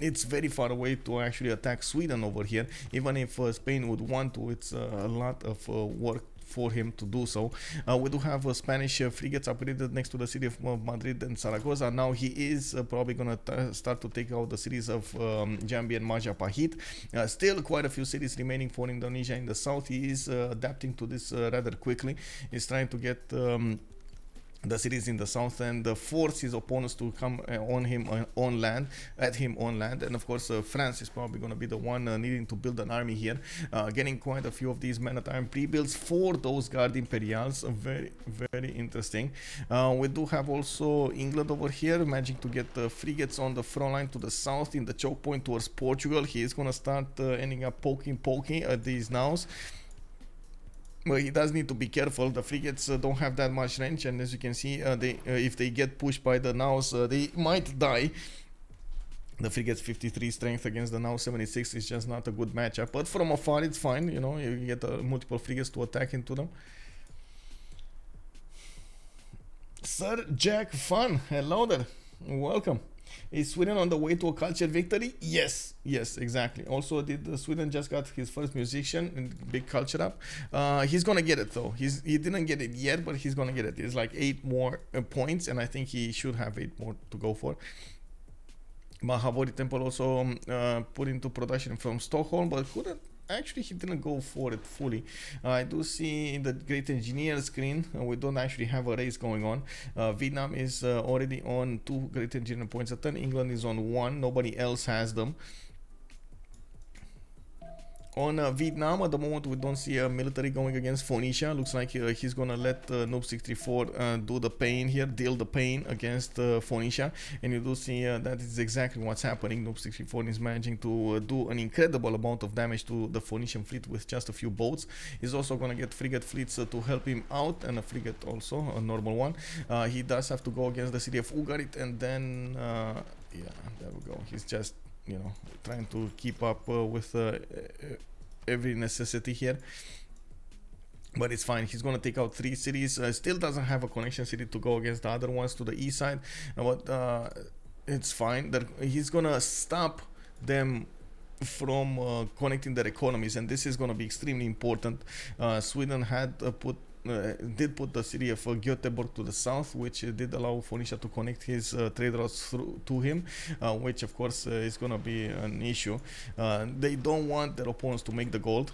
it's very far away to actually attack Sweden over here. Even if Spain would want to, it's a lot of work for him to do so. We do have Spanish frigates upgraded next to the city of Madrid and Zaragoza. Now he is probably gonna start to take out the cities of Jambi and Majapahit. Still quite a few cities remaining for Indonesia in the south. He is adapting to this rather quickly. He's trying to get the cities in the south and force his opponents to come on him on land, and of course France is probably going to be the one needing to build an army here, getting quite a few of these men-at-arms pre-builds for those Guard Imperials. Very, very interesting. We do have also England over here managing to get frigates on the front line to the south in the choke point towards Portugal. He is going to start ending up poking at these nows. Well, he does need to be careful. The frigates don't have that much range, and as you can see, if they get pushed by the nows, they might die. The frigate's 53 strength against the now 76 is just not a good matchup, but from afar it's fine. You know, you get multiple frigates to attack into them. Sir Jack Fun, hello there, welcome. Is Sweden on the way to a culture victory? Yes, exactly. Also, Sweden just got his first musician and big culture up. He's gonna get it though. He didn't get it yet, but he's gonna get it. It's like 8 more points, and I think he should have 8 more to go for. Mahabodhi Temple also put into production from Stockholm, but couldn't. Actually, he didn't go for it fully. I do see in the Great Engineer screen, we don't actually have a race going on. Vietnam is already on 2 Great Engineer points a turn. England is on 1. Nobody else has them. On Vietnam, at the moment, we don't see a military going against Phoenicia. Looks like he's gonna let Noob 64 do the pain here, deal the pain against Phoenicia. And you do see that is exactly what's happening. Noob 64 is managing to do an incredible amount of damage to the Phoenician fleet with just a few boats. He's also gonna get frigate fleets to help him out, and a frigate also, a normal one. He does have to go against the city of Ugarit, and then, yeah, there we go. He's just, you know, trying to keep up with every necessity here, but it's fine. He's gonna take out 3 cities. Still doesn't have a connection city to go against the other ones to the east side, but it's fine. That he's gonna stop them from connecting their economies, and this is gonna be extremely important. Sweden had did put the city of Göteborg to the south, which did allow Phoenicia to connect his trade routes to him, which of course is going to be an issue. They don't want their opponents to make the gold.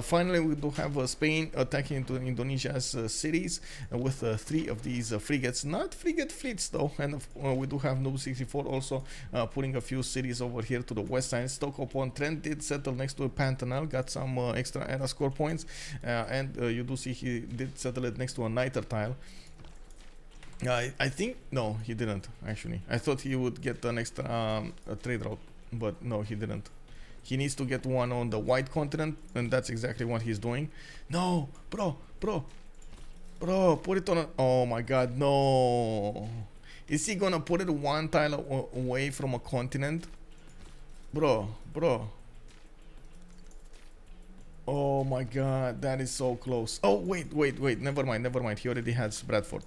Finally, we do have Spain attacking into Indonesia's cities with 3 of these frigates, not frigate fleets though, and we do have Noob 64 also putting a few cities over here to the west side. Stoke-upon-Trent did settle next to Pantanal, got some extra era score points, and you do see he did settle it next to a niter tile. I think, no, he didn't actually. I thought he would get an extra trade route, but no, he didn't. He needs to get one on the white continent, and that's exactly what he's doing. No, bro, put it on a, oh my god, no. Is he gonna put it 1 tile away from a continent? Bro. Oh my god, that is so close. Oh, wait, never mind. He already has Bradford.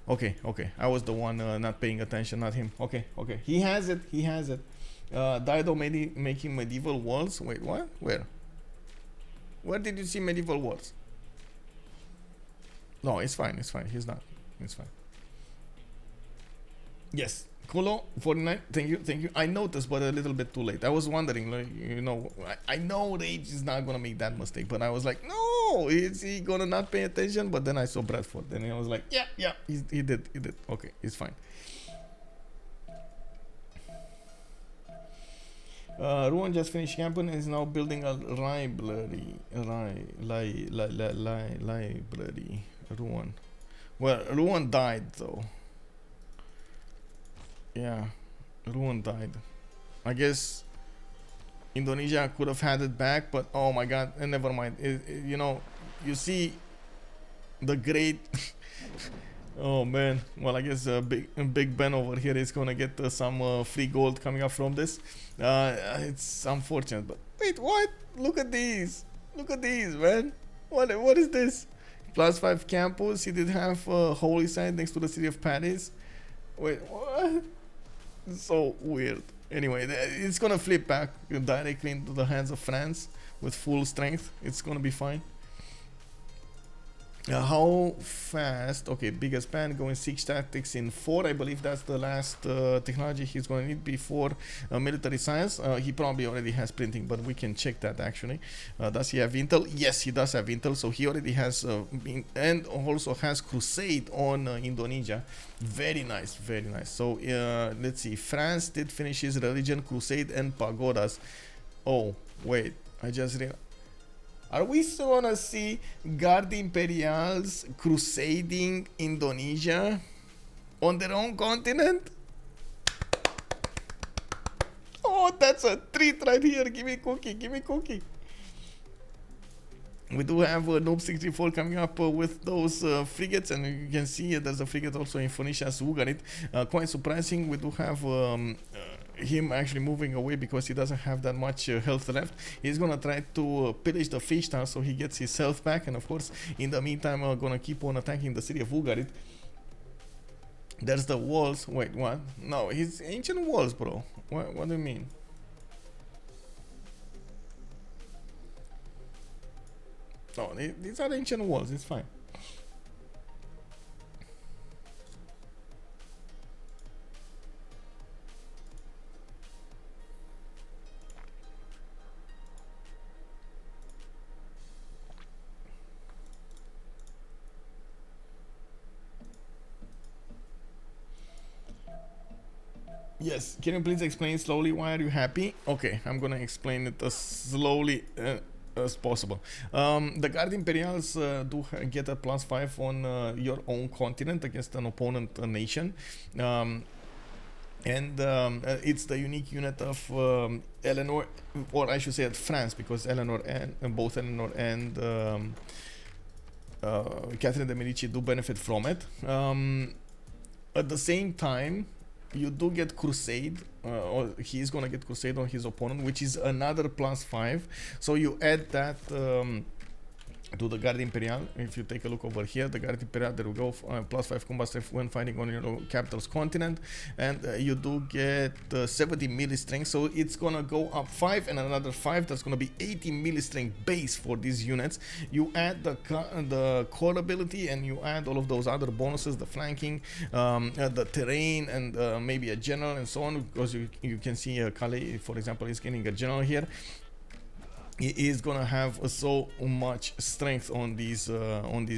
Okay, I was the one not paying attention, not him. Okay, he has it. Dido making medieval walls. Wait, what? Where did you see medieval walls? No, it's fine. He's not. It's fine. Yes, Kulo 49. Thank you. I noticed, but a little bit too late. I was wondering, like, you know, I know Rage is not gonna make that mistake, but I was like, no, is he gonna not pay attention? But then I saw Bradford, and I was like, yeah, he did. Okay, it's fine. Ruan just finished campaign and is now building a library. Ruan. Well, Ruan died though. Yeah, Ruan died. I guess Indonesia could have had it back, but oh my god, and never mind. You know, you see the great. Oh man, well I guess Big Ben over here is gonna get some free gold coming up from this. It's unfortunate, but wait, what? Look at these, man. What is this? +5 campus. He did have holy site next to the city of Paris. Wait, what? So weird. Anyway, it's gonna flip back directly into the hands of France with full strength. It's gonna be fine. How fast? Okay, biggest span going 6 tactics in 4. I believe that's the last technology he's going to need before military science. He probably already has printing, but we can check that actually. Does he have intel? Yes, he does have intel. So he already has and also has crusade on Indonesia. Very nice, very nice. So let's see. France did finish his religion, crusade, and pagodas. Oh wait, I just realized. Are we still gonna see Guard Imperials crusading Indonesia on their own continent? Oh, that's a treat right here. Give me cookie, give me cookie. We do have Noob 64 coming up with those frigates, and you can see there's a frigate also in Phoenicia, Ugarit. Quite surprising. We do have him actually moving away because he doesn't have that much health left. He's gonna try to pillage the fish town so he gets his health back, and of course in the meantime gonna keep on attacking the city of Ugarit. There's the walls. Wait, what? No, he's ancient walls, bro. What do you mean? No, these are ancient walls. It's fine. Yes, can you please explain slowly why are you happy? Okay, I'm gonna explain it as slowly as possible. The Guard Imperials do get a +5 on your own continent against an opponent nation. It's the unique unit of Eleanor, or I should say at France, because Eleanor and both Eleanor and Catherine de Medici do benefit from it. At the same time, you do get crusade, or he's gonna get crusade on his opponent, which is another +5. So you add that to the Guard Imperial. If you take a look over here, the Guard Imperial, there we go, +5 combat strength when fighting on your capital's continent, and you do get 70 melee strength, so it's gonna go up 5 and another 5. That's gonna be 80 melee strength base for these units. You add the core ability, and you add all of those other bonuses, the flanking, the terrain, and maybe a general and so on, because you can see Calais, for example, is getting a general here. He is gonna have so much strength on these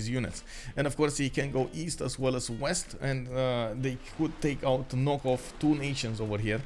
units, and of course he can go east as well as west, and they could take out, knock off 2 nations over here.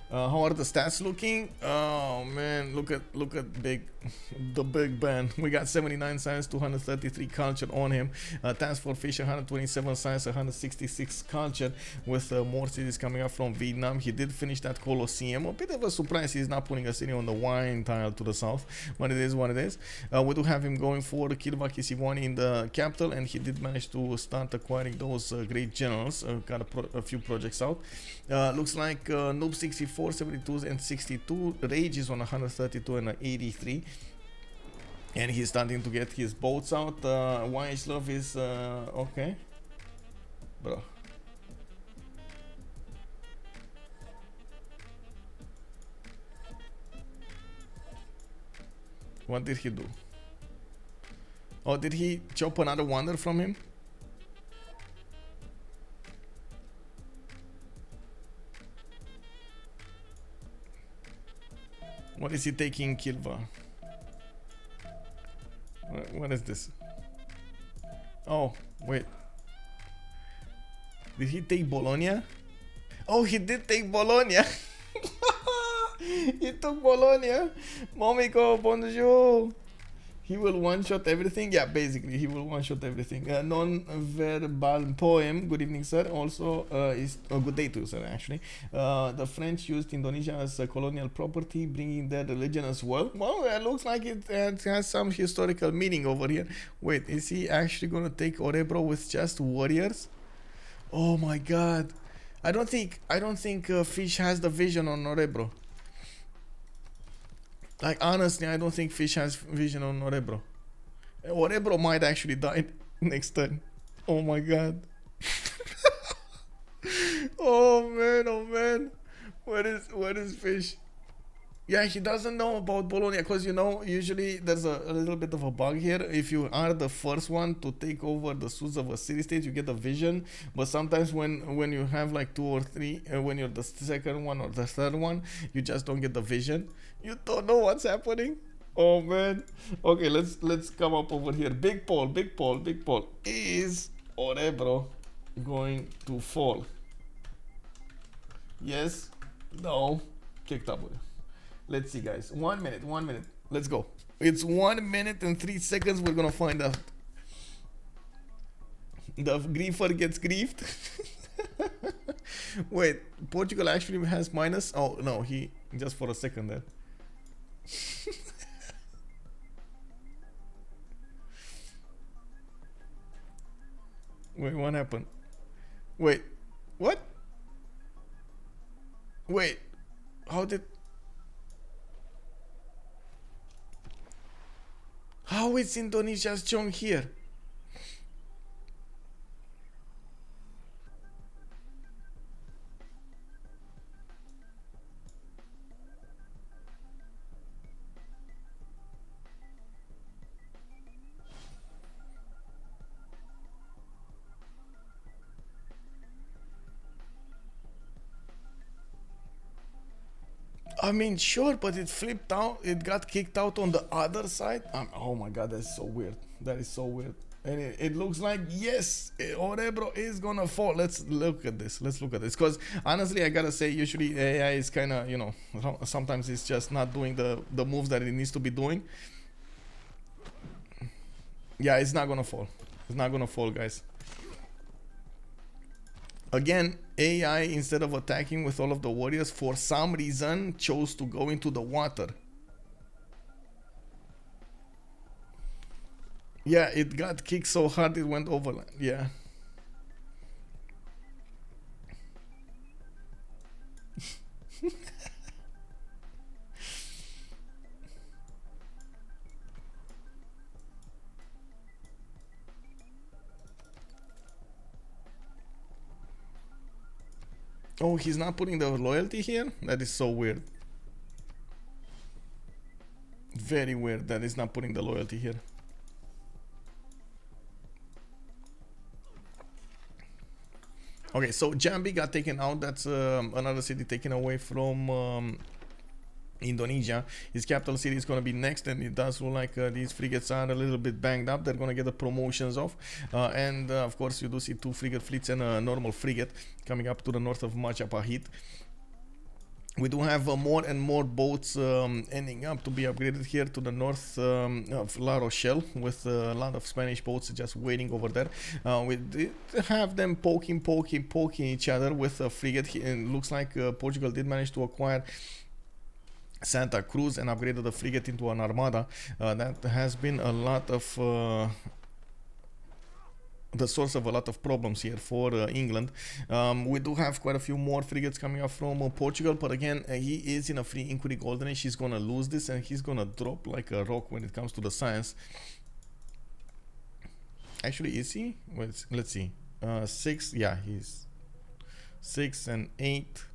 How are the stats looking? Oh man, look at the big Ben. We got 79 science, 233 culture on him. TaskForceFish 127 science, 166 culture, with more cities coming up from Vietnam. He did finish that Colosseum. A bit of a surprise he's not putting a city on the wine tile to the south, but it is what it is. We do have him going for Kiribati in the capital, and he did manage to start acquiring those great generals. Got a few projects out. Looks like Noob 64, 72 and 62, Rage is on 132 and 83, and he's starting to get his boats out. YHLuv is okay, bro. What did he do? Oh, did he chop another wonder from him? What is he taking, Kilva? What is this? Oh, wait. Did he take Bologna? Oh, he did take Bologna. He took Bologna. Momiko, bonjour. He will one-shot everything. Yeah, basically, he will one-shot everything. Non-verbal poem. Good evening, sir. Also, is a good day to you, sir, actually. The French used Indonesia as a colonial property, bringing their religion as well. Well, it looks like it has some historical meaning over here. Wait, is he actually going to take Orebro with just warriors? Oh my god. I don't think Fish has the vision on Orebro. Like, honestly, I don't think Fish has vision on Orebro. Orebro might actually die next turn. Oh my god. Oh man, oh man. Where is Fish? Yeah, he doesn't know about Bologna because you know usually there's a little bit of a bug here. If you are the first one to take over the suits of a city state, you get a vision. But sometimes when you have like two or three, when you're the second one or the third one, you just don't get the vision. You don't know what's happening. Oh man. Okay, let's come up over here. Big Paul, Big Paul, Big Paul. Is Orebro going to fall? Yes. No. Kicked up with it. Let's see, guys. 1 minute, 1 minute. Let's go. It's 1 minute and 3 seconds. We're gonna find out. The griefer gets griefed. Wait, Portugal actually has minus. Oh no, he just for a second there. Wait, what happened? Wait, what? Wait, how did? How is Indonesia's Chong here? I mean, sure, but it flipped out. It got kicked out on the other side. Oh my god, that's so weird. That is so weird. And it looks like, yes, Orebro is gonna fall. Let's look at this. Let's look at this. Because honestly, I gotta say, usually AI is kind of, you know, sometimes it's just not doing the moves that it needs to be doing. Yeah, it's not gonna fall. It's not gonna fall, guys. Again, AI, instead of attacking with all of the warriors, for some reason chose to go into the water. Yeah, it got kicked so hard it went overland. Yeah. Oh, he's not putting the loyalty here? That is so weird. Very weird that he's not putting the loyalty here. Okay, so Jambi got taken out. That's another city taken away from Indonesia. His capital city is going to be next, and it does look like these frigates are a little bit banged up. They're going to get the promotions off, and of course you do see 2 frigate fleets and a normal frigate coming up to the north of Majapahit. We do have more and more boats ending up to be upgraded here to the north of La Rochelle, with a lot of Spanish boats just waiting over there. We did have them poking each other with a frigate. It looks like Portugal did manage to acquire Santa Cruz and upgraded the frigate into an armada. That has been a lot of the source of a lot of problems here for England. We do have quite a few more frigates coming up from Portugal, but again, he is in a free inquiry golden age. He's gonna lose this, and he's gonna drop like a rock when it comes to the science. Actually, is he? Wait, let's see. 6, yeah, he's 6 and 8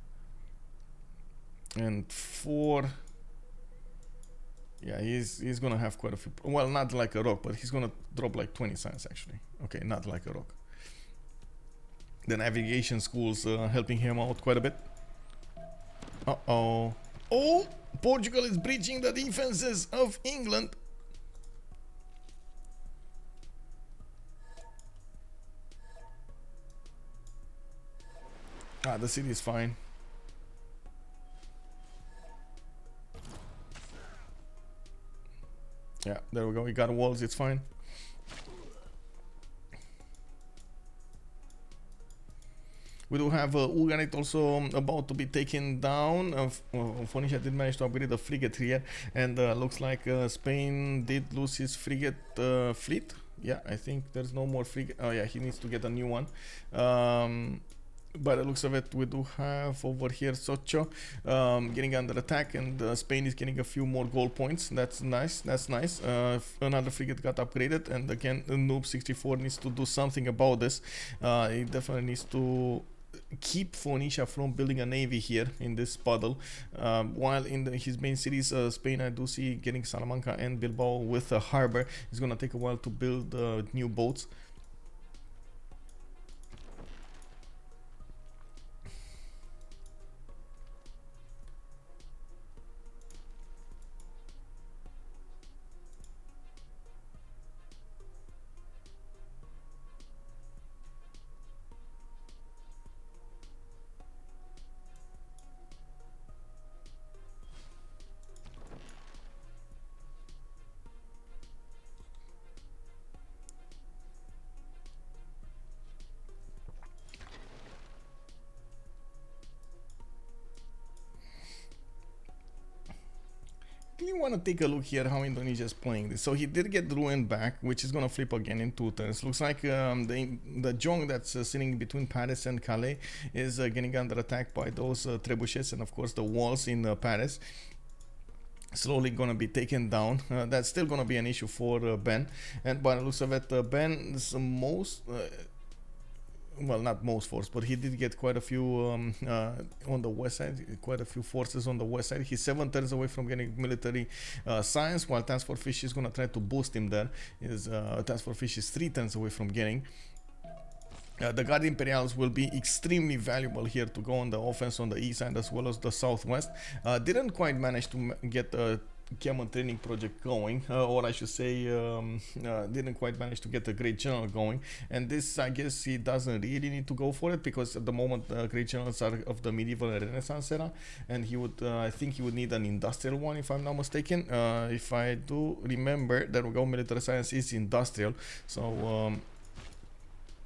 and 4. Yeah, he's gonna have quite a few. Well, not like a rock, but he's gonna drop like 20 science actually. Okay, not like a rock. The navigation schools helping him out quite a bit. Uh-oh. Oh, Portugal is breaching the defenses of England. Ah, the city is fine. Yeah, there we go. We got walls. It's fine. We do have Ugarit also about to be taken down. Phoenicia did manage to upgrade the frigate here, and looks like Spain did lose his frigate fleet. Yeah, I think there's no more frigate. Oh yeah, he needs to get a new one. By the looks of it, we do have over here SokCho getting under attack, and Spain is getting a few more goal points. That's nice. That's nice. Another frigate got upgraded, and again, Noob 64 needs to do something about this. He definitely needs to keep Phoenicia from building a navy here in this puddle, while in his main cities, Spain, I do see getting Salamanca and Bilbao with a harbor. It's gonna take a while to build new boats. You want to take a look here how Indonesia is playing this. So he did get Ruin back, which is going to flip again in 2 turns. Looks like the Jong that's sitting between Paris and Calais is getting under attack by those trebuchets, and of course the walls in Paris slowly gonna be taken down. That's still gonna be an issue for Ben, and by the looks of it, Ben's most well, not most force, but he did get quite a few on the west side, quite a few forces on the west side. He's 7 turns away from getting military science, while TaskForceFish is going to try to boost him there. TaskForceFish is 3 turns away from getting. The Guard Imperials will be extremely valuable here to go on the offense on the east side as well as the southwest. Didn't quite manage to get Cameron training project going, or I should say didn't quite manage to get the Great General going, and this, I guess, he doesn't really need to go for it, because at the moment Great Generals are of the medieval and Renaissance era, and he would I think he would need an industrial one, if I'm not mistaken. If I do remember, there we go, military science is industrial, so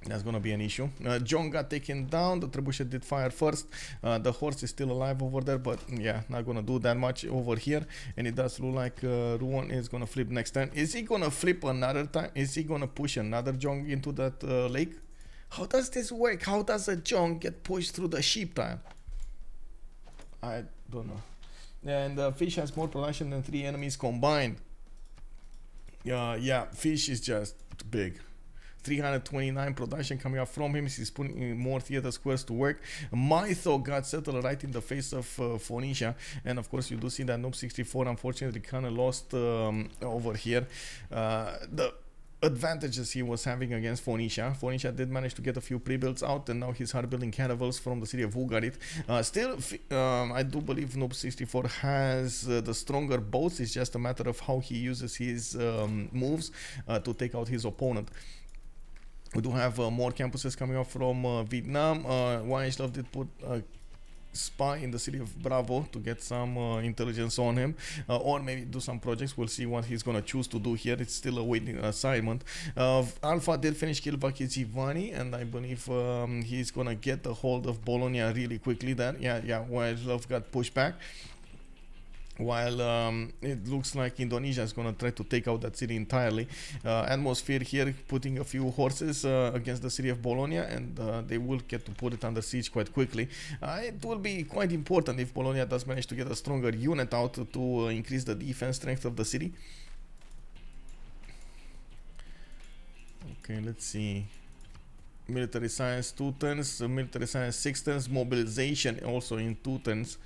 that's gonna be an issue. John got taken down. The trebuchet did fire first. The horse is still alive over there, but yeah, not gonna do that much over here. And it does look like Ruan is gonna flip next time. Is he gonna flip another time? Is he gonna push another Jong into that lake? How does this work? How does a Jong get pushed through the sheep tile? I don't know. And Fish has more production than 3 enemies combined. Yeah, Fish is just big. 329 production coming up from him. He's putting more theater squares to work. Mytho got settled right in the face of Phoenicia, and of course you do see that Noob 64 unfortunately kind of lost over here. The advantages he was having against Phoenicia. Phoenicia did manage to get a few pre-builds out, and now he's hard building cannibals from the city of Ugarit. Still, I do believe Noob 64 has the stronger boats. It's just a matter of how he uses his moves to take out his opponent. We do have more campuses coming up from Vietnam. YHLuv did put a spy in the city of Bravo to get some intelligence on him, or maybe do some projects. We'll see what he's gonna choose to do here. It's still a waiting assignment. Alpha did finish Kilvaki Zivani, and I believe he's gonna get a hold of Bologna really quickly there. Yeah, YHLuv got pushed back. While it looks like Indonesia is going to try to take out that city entirely. Atmosphere here putting a few horses against the city of Bologna, and they will get to put it under siege quite quickly. It will be quite important if Bologna does manage to get a stronger unit out to increase the defense strength of the city. Okay, let's see. Military science 2 turns, military science 6 turns, mobilization also in 2 turns.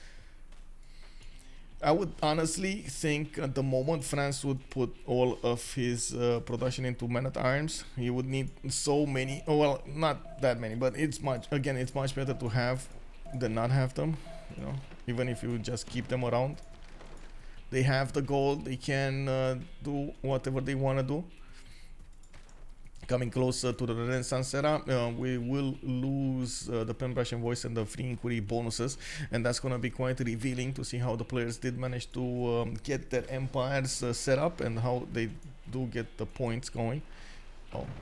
I would honestly think at the moment France would put all of his production into men-at-arms. He would need so many, well, not that many, but it's much better to have than not have them, you know, even if you just keep them around. They have the gold, they can do whatever they want to do. Coming closer to the Renaissance era, we will lose the Pen-Russian voice and the free inquiry bonuses, and that's going to be quite revealing to see how the players did manage to get their empires set up and how they do get the points going.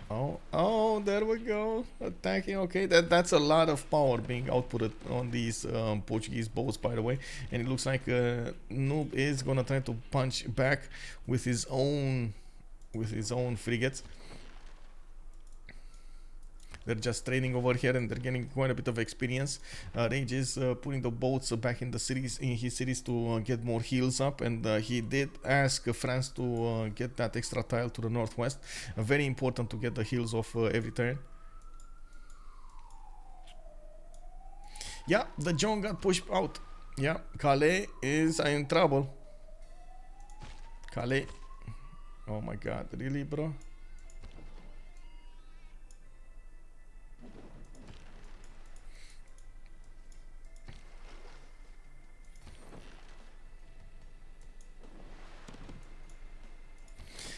Oh, there we go. Attacking. Okay, that's a lot of power being outputted on these Portuguese boats, by the way. And it looks like Noob is going to try to punch back with his own frigates. They're just training over here, and they're getting quite a bit of experience. Rage is putting the boats back in his cities to get more heals up, and he did ask France to get that extra tile to the northwest. Very important to get the heals off every turn. Yeah, the John got pushed out. Yeah, Calais is in trouble. Calais. Oh my god, really, bro?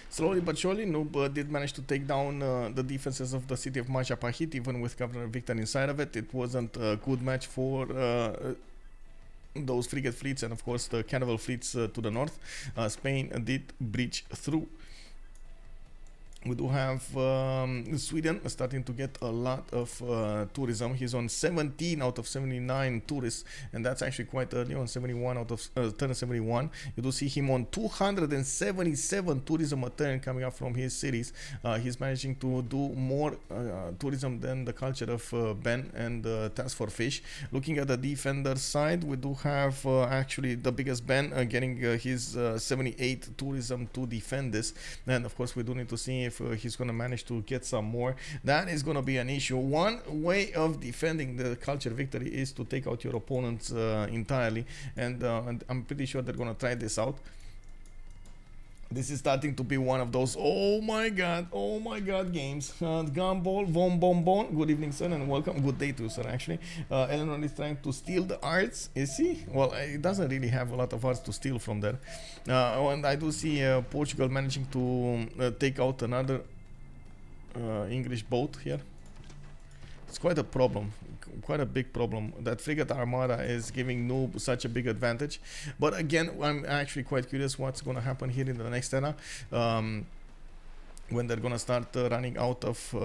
Slowly but surely, Noob did manage to take down the defenses of the city of Majapahit, even with Governor Victor inside of it. It wasn't a good match for those frigate fleets and, of course, the Naval fleets to the north. Spain did breach through. We do have Sweden starting to get a lot of tourism. He's on 17 out of 79 tourists, and that's actually quite early, on 71 out of turn 71. You do see him on 277 tourism a turn coming up from his cities. He's managing to do more tourism than the culture of Ben and TaskForceFish. Looking at the defender side, we do have actually the biggest Ben getting his 78 tourism to defend this. And of course, we do need to see if he's going to manage to get some more. That is going to be an issue. One way of defending the culture victory is to take out your opponents entirely, and I'm pretty sure they're going to try this out. This is starting to be one of those oh my god games. Gumball, Von Bonbon, good evening sir and welcome. Good day too sir actually. Eleanor is trying to steal the arts, is he? Well, it doesn't really have a lot of arts to steal from there. And I do see Portugal managing to take out another English boat here. It's quite a problem, quite a big problem. That frigate armada is giving Noob such a big advantage. But again, I'm actually quite curious what's going to happen here in the next era, when they're going to start running out of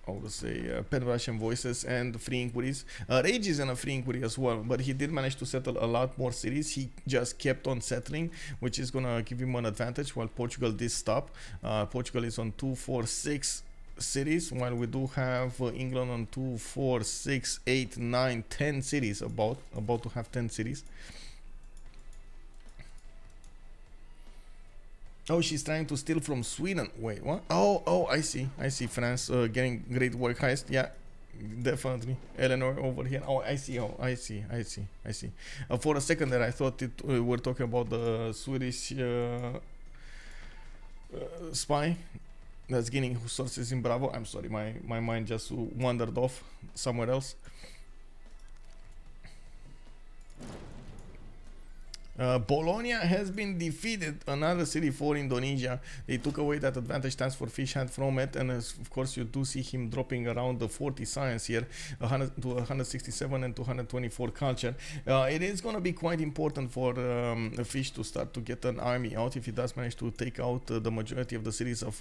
I would say pen Russian voices and free inquiries. Rage is in a free inquiry as well, but he did manage to settle a lot more cities. He just kept on settling, which is gonna give him an advantage, while Portugal did stop. Portugal is on 2, 4, 6 cities, while we do have England on 2, 4, 6, 8, 9, 10 cities, about to have 10 cities. Oh, she's trying to steal from Sweden. Wait, what? Oh, I see. France getting great work heist. Yeah, definitely. Eleanor over here. Oh, I see. For a second there, I thought we were talking about the Swedish spy that's getting sources in Bravo. I'm sorry, my mind just wandered off somewhere else. Bologna has been defeated, another city for Indonesia. They took away that advantage TaskForceFish had from it, and of course you do see him dropping around the 40 science here, 100 to 167 and 224 culture. It is going to be quite important for Fish to start to get an army out. If he does manage to take out the majority of the cities of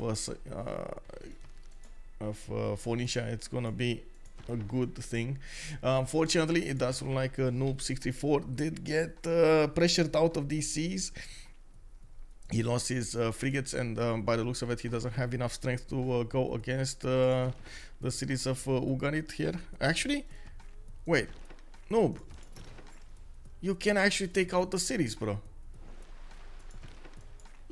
Phoenicia, it's going to be a good thing. Unfortunately, it does look like Noob 64 did get pressured out of these seas. He lost his frigates, and by the looks of it, he doesn't have enough strength to go against the cities of Ugarit here. Actually, wait, Noob, you can actually take out the cities, bro.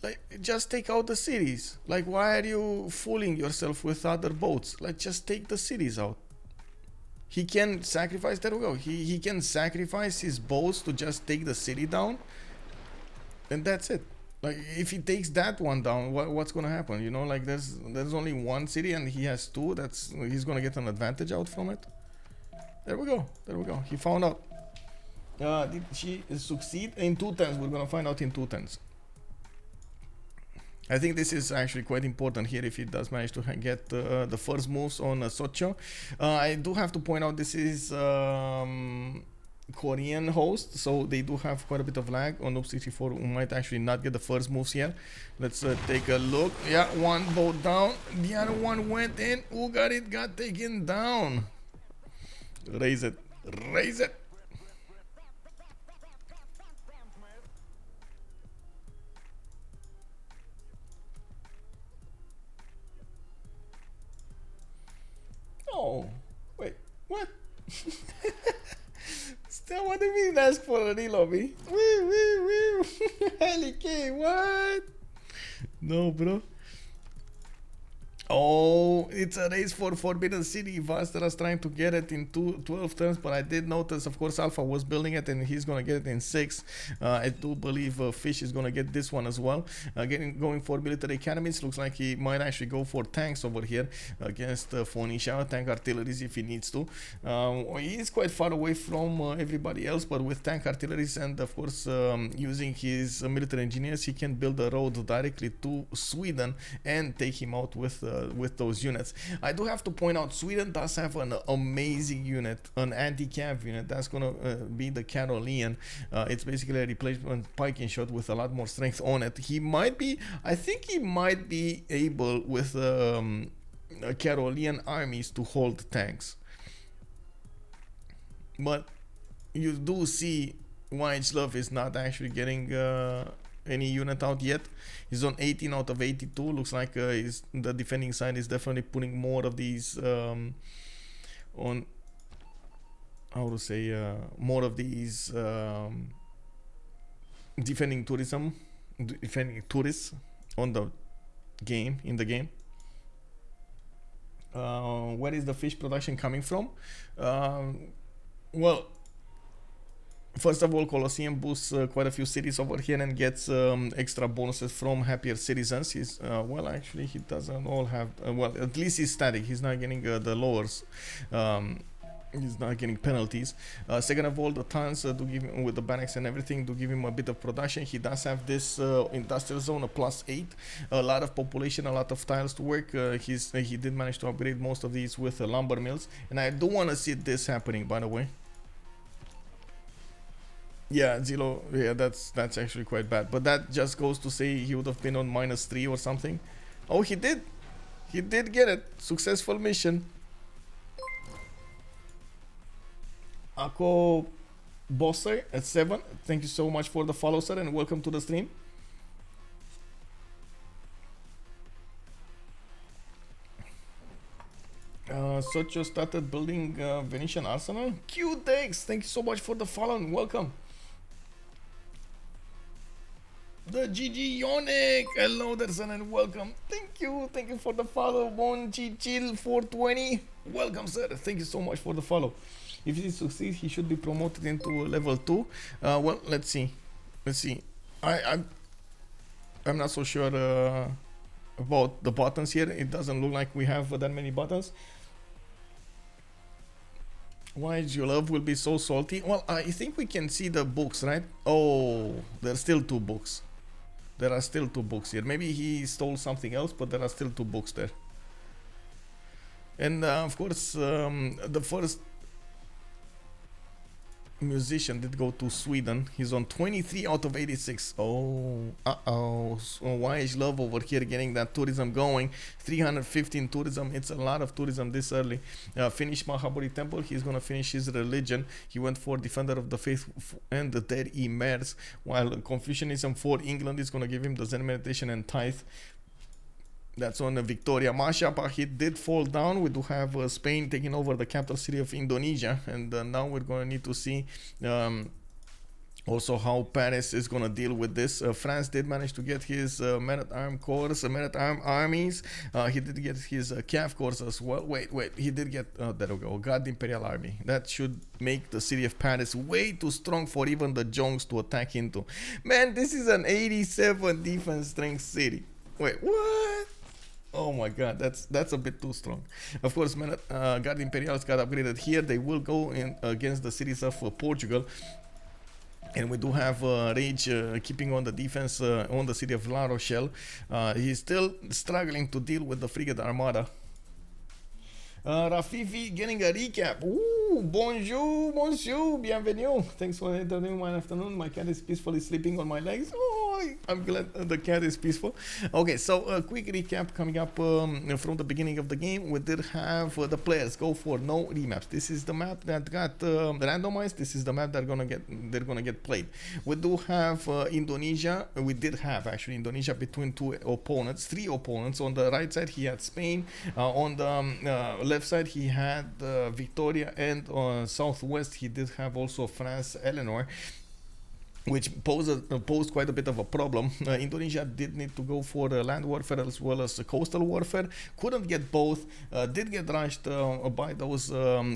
Like, just take out the cities. Like, why are you fooling yourself with other boats? Like, just take the cities out. He can sacrifice, there we go, he can sacrifice his boats to just take the city down, and that's it. Like, if he takes that one down, what's gonna happen? You know, like, there's only one city and he has two. He's gonna get an advantage out from it. There we go, he found out. Did she succeed? In 2 turns, we're gonna find out in 2 turns. I think this is actually quite important here if he does manage to get the first moves on SokCho. I do have to point out this is Korean host, so they do have quite a bit of lag on Noob 64, who might actually not get the first moves here. Let's take a look. Yeah, one boat down, the other one went in. Who got it? Got taken down. Raise it. Oh, wait, what? Still, what do you mean ask for a relobby? Woo. Heli K, what? No, bro. Oh, it's a race for Forbidden City. Vaster's trying to get it in 12 turns, but I did notice, of course, Alpha was building it, and he's gonna get it in 6. I do believe Fish is gonna get this one as well. Going for military academies. Looks like he might actually go for tanks over here against Phoenicia, tank artilleries if he needs to. He is quite far away from everybody else, but with tank artilleries and, of course, using his military engineers, he can build a road directly to Sweden and take him out with those units. I do have to point out, Sweden does have an amazing unit, an anti-cav unit. That's gonna be the Carolean. It's basically a replacement Piking shot with a lot more strength on it. I think he might be able with Carolean armies to hold tanks. But you do see YHLuv is not actually getting any unit out yet. He's on 18 out of 82. Looks like the defending side is definitely putting more of these on, how to say, more of these defending tourists on the game, in the game. Where is the fish production coming from? Well, first of all, Colosseum boosts quite a few cities over here and gets extra bonuses from happier citizens. He's well, actually, he doesn't all have. Well, at least he's static. He's not getting the lowers. He's not getting penalties. Second of all, the tons do give him, with the barracks and everything, do give him a bit of production. He does have this industrial zone, a +8, a lot of population, a lot of tiles to work. He did manage to upgrade most of these with lumber mills, and I do want to see this happening, by the way. Yeah, Zilo, yeah, that's actually quite bad. But that just goes to say he would have been on -3 or something. Oh, he did. He did get it. Successful mission. Ako Bosser at 7. Thank you so much for the follow, sir, and welcome to the stream. SokCho started building Venetian arsenal. Q-Dex, thank you so much for the follow and welcome. The GG Yonic, hello there, son, and welcome. Thank you for the follow. Bonchi Chill 420, welcome, sir. Thank you so much for the follow. If he succeeds, he should be promoted into level 2. Well, let's see. I'm not so sure about the buttons here. It doesn't look like we have that many buttons. YHLuv will be so salty. Well, I think we can see the books, right? Oh, there's still 2 books. There are still 2 books here. Maybe he stole something else, but there are still 2 books there. And of course, the first musician did go to Sweden. He's on 23 out of 86. Oh, so YHLuv over here getting that tourism going. 315 tourism. It's a lot of tourism this early. Finished Mahabodhi Temple. He's gonna finish his religion. He went for Defender of the Faith and the Dead Emers, while Confucianism for England is gonna give him the Zen meditation and tithe. That's on Victoria. Mashapa, he did fall down. We do have Spain taking over the capital city of Indonesia, and now we're going to need to see also how Paris is going to deal with this. France did manage to get his men-at-arm corps, men-at-arm armies. He did get his cav corps as well. Wait, he did get, there we go, Guard Imperial Army. That should make the city of Paris way too strong for even the Jongs to attack into. Man, this is an 87 defense strength city. Wait, what? Oh my god, that's a bit too strong. Of course, Guard Imperials got upgraded here. They will go in against the cities of Portugal. And we do have Rage keeping on the defense on the city of La Rochelle. He's still struggling to deal with the frigate armada. Rafifi getting a recap. Ooh, bonjour, monsieur, bienvenue. Thanks for entertaining my afternoon. My cat is peacefully sleeping on my legs. Oh, I'm glad the cat is peaceful. Okay, so a quick recap coming up from the beginning of the game. We did have the players go for no remaps. This is the map that got randomized. This is the map they're gonna get played. We do have Indonesia. We did have actually Indonesia between 3 opponents. On the right side he had Spain. On the left side he had Victoria, and on southwest he did have also France, Eleanor. which posed quite a bit of a problem. Indonesia did need to go for land warfare as well as coastal warfare. Couldn't get both. Did get rushed by those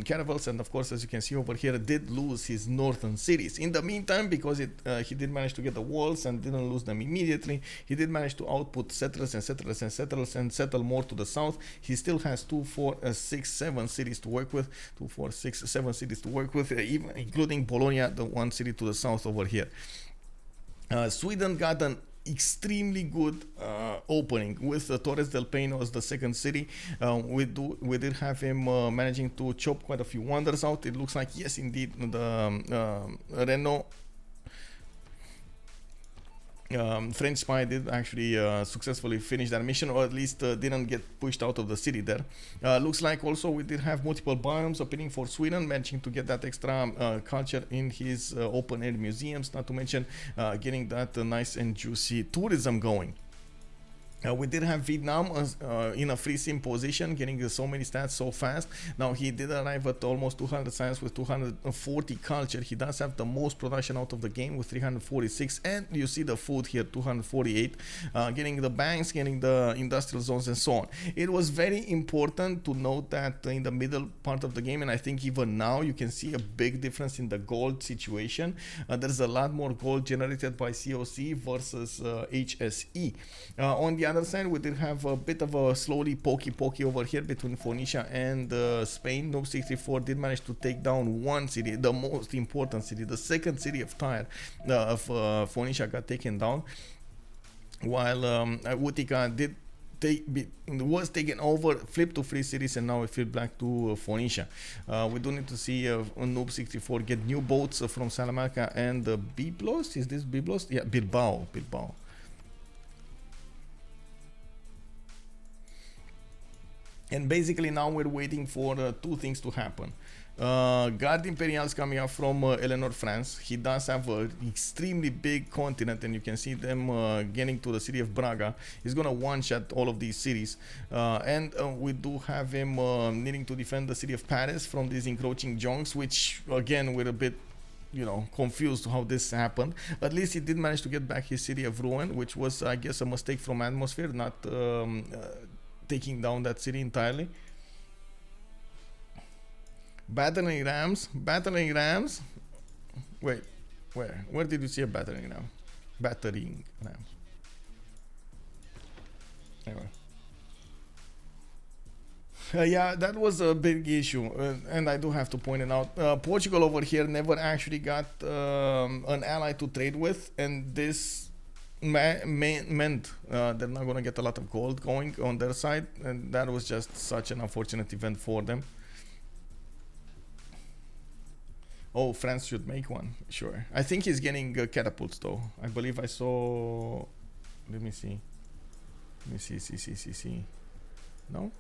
caravels, and of course, as you can see over here, did lose his northern cities. In the meantime, because he did manage to get the walls and didn't lose them immediately, he did manage to output settlers and settlers and settlers and settle more to the south. He still has 2, 4, 6, 7 cities to work with. 2, 4, 6, 7 cities to work with, even including Bologna, the one city to the south over here. Sweden got an extremely good opening with Torres del Paine as the second city. We did have him managing to chop quite a few wonders out. It looks like, yes, indeed, the Renault French spy did actually successfully finish that mission, or at least didn't get pushed out of the city there. Looks like also we did have multiple biomes appearing for Sweden, managing to get that extra culture in his open air museums, not to mention getting that nice and juicy tourism going. We did have Vietnam in a free sim position, getting so many stats so fast. Now he did arrive at almost 200 science with 240 culture. He does have the most production out of the game with 346, and you see the food here, 248, getting the banks, getting the industrial zones and so on. It was very important to note that in the middle part of the game, and I think even now you can see a big difference in the gold situation. There's a lot more gold generated by CoC versus HSE. On the other side, we did have a bit of a slowly pokey over here between Phoenicia and Spain. Noob 64 did manage to take down one city, the most important city. The second city of Tyre of Phoenicia got taken down, while Utica was taken over, flipped to free cities, and now it flipped back to Phoenicia. We do need to see Noob 64 get new boats from Salamanca and Biblos. Is this Biblos? Yeah, Bilbao. And basically now we're waiting for two things to happen. Guard Imperials coming up from Eleanor France. He does have an extremely big continent, and you can see them getting to the city of Braga. He's gonna one-shot all of these cities, and we do have him needing to defend the city of Paris from these encroaching junks, which again we're a bit confused how this happened. At least he did manage to get back his city of Rouen, which was, I guess, a mistake from Atmosphere, not taking down that city entirely. Battering rams. Wait, where did you see a battering ram? Battering rams. Anyway. Yeah, that was a big issue, and I do have to point it out. Portugal over here never actually got an ally to trade with, and this meant they're not going to get a lot of gold going on their side, and that was just such an unfortunate event for them. Oh, France should make one, sure. I think he's getting catapults though. I believe I saw, let me see, no,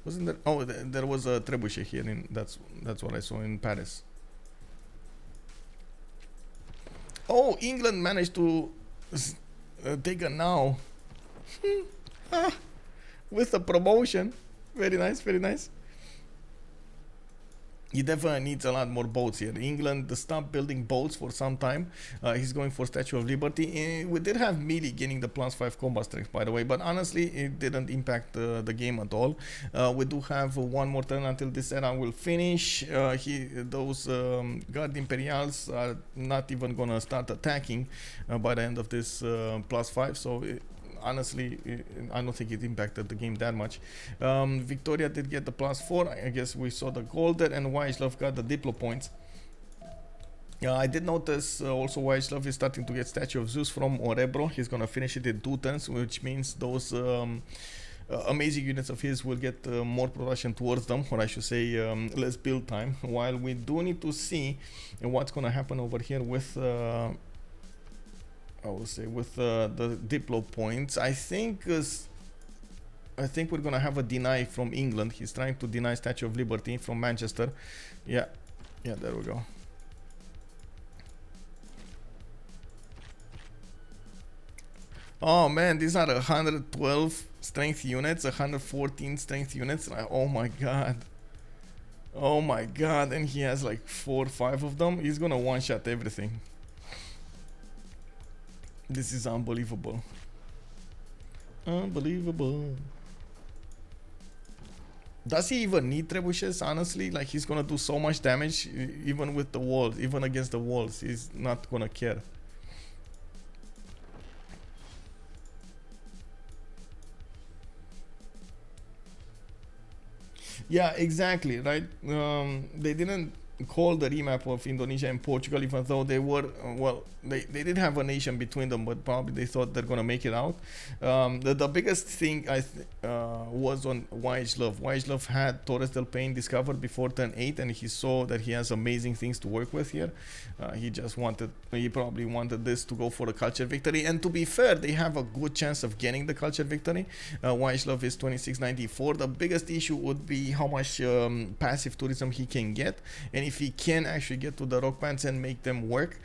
wasn't there? Oh, there was a trebuchet here, in that's what I saw in Paris. Oh, England managed to take a now with a promotion. Very nice. He definitely needs a lot more boats here. England stopped building boats for some time. He's going for Statue of Liberty. We did have melee getting the +5 combat strength, by the way, but honestly it didn't impact the game at all. We do have one more turn until this era will finish. Those Guard Imperials are not even gonna start attacking by the end of this +5, so honestly, I don't think it impacted the game that much. Victoria did get the +4. I guess we saw the gold there, and YHLuv got the Diplo points. I did notice also YHLuv is starting to get Statue of Zeus from Orebro. He's gonna finish it in 2 turns, which means those amazing units of his will get more production towards them, or I should say less build time, while we do need to see what's gonna happen over here with I will say with the Diplo points. I think we're gonna have a deny from England. He's trying to deny Statue of Liberty from Manchester. Yeah, there we go. Oh man, these are 112 strength units, 114 strength units. Oh my god, and he has like 4 or 5 of them. He's gonna one-shot everything. This is unbelievable. Unbelievable. Does he even need trebuchets? Honestly, like he's gonna do so much damage even with the walls, even against the walls. He's not gonna care. Yeah, exactly, right? They didn't call the remap of Indonesia and Portugal, even though they were, well, they did have a nation between them, but probably they thought they're gonna make it out. The biggest thing was on YHLuv. YHLuv had Torres del Paine discovered before turn 8, and he saw that he has amazing things to work with here. He probably wanted this to go for a culture victory, and to be fair, they have a good chance of getting the culture victory. YHLuv is 2694. The biggest issue would be how much passive tourism he can get, and if he can actually get to the rock bands and make them work.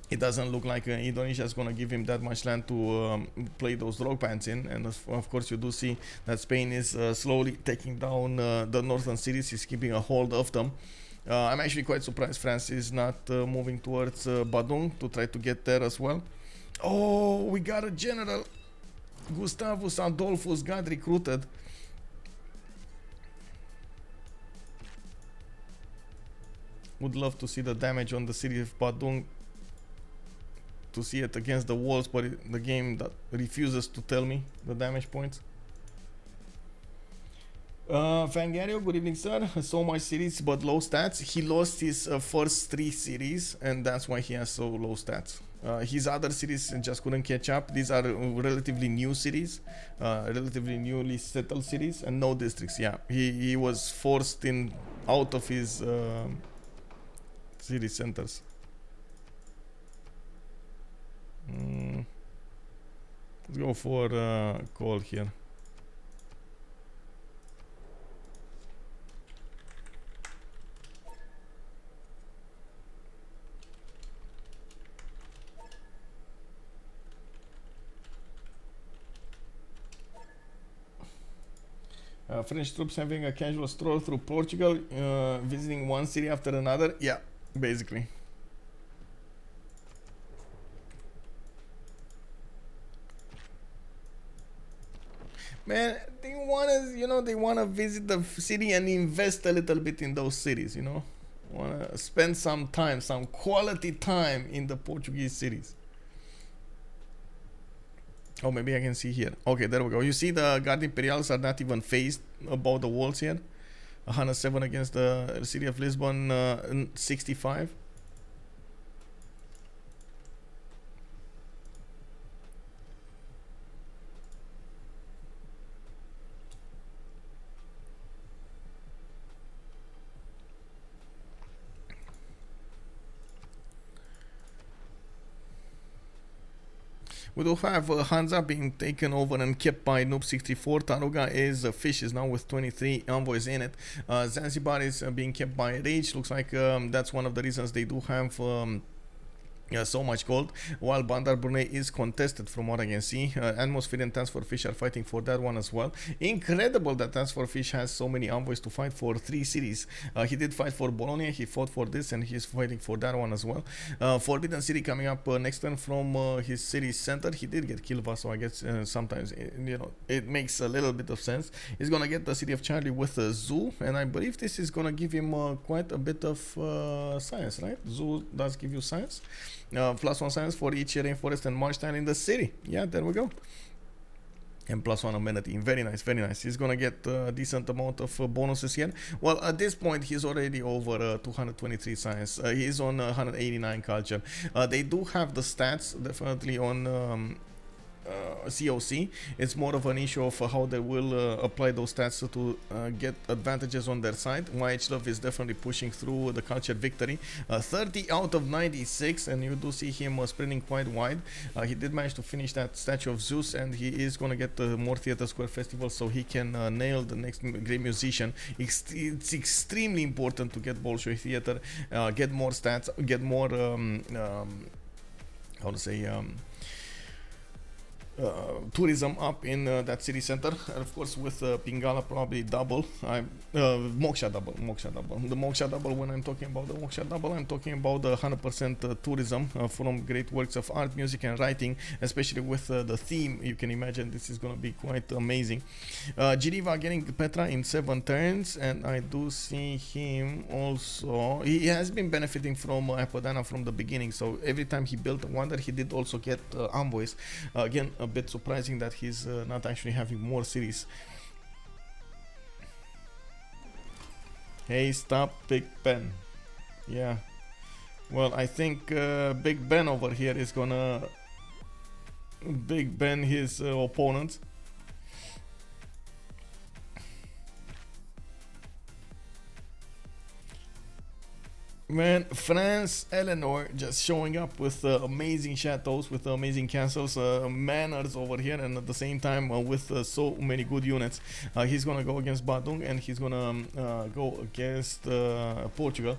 It doesn't look like Indonesia is going to give him that much land to play those rock bands in, and of course you do see that Spain is slowly taking down the northern cities. He's keeping a hold of them. I'm actually quite surprised France is not moving towards Badung to try to get there as well. Oh, we got a general. Gustavus Adolphus got recruited. Would love to see the damage on the city of Badung, to see it against the walls, but the game that refuses to tell me the damage points. Fangario, good evening, sir. So much cities but low stats. He lost his first 3 cities, and that's why he has so low stats. His other cities just couldn't catch up. These are relatively new cities, relatively newly settled cities, and no districts. Yeah, he was forced out of his city centers. Let's go for call here. French troops having a casual stroll through Portugal, visiting one city after another. Yeah, basically. Man, they wanna visit the city and invest a little bit in those cities, wanna spend some time, some quality time in the Portuguese cities. Oh, maybe I can see here. Okay, there we go. You see the Guard Imperials are not even phased about the walls here. 107 against the city of Lisbon, 65. We do have Hansa being taken over and kept by Noob 64. Taruga is Fish is now with 23 envoys in it. Zanzibar is being kept by Rage. Looks like that's one of the reasons they do have so much gold, while Bandar Brunei is contested from what I can see. Atmosphere and TaskForceFish are fighting for that one as well. Incredible that TaskForceFish has so many envoys to fight for 3 cities. He did fight for Bologna, he fought for this, and he's fighting for that one as well. Forbidden City coming up next turn from his city center. He did get Kilva, so I guess sometimes it makes a little bit of sense. He's gonna get the city of Charlie with a zoo, and I believe this is gonna give him quite a bit of science, right? Zoo does give you science. +1 science for each rainforest and marsh tile in the city. Yeah, there we go. And +1 amenity. Very nice, very nice. He's gonna get a decent amount of bonuses here. Well, at this point, he's already over 223 science. He's on 189 culture. They do have the stats definitely on CoC. It's more of an issue of how they will apply those stats to get advantages on their side. YHLuv is definitely pushing through the culture victory. 30 out of 96, and you do see him sprinting quite wide. He did manage to finish that statue of Zeus, and he is going to get more Theatre Square Festival so he can nail the next great musician. It's extremely important to get Bolshoi Theater, get more stats, get more how to say tourism up in that city center, and of course with Pingala probably double. Moksha double. The Moksha double. When I'm talking about the Moksha double, I'm talking about the 100% tourism from great works of art, music, and writing, especially with the theme. You can imagine this is gonna be quite amazing. Geneva getting Petra in 7 turns, and I do see him also. He has been benefiting from Apollina from the beginning, so every time he built a wonder, he did also get envoys. Again, a bit surprising that he's not actually having more cities. Hey, stop, Big Ben. Yeah. Well, I think Big Ben over here is gonna Big Ben his opponent. Man, France, Eleanor just showing up with amazing chateaus, with amazing castles, manors over here, and at the same time with so many good units. He's gonna go against Badung, and he's gonna go against Portugal.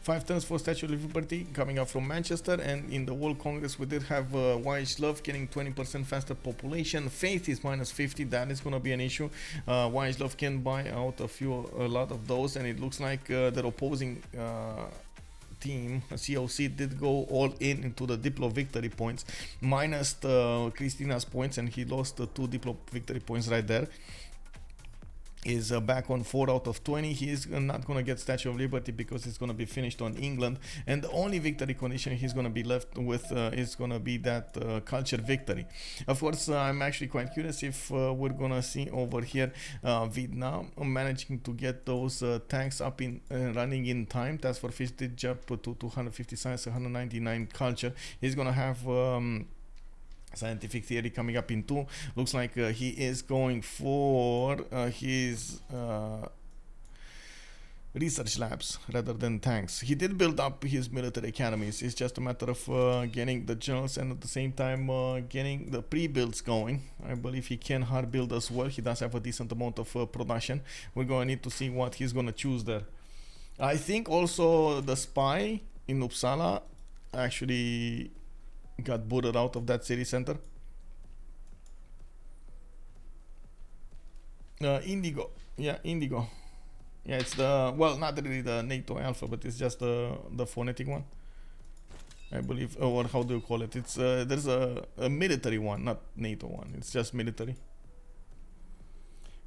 Five turns for Statue of Liberty coming up from Manchester, and in the World Congress we did have YHLuv getting 20% faster population. Faith is minus 50, that is going to be an issue. YHLuv can buy out a lot of those, and it looks like their opposing team CoC did go all in into the Diplo victory points, minus Christina's points, and he lost the 2 Diplo victory points right there. Is back on 4 out of 20. He is not going to get Statue of Liberty because it's going to be finished on England, and the only victory condition he's going to be left with is going to be that culture victory. Of course, I'm actually quite curious if we're going to see over here Vietnam managing to get those tanks up in running in time. TaskForceFish did jump to 250 science, 199 culture. He's going to have scientific theory coming up in 2. Looks like he is going for his research labs rather than tanks. He did build up his military academies. It's just a matter of getting the generals and at the same time getting the pre-builds going. I believe he can hard build as well. He does have a decent amount of production. We're going to need to see what he's going to choose there. I think also the spy in Uppsala actually got booted out of that city center. Indigo. Yeah, Indigo. Yeah, it's the, well, not really the NATO alpha, but it's just the phonetic one, I believe. Or how do you call it? It's there's a military one, not NATO one. It's just military.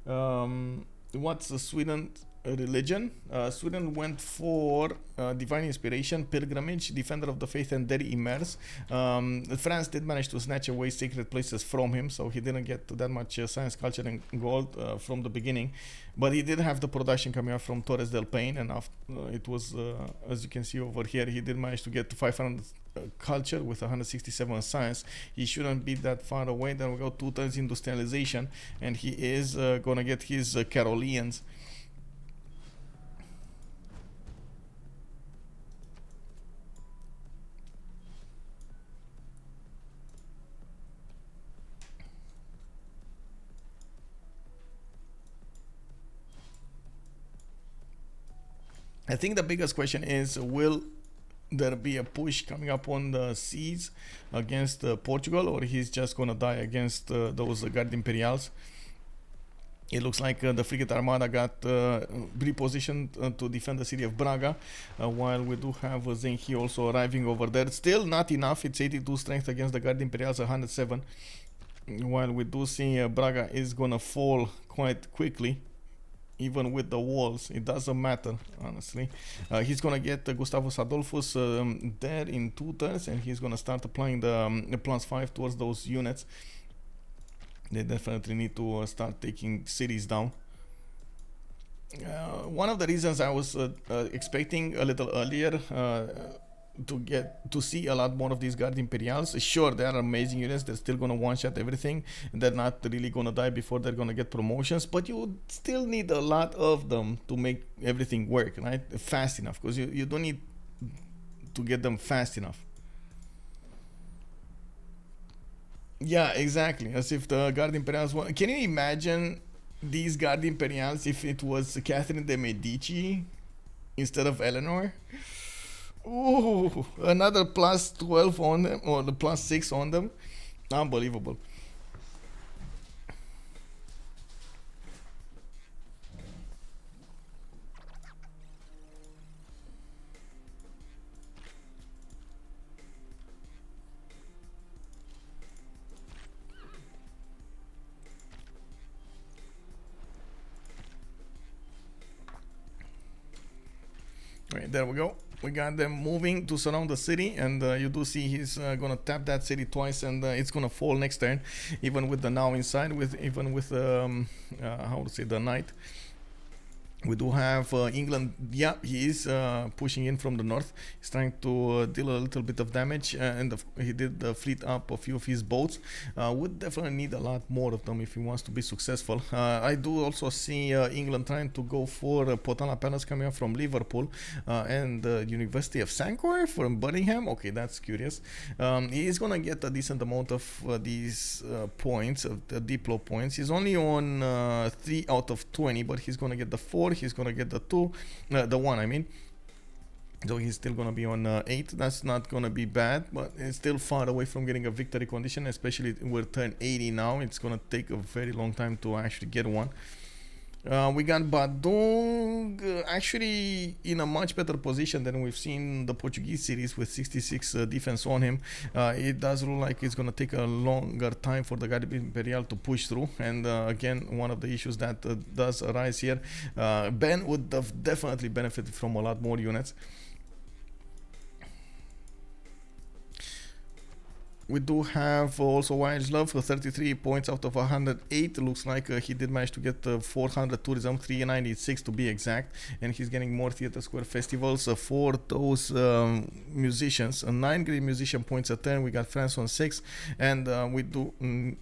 What's the Sweden religion? Sweden went for divine inspiration, pilgrimage, defender of the faith, and daily immerse. France did manage to snatch away sacred places from him, so he didn't get that much science, culture, and gold from the beginning, but he did have the production coming out from Torres del Paine, and after, it was as you can see over here, he did manage to get to 500 culture with 167 science. He shouldn't be that far away. Then we go 2 turns industrialization, and he is gonna get his Caroleans. I think the biggest question is, will there be a push coming up on the seas against Portugal, or he's just gonna die against those Guard Imperials? It looks like the frigate armada got repositioned to defend the city of Braga, while we do have Zenhi also arriving over there. Still not enough. It's 82 strength against the Guard Imperials, 107, while we do see Braga is gonna fall quite quickly. Even with the walls, it doesn't matter, honestly. He's gonna get Gustavus Adolphus there in 2 turns, and he's gonna start applying the +5 towards those units. They definitely need to start taking cities down. One of the reasons I was expecting a little earlier to see a lot more of these Guard Imperials. Sure, they are amazing units. They're still gonna one-shot everything. They're not really gonna die before they're gonna get promotions, but you still need a lot of them to make everything work, right? Fast enough, because you don't need to get them fast enough. Yeah, exactly. As if the Guard Imperials can you imagine these Guard Imperials if it was Catherine de Medici instead of Eleanor. Ooh, another plus 12 on them, or the plus 6 on them. Unbelievable. Right, there we go. We got them moving to surround the city, and you do see he's gonna tap that city twice, and it's gonna fall next turn, even with the now inside, even with how to say, the knight. We do have England. Yeah, he is pushing in from the north. He's trying to deal a little bit of damage, and he did fleet up a few of his boats. Would definitely need a lot more of them if he wants to be successful. I do also see England trying to go for Potala Palace coming up from Liverpool, and the University of Sancor from Birmingham. Okay, that's curious. He is gonna get a decent amount of these points, of the Diplo points. He's only on 3 out of 20, but he's gonna get the 4. He's gonna get the 2, the 1 I mean. So he's still gonna be on 8. That's not gonna be bad, but it's still far away from getting a victory condition, especially we're turn 80 now. It's gonna take a very long time to actually get one. We got Badung actually in a much better position than we've seen the Portuguese series with 66 defense on him. It does look like it's going to take a longer time for the Guard Imperial to push through, and again, one of the issues that does arise here, Ben would have definitely benefited from a lot more units. We do have also YHLuv for 33 points out of 108. Looks like he did manage to get 400 tourism, 396 to be exact, and he's getting more theater square festivals for those musicians. 9 great musician points a turn. We got France on 6, and we do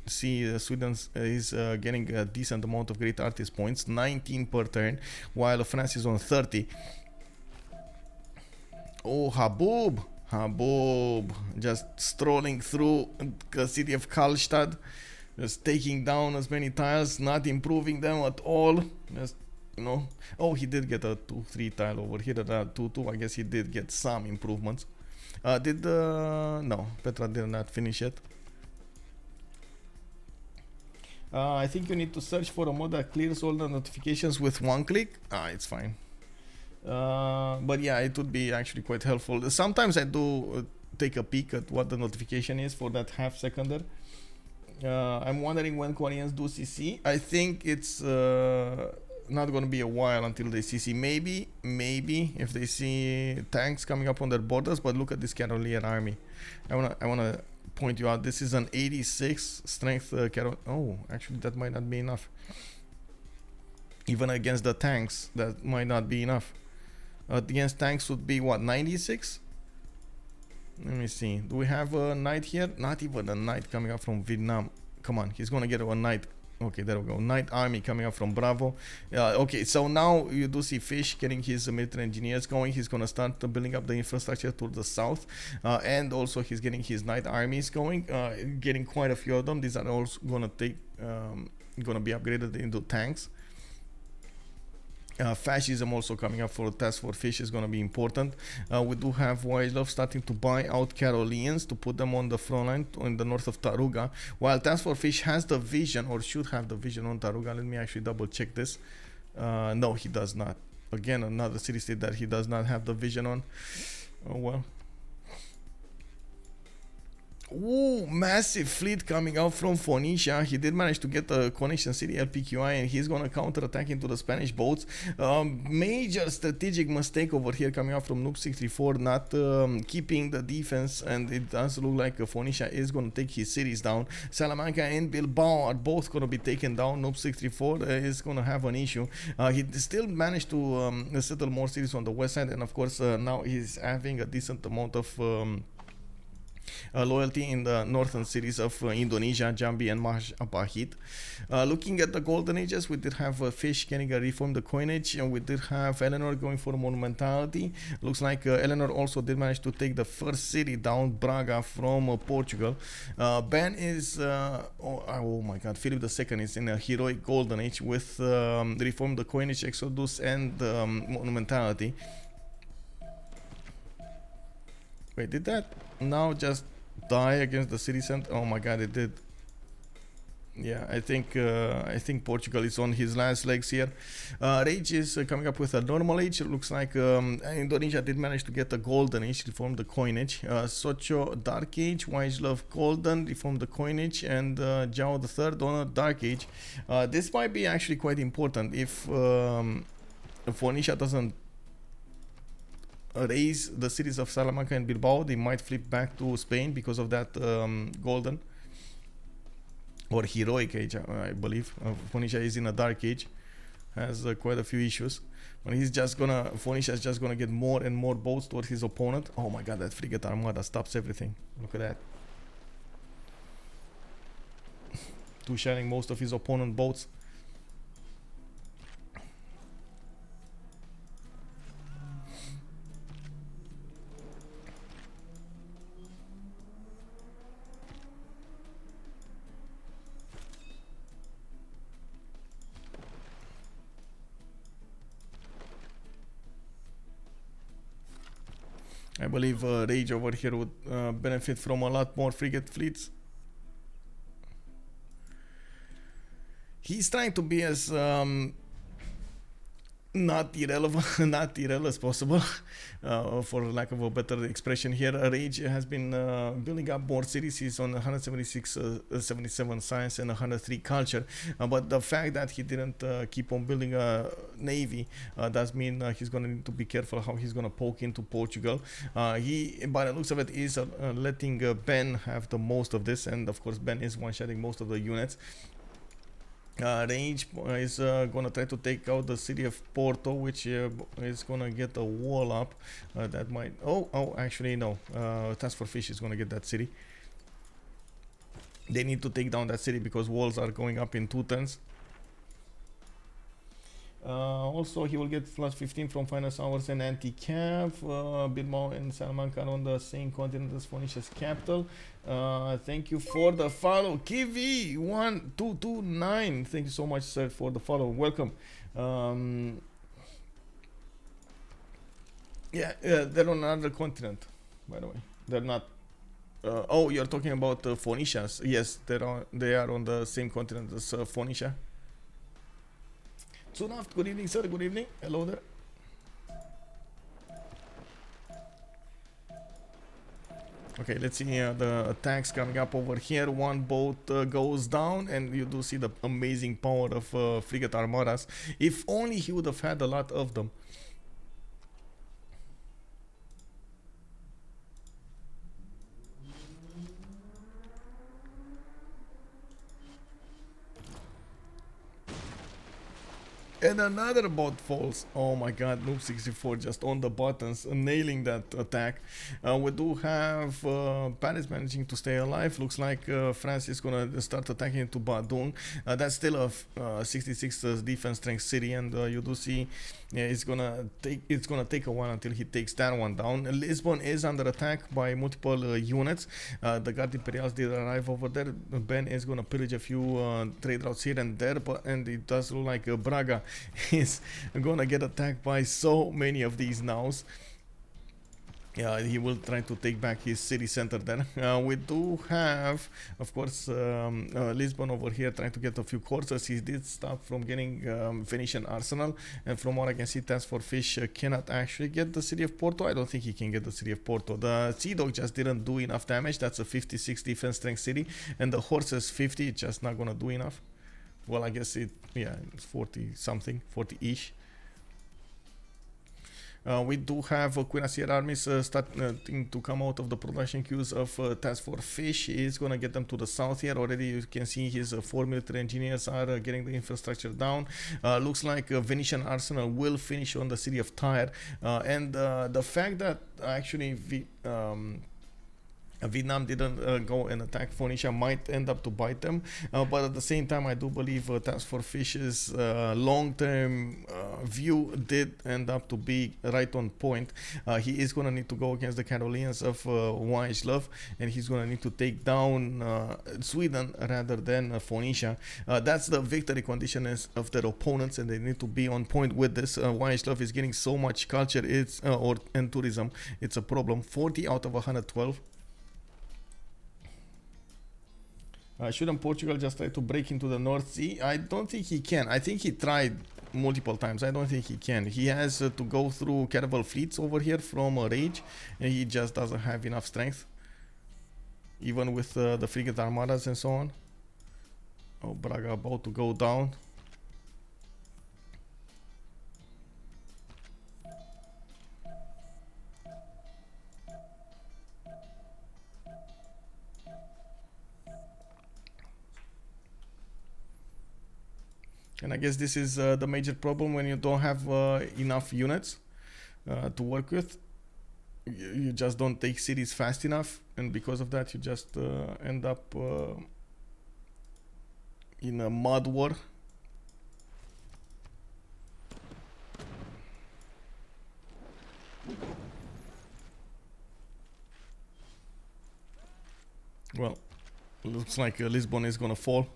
see Sweden is getting a decent amount of great artist points, 19 per turn, while France is on 30. Oh, Habub just strolling through the city of Karlstad, just taking down as many tiles, not improving them at all. Just, you know, oh, he did get a 2-3 tile over here, 2-2. I guess he did get some improvements. No, Petra did not finish it. I think you need to search for a mod that clears all the notifications with one click. It's fine. But yeah, it would be actually quite helpful. Sometimes I do take a peek at what the notification is for that half seconder. I'm wondering when Koreans do CC. I think it's not going to be a while until they CC. Maybe if they see tanks coming up on their borders. But look at this Carolian army. I wanna point you out. This is an 86 strength Oh, actually that might not be enough. Even against the tanks, that might not be enough. Against tanks would be what, 96? Let me see. Do we have a knight here? Not even a knight coming up from Vietnam. Come on, he's gonna get a knight. Okay, there we go. Knight army coming up from Bravo. Okay, so now you do see Fish getting his military engineers going. He's gonna start building up the infrastructure to the south, and also he's getting his knight armies going. Getting quite a few of them. These are also gonna take, gonna be upgraded into tanks. Fascism also coming up for TaskForceFish is going to be important. We do have YHLuv starting to buy out Caroleans to put them on the front line in the north of Taruga, while TaskForceFish has the vision, or should have the vision, on Taruga. Let me actually double check this. No, he does not. Again, another city state that he does not have the vision on. Oh well. Ooh, massive fleet coming out from Phoenicia. He did manage to get a connection city LPQI, and he's gonna counter-attack into the Spanish boats. Major strategic mistake over here coming out from Noob 634, not keeping the defense, and it does look like Phoenicia is gonna take his cities down. Salamanca and Bilbao are both gonna be taken down. Noob 634 is gonna have an issue. He still managed to settle more cities on the west side, and of course now he's having a decent amount of loyalty in the northern cities of Indonesia, Jambi and Majapahit. Looking at the golden ages, we did have Fish getting a reform the coinage, and we did have Eleanor going for monumentality. Looks like Eleanor also did manage to take the first city down, Braga, from Portugal. Ben is oh my god, Philip II is in a heroic golden age with reform the coinage, exodus and monumentality. Wait, did that now just die against the city center? Oh my god, it did. Yeah, I think Portugal is on his last legs here. Rage is coming up with a normal age. It looks like Indonesia did manage to get a golden age, reform the coinage. SokCho dark age, YHLuv golden, reform the coinage, and Zhao III on a dark age. This might be actually quite important if Phoenicia doesn't raise the cities of Salamanca and Bilbao. They might flip back to Spain because of that golden or heroic age, I believe. Phoenicia is in a dark age, has quite a few issues, but Phoenicia is just gonna get more and more boats towards his opponent. Oh my god, that frigate armada stops everything. Look at that. Two sharing most of his opponent boats. I believe Rage over here would benefit from a lot more frigate fleets. He's trying to be as not irrelevant as possible, for lack of a better expression here. Rage has been building up more cities. He's on 176, 77 science and 103 culture, but the fact that he didn't keep on building a navy does mean he's going to need to be careful how he's going to poke into Portugal. He, by the looks of it, is letting Ben have the most of this, and of course Ben is one-shotting most of the units. Range is gonna try to take out the city of Porto, which is gonna get a wall up. That might. Actually no. TaskForceFish is gonna get that city. They need to take down that city because walls are going up in 2 turns. Also, he will get plus 15 from finance hours and anti-cav. Bilbao and Salamanca are on the same continent as Phoenicia's capital. Thank you for the follow, Kiwi1229. Thank you so much, sir, for the follow. Welcome. They're on another continent, by the way. They're not. Oh, you're talking about Phoenicians. Yes, they are on the same continent as Phoenicia. Sunaft, good evening, sir. Good evening. Hello there. Okay, let's see the attacks coming up over here. One boat goes down, and you do see the amazing power of frigate armadas. If only he would have had a lot of them. And another boat falls. Oh my god, Noob64 just on the buttons, nailing that attack. We do have Paris managing to stay alive. Looks like France is gonna start attacking into Badung. That's still a 66 defense strength city, and you do see it's gonna take a while until he takes that one down. Lisbon is under attack by multiple units. The Guard Imperials did arrive over there. Ben is gonna pillage a few trade routes here and there, and it does look like Braga is gonna get attacked by so many of these nows. Yeah, he will try to take back his city center there. We do have, of course, Lisbon over here trying to get a few courses. He did stop from getting Phoenician arsenal, and from what I can see, TaskForceFish cannot actually get the city of Porto. I don't think he can get the city of Porto. The Sea Dog just didn't do enough damage. That's a 56 defense strength city, and the horses 50, just not gonna do enough. Well, I guess it's 40 something, 40-ish. We do have Queen Sierra armies starting to come out of the production queues of TaskForceFish. He's gonna get them to the south here. Already you can see his 4 military engineers are getting the infrastructure down. Looks like Venetian arsenal will finish on the city of Tyre. And the fact that actually Vietnam didn't go and attack Phoenicia, might end up to bite them, but at the same time I do believe TaskForceFish's long-term view did end up to be right on point. He is going to need to go against the Carolians of YHLuv, and he's going to need to take down Sweden rather than Phoenicia. That's the victory conditions of their opponents, and they need to be on point with this. YHLuv is getting so much culture and tourism, it's a problem. 40 out of 112. Shouldn't Portugal just try to break into the North Sea? I don't think he can. I think he tried multiple times. I don't think he can. He has to go through caravel fleets over here from Rage, and he just doesn't have enough strength. Even with the frigate armadas and so on. Oh, Braga about to go down. And I guess this is the major problem when you don't have enough units to work with. You just don't take cities fast enough, and because of that you just end up in a mud war. Well, looks like Lisbon is gonna fall.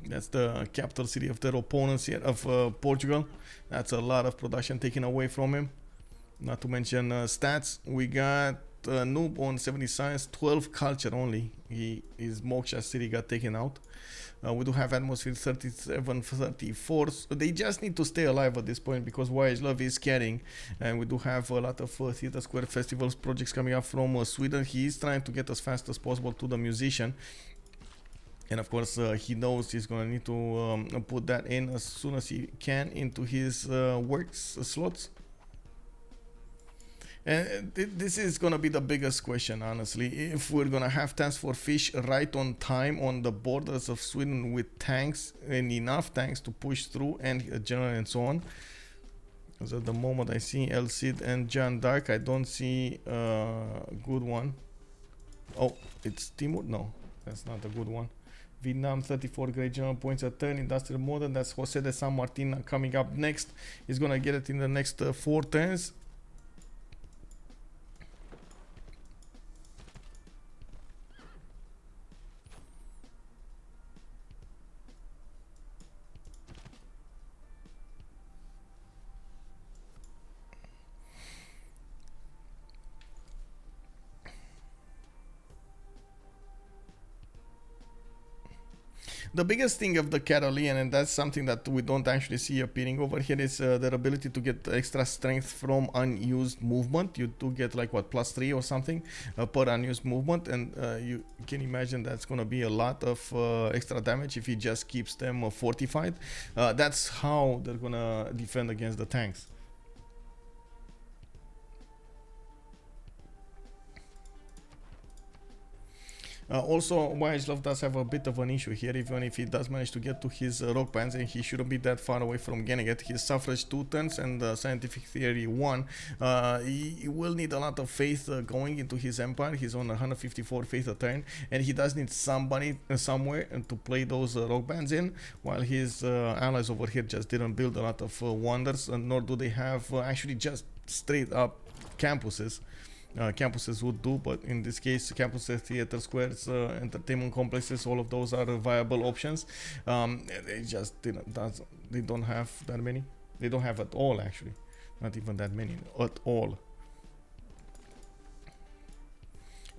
That's the capital city of their opponents here, of Portugal. That's a lot of production taken away from him. Not to mention stats. We got Noob on 70 science, 12 culture only. His Moksha city got taken out. We do have atmosphere 37, 34. So they just need to stay alive at this point because YHLuv is carrying. And we do have a lot of Theatre Square Festivals projects coming up from Sweden. He is trying to get as fast as possible to the musician. And of course, he knows he's going to need to put that in as soon as he can into his works slots. And this is going to be the biggest question, honestly. If we're going to have TaskForceFish right on time on the borders of Sweden with tanks and enough tanks to push through and a general and so on. Because at the moment I see El Cid and Jeanne d'Arc, I don't see a good one. Oh, it's Timur? No, that's not a good one. Vietnam 34 great general points a turn, industrial modern. That's Jose de San Martin coming up next. He's gonna get it in the next 4 turns. The biggest thing of the Carolian, and that's something that we don't actually see appearing over here, is their ability to get extra strength from unused movement. You do get like what, +3 or something per unused movement, and you can imagine that's going to be a lot of extra damage if he just keeps them fortified. That's how they're going to defend against the tanks. Also, YHLuv does have a bit of an issue here, even if he does manage to get to his rock bands, and he shouldn't be that far away from getting it. His suffrage 2 turns and scientific theory 1. He will need a lot of faith going into his empire. He's on 154 faith a turn, and he does need somebody somewhere to play those rock bands in, while his allies over here just didn't build a lot of wonders, nor do they have actually just straight up campuses. Campuses would do, but in this case campuses, theater squares, entertainment complexes, all of those are viable options. They just they don't have that many. They don't have at all, actually, not even that many at all.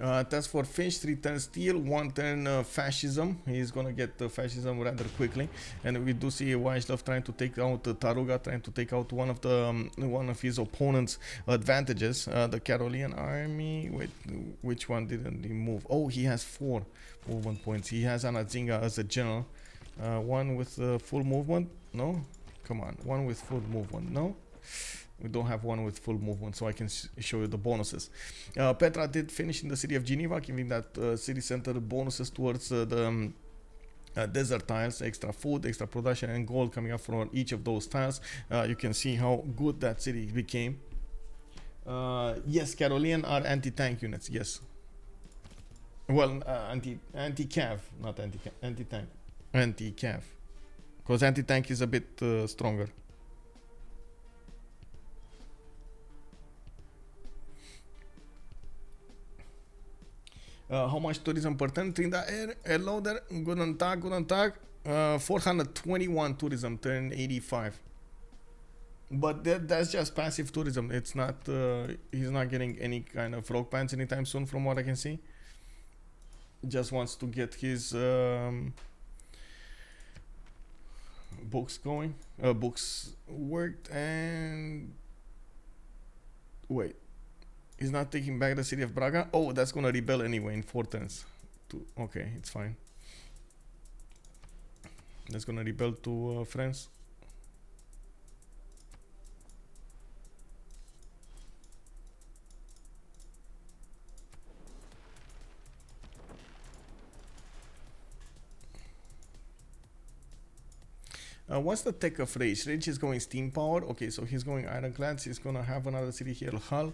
TaskForceFish 3 turns steel, 1 turn fascism. He's gonna get fascism rather quickly, and we do see YHLuv trying to take out Taruga, trying to take out one of his opponent's advantages. The Carolian army. Wait, which one didn't he move? Oh, he has 4 movement points. He has Anazinga as a general. One with full movement. No, come on, one with full movement. No. We don't have one with full movement, so I can show you the bonuses. Petra did finish in the city of Geneva, giving that city center bonuses towards the desert tiles, extra food, extra production, and gold coming up from each of those tiles. You can see how good that city became. Yes, Carolean are anti-tank units. Yes. Well, anti-cav, not anti-tank, anti-cav, because anti-tank is a bit stronger. How much tourism per turn? In the air loader, guten Tag. 421 tourism, turn 85. But that's just passive tourism. It's not, he's not getting any kind of rock pants anytime soon from what I can see. Just wants to get his books going. Books worked and... Wait. He's not taking back the city of Braga? Oh, that's gonna rebel anyway in 4 turns. Okay, it's fine. That's gonna rebel to France. What's the tech of Rage? Rage is going steam power. Okay, so he's going ironclads. He's gonna have another city here, Hull.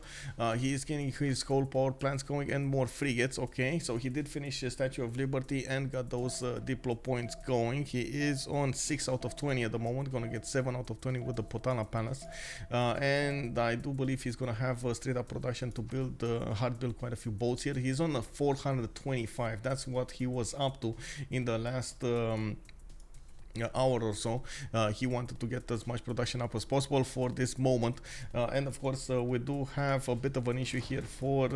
He is getting his coal power plants going and more frigates. Okay, so he did finish the Statue of Liberty and got those diplo points going. He is on 6 out of 20 at the moment. Gonna get 7 out of 20 with the Potala Palace. And I do believe he's gonna have a straight up production to build, hard build quite a few boats here. He's on a 425. That's what he was up to in the last hour or so. He wanted to get as much production up as possible for this moment, and of course we do have a bit of an issue here for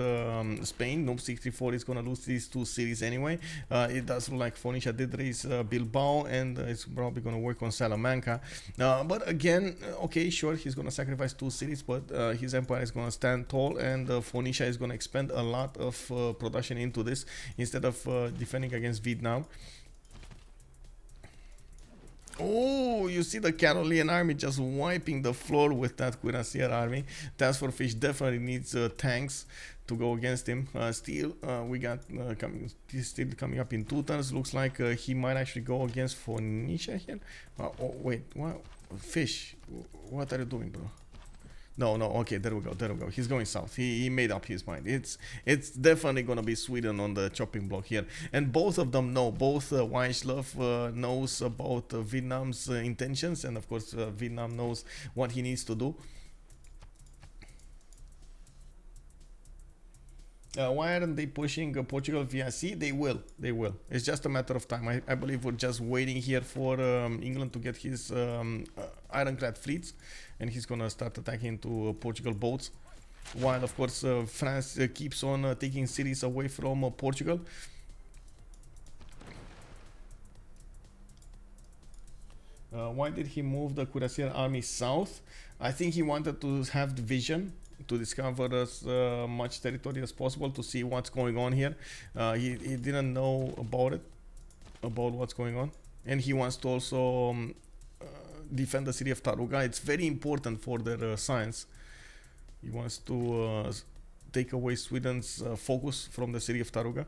Spain. Noob 64 is gonna lose these 2 cities anyway. It does look like Phoenicia did raise Bilbao, and it's probably gonna work on Salamanca, but again, okay, sure, he's gonna sacrifice 2 cities, but his empire is gonna stand tall, and Phoenicia is gonna expend a lot of production into this instead of defending against Vietnam. Oh, you see the Carolean army just wiping the floor with that Cuirassier army. TaskForceFish definitely needs tanks to go against him. Still, we got still coming up in 2 turns. Looks like he might actually go against Phoenicia here. Oh, wait, what? Fish, what are you doing, bro? No, okay, there we go. He's going south. He made up his mind. It's definitely gonna be Sweden on the chopping block here, and both of them know. Both YHLuv knows about Vietnam's intentions, and of course Vietnam knows what he needs to do. Why aren't they pushing Portugal via sea? They will. It's just a matter of time. I believe we're just waiting here for England to get his ironclad fleets, and he's gonna start attacking into Portugal boats, while of course France keeps on taking cities away from Portugal. Why did he move the Cuirassier army south? I think he wanted to have the vision to discover as much territory as possible to see what's going on here. He didn't know about what's going on, and he wants to also defend the city of Taruga. It's very important for their science. He wants to take away Sweden's focus from the city of Taruga.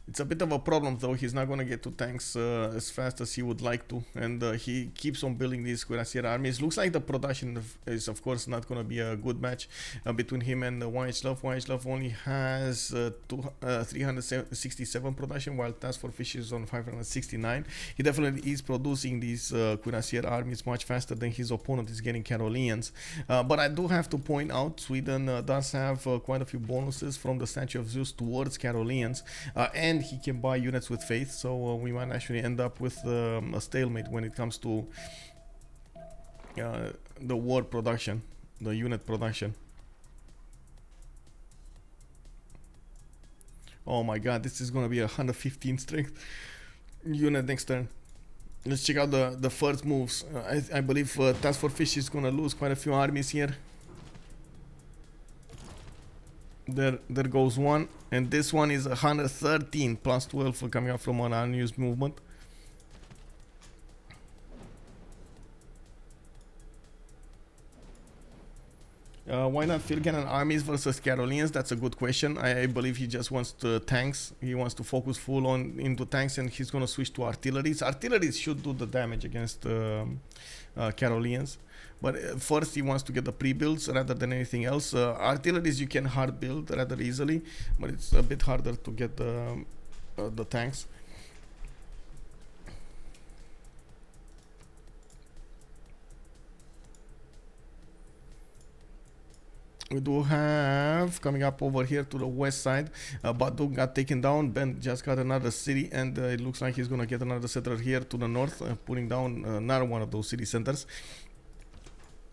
It's a bit of a problem though. He's not going to get to tanks as fast as he would like to, and he keeps on building these Cuirassier armies. Looks like the production is of course not going to be a good match between him and YHLuv. YHLuv only has 367 production, while TaskForceFish is on 569. He definitely is producing these Cuirassier armies much faster than his opponent is getting Caroleans. But I do have to point out, Sweden does have quite a few bonuses from the Statue of Zeus towards Caroleans, and he can buy units with faith, so we might actually end up with a stalemate when it comes to the war production, the unit production. Oh my god, this is gonna be 115 strength unit next turn. Let's check out the first moves. I believe TaskForceFish is gonna lose quite a few armies here. There goes one, and this one is 113 plus 12 coming up from an unused movement. Why not field cannon armies versus Carolians? That's a good question. I believe he just wants tanks. He wants to focus full on into tanks, and he's gonna switch to artilleries. Artilleries should do the damage against Carolians. But first he wants to get the pre-builds rather than anything else. Artilleries you can hard build rather easily, but it's a bit harder to get the tanks. We do have coming up over here to the west side. Baduk got taken down. Ben just got another city, and it looks like he's gonna get another settler here to the north, putting down another one of those city centers.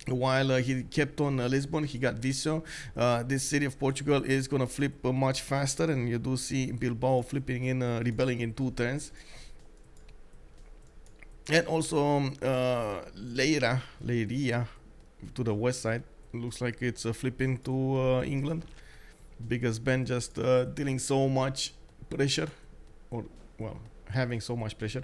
While he kept on Lisbon, he got Viseu. This city of Portugal is gonna flip much faster, and you do see Bilbao flipping in, rebelling in 2 turns. And also Leiria to the west side. Looks like it's flipping to England, because Ben just dealing so much pressure, or well, having so much pressure.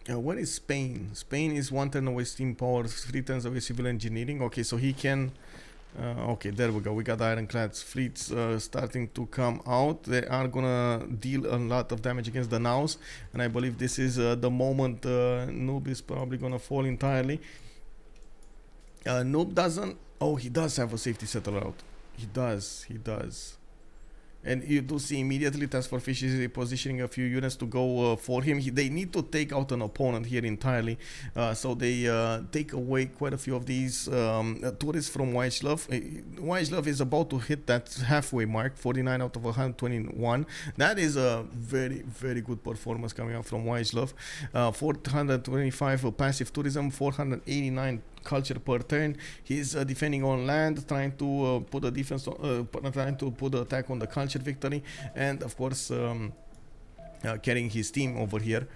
What is Spain? Spain is 1 turn away steam power, 3 turns away civil engineering. Okay, so he can. Okay, there we go. We got ironclad fleets starting to come out. They are gonna deal a lot of damage against the Naus, and I believe this is the moment Noob is probably gonna fall entirely. Noob doesn't. Oh, he does have a safety settler out. He does. He does. And you do see immediately TaskForceFish is positioning a few units to go for him. They need to take out an opponent here entirely. So they take away quite a few of these tourists from YHLuv. YHLuv is about to hit that halfway mark, 49 out of 121. That is a very, very good performance coming out from YHLuv. 425 passive tourism, 489 culture per turn. He's defending on land, trying to put a defense, trying to put the attack on the culture victory, and of course carrying his team over here.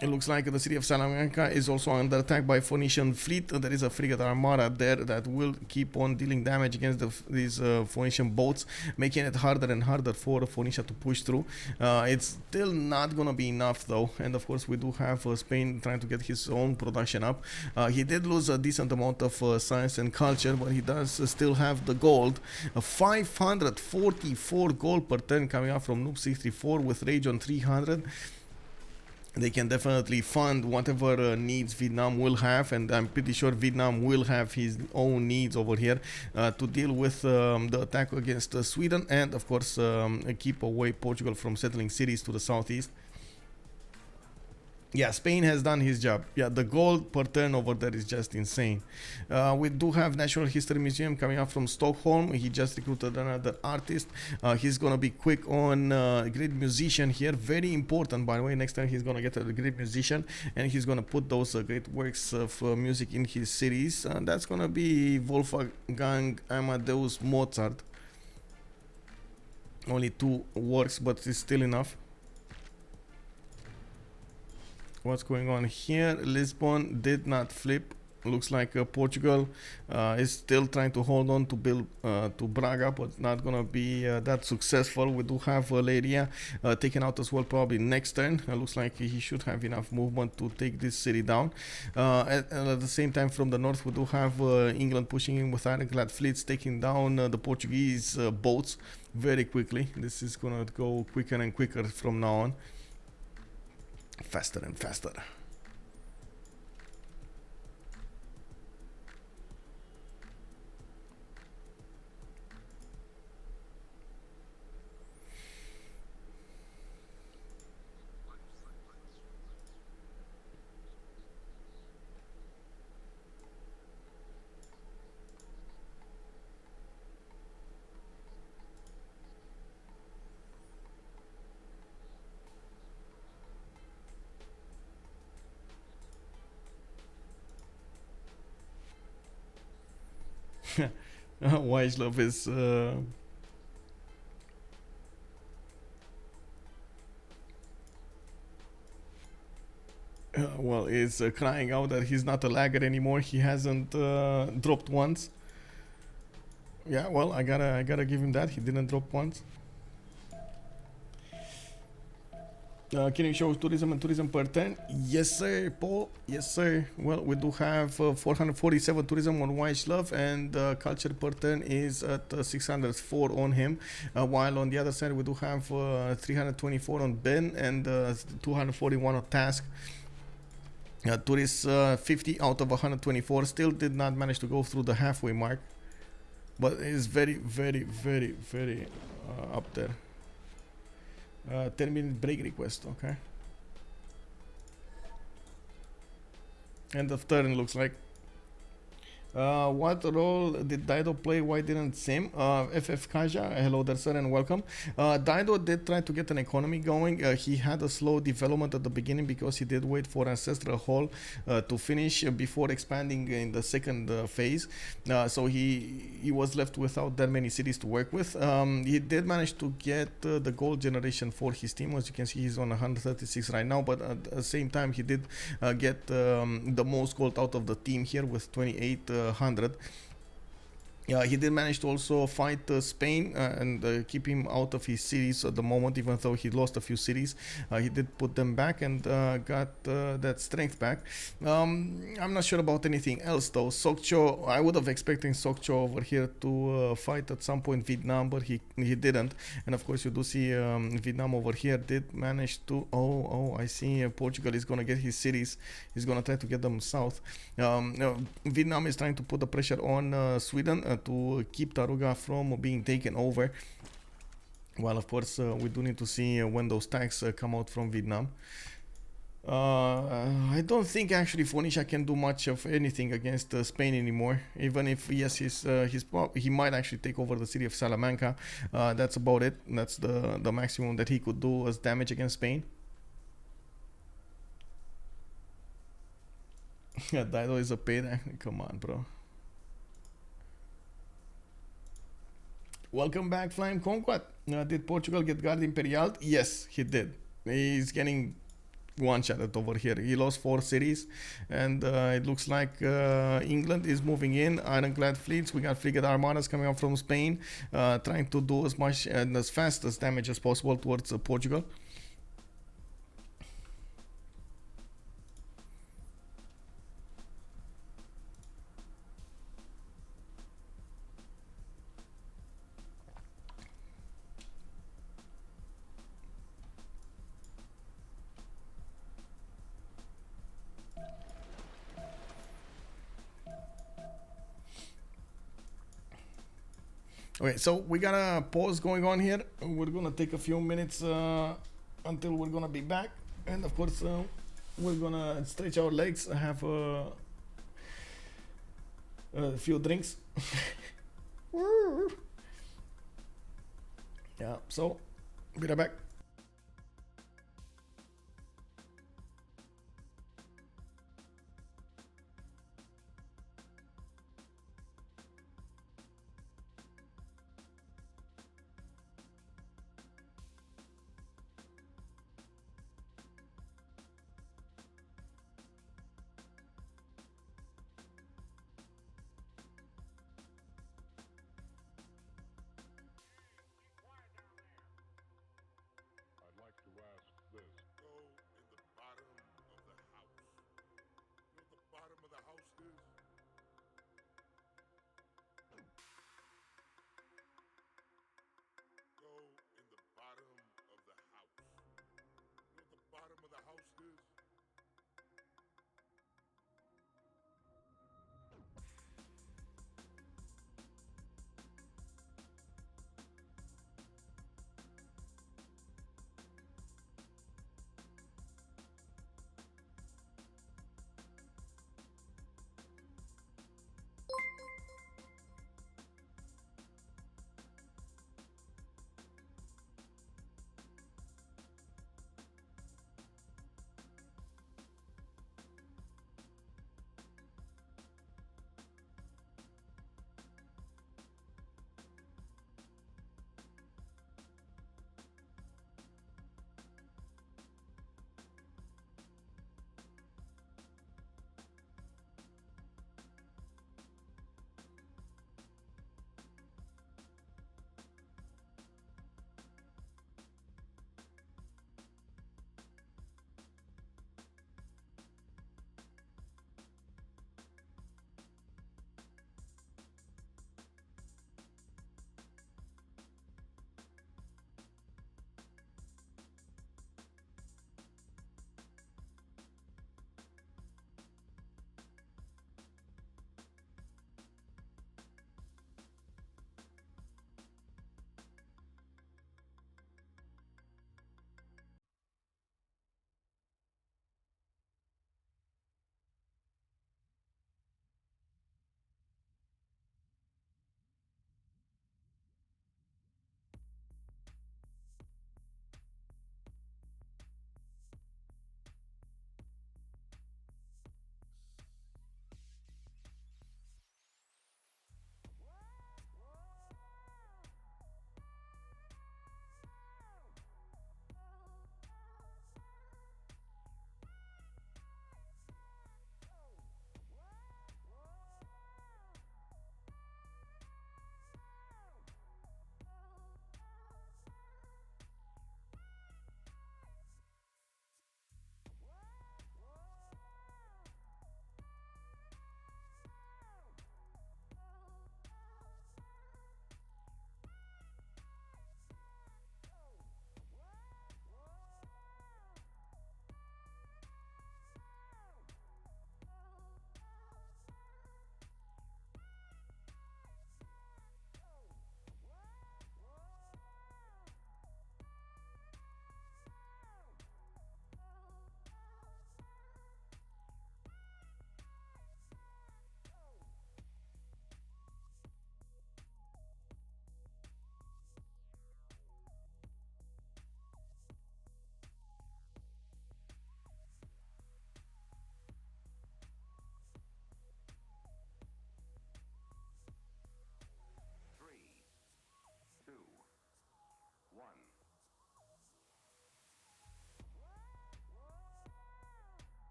It looks like the city of Salamanca is also under attack by Phoenician fleet. There is a frigate armada there that will keep on dealing damage against these Phoenician boats, making it harder and harder for Phoenicia to push through. It's still not gonna be enough though, and of course we do have Spain trying to get his own production up. He did lose a decent amount of science and culture, but he does still have the gold. 544 gold per turn coming out from Noob 64 with rage on 300. They can definitely fund whatever needs Vietnam will have, and I'm pretty sure Vietnam will have his own needs over here to deal with the attack against Sweden, and of course keep away Portugal from settling cities to the southeast. Yeah, Spain has done his job. Yeah, the gold per turn over there is just insane. We do have Natural History Museum coming up from Stockholm. He just recruited another artist. He's gonna be quick on great musician here. Very important, by the way. Next time he's gonna get a great musician, and he's gonna put those great works of music in his series. That's gonna be Wolfgang Amadeus Mozart. Only 2 works, but it's still enough. What's going on here? Lisbon did not flip. Looks like Portugal is still trying to hold on to build to Braga, but not gonna be that successful. We do have Leiria taken out as well, probably next turn. Looks like he should have enough movement to take this city down. At the same time, from the north, we do have England pushing in with ironclad fleets, taking down the Portuguese boats very quickly. This is gonna go quicker and quicker from now on. Faster and faster. YHLuv is well, is crying out that he's not a lagger anymore. He hasn't dropped once. Yeah, well, I gotta give him that. He didn't drop once. Can you show tourism and tourism per turn? Yes, sir, Paul. Yes, sir. Well, we do have 447 tourism on YHLuv, and culture per turn is at 604 on him. While on the other side, we do have 324 on Ben and 241 on Task. Tourists 50 out of 124 still did not manage to go through the halfway mark, but it is very, very, very, very up there. 10-minute break request, okay. End of turn looks like. What role did Dido play? Why didn't Sim? FF Kaja, hello there, sir, and welcome. Dido did try to get an economy going. He had a slow development at the beginning because he did wait for Ancestral Hall to finish before expanding in the second phase. So he was left without that many cities to work with. He did manage to get the gold generation for his team. As you can see, he's on 136 right now, but at the same time, he did get the most gold out of the team here with 2800. He did manage to also fight Spain and keep him out of his cities at the moment, even though he lost a few cities. He did put them back and got that strength back. I'm not sure about anything else though. SokCho, I would have expected SokCho over here to fight at some point Vietnam, but he didn't. And of course you do see Vietnam over here did manage to, I see Portugal is going to get his cities. He's going to try to get them south. Vietnam is trying to put the pressure on Sweden to keep Taruga from being taken over. Well, of course, we do need to see when those tanks come out from Vietnam. I don't think actually Phoenicia can do much of anything against Spain anymore. Even if yes, he might actually take over the city of Salamanca. That's about it. That's the maximum that he could do as damage against Spain. Yeah, Dido is a paid. Come on, bro. Welcome back, Flying Conquest. Did Portugal get Guard Imperial? Yes, he did. He's getting one-shotted over here. He lost 4 cities, and it looks like England is moving in. Ironclad fleets. We got frigate armadas coming up from Spain, trying to do as much and as fast as damage as possible towards Portugal. Okay, so we got a pause going on here. We're gonna take a few minutes until we're gonna be back, and of course we're gonna stretch our legs, have a few drinks. Yeah, so be right back.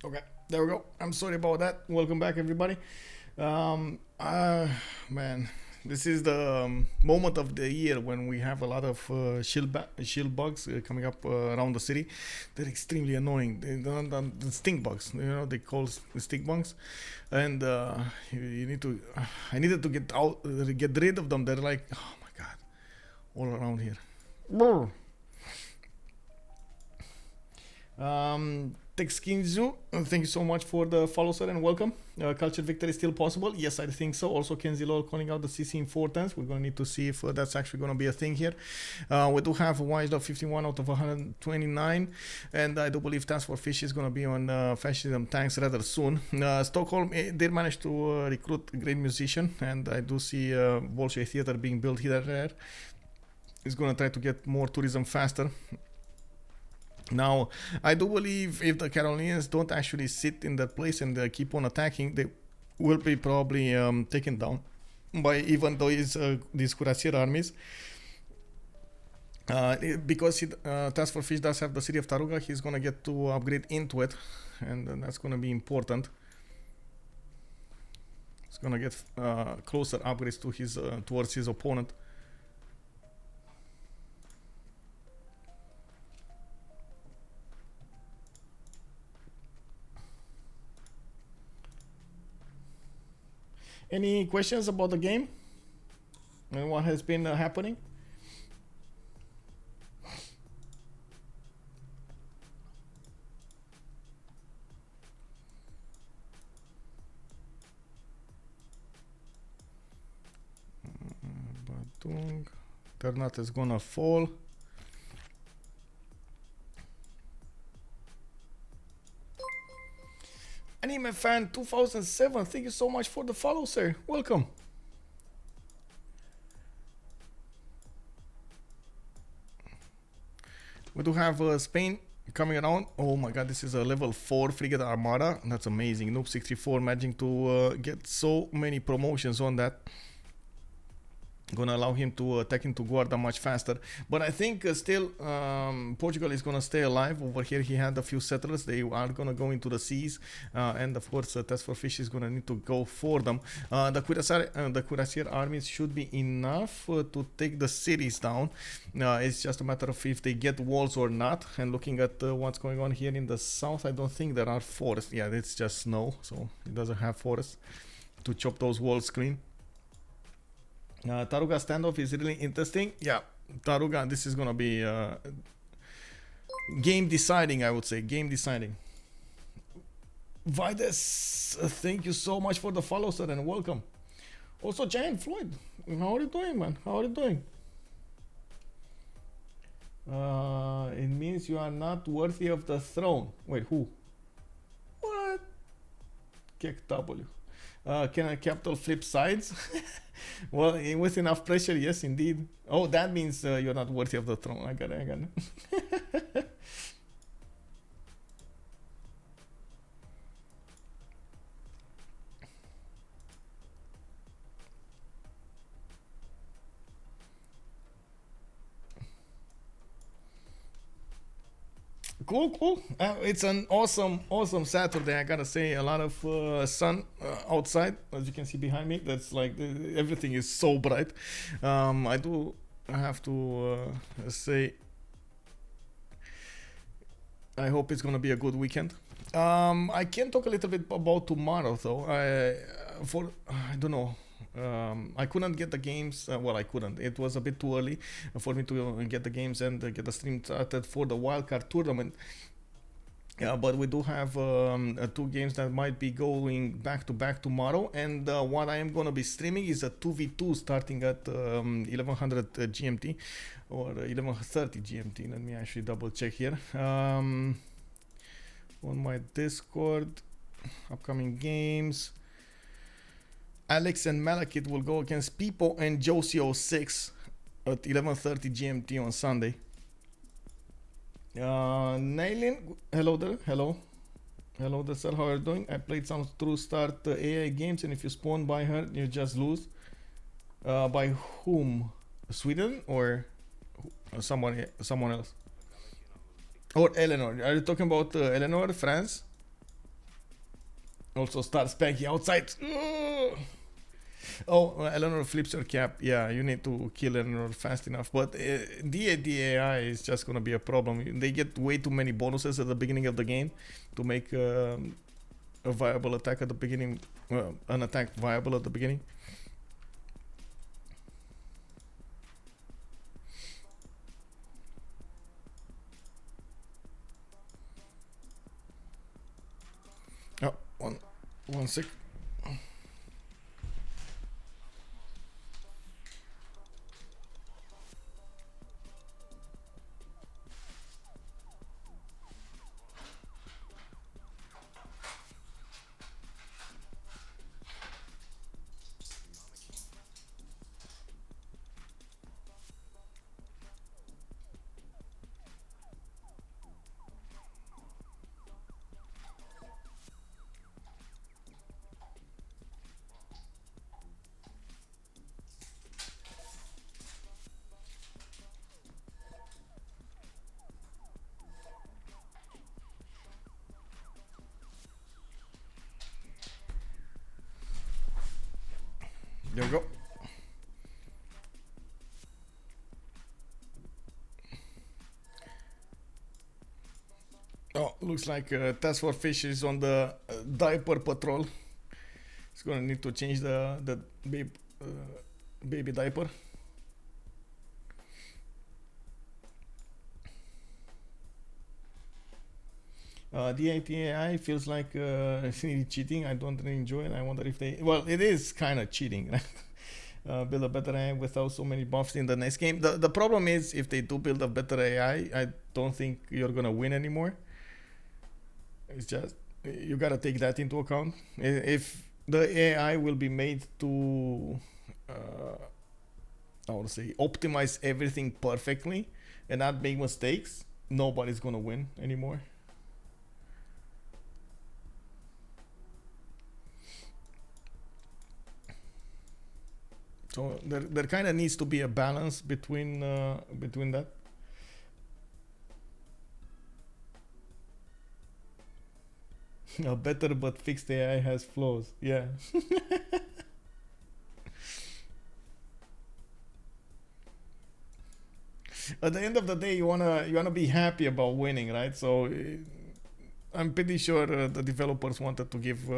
Okay, there we go. I'm sorry about that. Welcome back, everybody. Man, this is the moment of the year when we have a lot of shield bugs coming up around the city. They're extremely annoying. The stink bugs, you know, they call the stink bugs, and you need to. I needed to get rid of them. They're like, oh my god, all around here. Texkinzu, thank you so much for the follow, sir, and welcome. Culture victory is still possible. Yes, I think so. Also, Kenzie Lol calling out the CC importance. We're going to need to see if that's actually going to be a thing here. We do have YHLuv 51 out of 129, and I do believe TaskForceFish is going to be on fascism tanks rather soon. Stockholm did manage to recruit a great musician, and I do see Bolshoi Theater being built here and there. It's going to try to get more tourism faster. Now, I do believe if the Carolinians don't actually sit in that place and keep on attacking, they will be probably taken down by even though these cuirassier armies. Because TaskForceFish does have the city of Taruga, he's going to get to upgrade into it, and that's going to be important. He's going to get closer upgrades to his towards his opponent. Any questions about the game and what has been happening? Batung, Ternat is gonna fall. Anime fan 2007, thank you so much for the follow, sir. Welcome. We do have Spain coming around. Oh my god, this is a level 4 frigate armada. That's amazing. Noob 64 managing to get so many promotions on that. Gonna allow him to attack into Guarda much faster, but I think still Portugal is gonna stay alive. Over here he had a few settlers. They are gonna go into the seas, and of course TaskForceFish is gonna need to go for them. The cuirassier armies should be enough to take the cities down. It's just a matter of if they get walls or not. And looking at what's going on here in the south, I don't think there are forests. Yeah, it's just snow, so it doesn't have forests to chop those walls clean. Taruga standoff is really interesting. Yeah, Taruga, this is gonna be game deciding, I would say. Game deciding. Vides, thank you so much for the follow, sir, and welcome. Also, Giant Floyd, how are you doing, man? How are you doing? It means you are not worthy of the throne. Wait, who? What? Kick W. Can a capital flip sides? Well, with enough pressure, yes, indeed. Oh, that means you're not worthy of the throne. I got it. Cool. It's an awesome Saturday. I gotta say, a lot of sun outside, as you can see behind me. That's like everything is so bright. I do have to say, I hope it's gonna be a good weekend. I can talk a little bit about tomorrow, though. I don't know. I couldn't get the games. Well, I couldn't. It was a bit too early for me to get the games and get the stream started for the wildcard tournament. Yeah, but we do have 2 games that might be going back to back tomorrow, and what I am going to be streaming is a 2v2 starting at 1100 GMT or 1130 GMT. Let me actually double check here. On my Discord, upcoming games. Alex and Malakit will go against Pipo and Josie06 at 11:30 GMT on Sunday. Nailin, hello there, hello there, sir, how are you doing? I played some true start AI games, and if you spawn by her, you just lose. By whom? Sweden or someone else? Or Eleanor? Are you talking about Eleanor France? Also start spanking outside. Oh, Eleanor flips your cap. Yeah, you need to kill Eleanor fast enough. But the AI is just gonna be a problem. They get way too many bonuses at the beginning of the game to make a viable attack at the beginning. An attack viable at the beginning. Oh, one sec. There we go. Oh, looks like TaskForceFish is on the diaper patrol. He's gonna need to change the baby diaper. The AI feels like cheating. I don't really enjoy it. I wonder if they... Well, it is kind of cheating, right? Build a better AI without so many buffs in the next game. The problem is, if they do build a better AI, I don't think you're gonna win anymore. It's just, you gotta take that into account. If the AI will be made to, I would say, optimize everything perfectly and not make mistakes, nobody's gonna win anymore. So there kind of needs to be a balance between that. A better but fixed AI has flaws. Yeah. At the end of the day, you wanna be happy about winning, right? So I'm pretty sure the developers wanted to give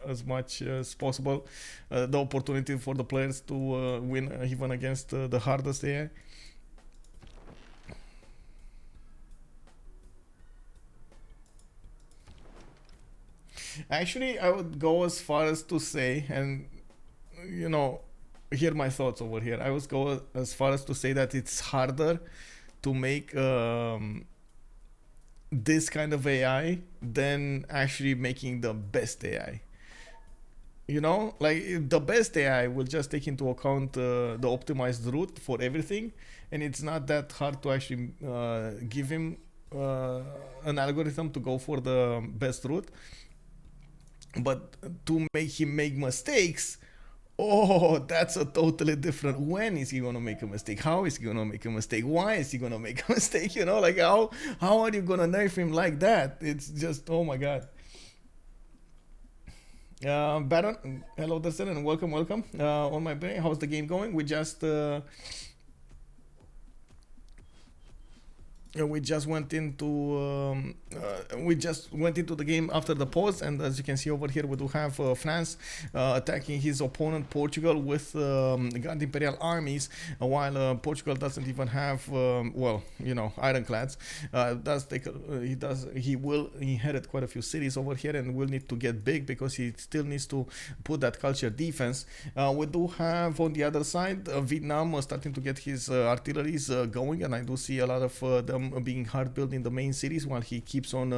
as much as possible the opportunity for the players to win even against the hardest AI. Actually, I would go as far as to say, and hear my thoughts over here. I would go as far as to say that it's harder to make this kind of AI than actually making the best AI. Like the best AI will just take into account the optimized route for everything, and it's not that hard to actually give him an algorithm to go for the best route. But to make him make mistakes, oh, that's a totally different. When is he gonna make a mistake? How is he gonna make a mistake? Why is he gonna make a mistake? Like how are you gonna nerf him like that? It's just, oh my god. Baron, hello Dustin, and welcome. On my brain, how's the game going? We just went into the game after the pause, and as you can see over here, we do have France attacking his opponent Portugal with Grand Imperial armies, while Portugal doesn't even have ironclads. He will inherit quite a few cities over here, and will need to get big because he still needs to put that culture defense. We do have on the other side Vietnam starting to get his artilleries going, and I do see a lot of them being hard built in the main cities, while he keeps on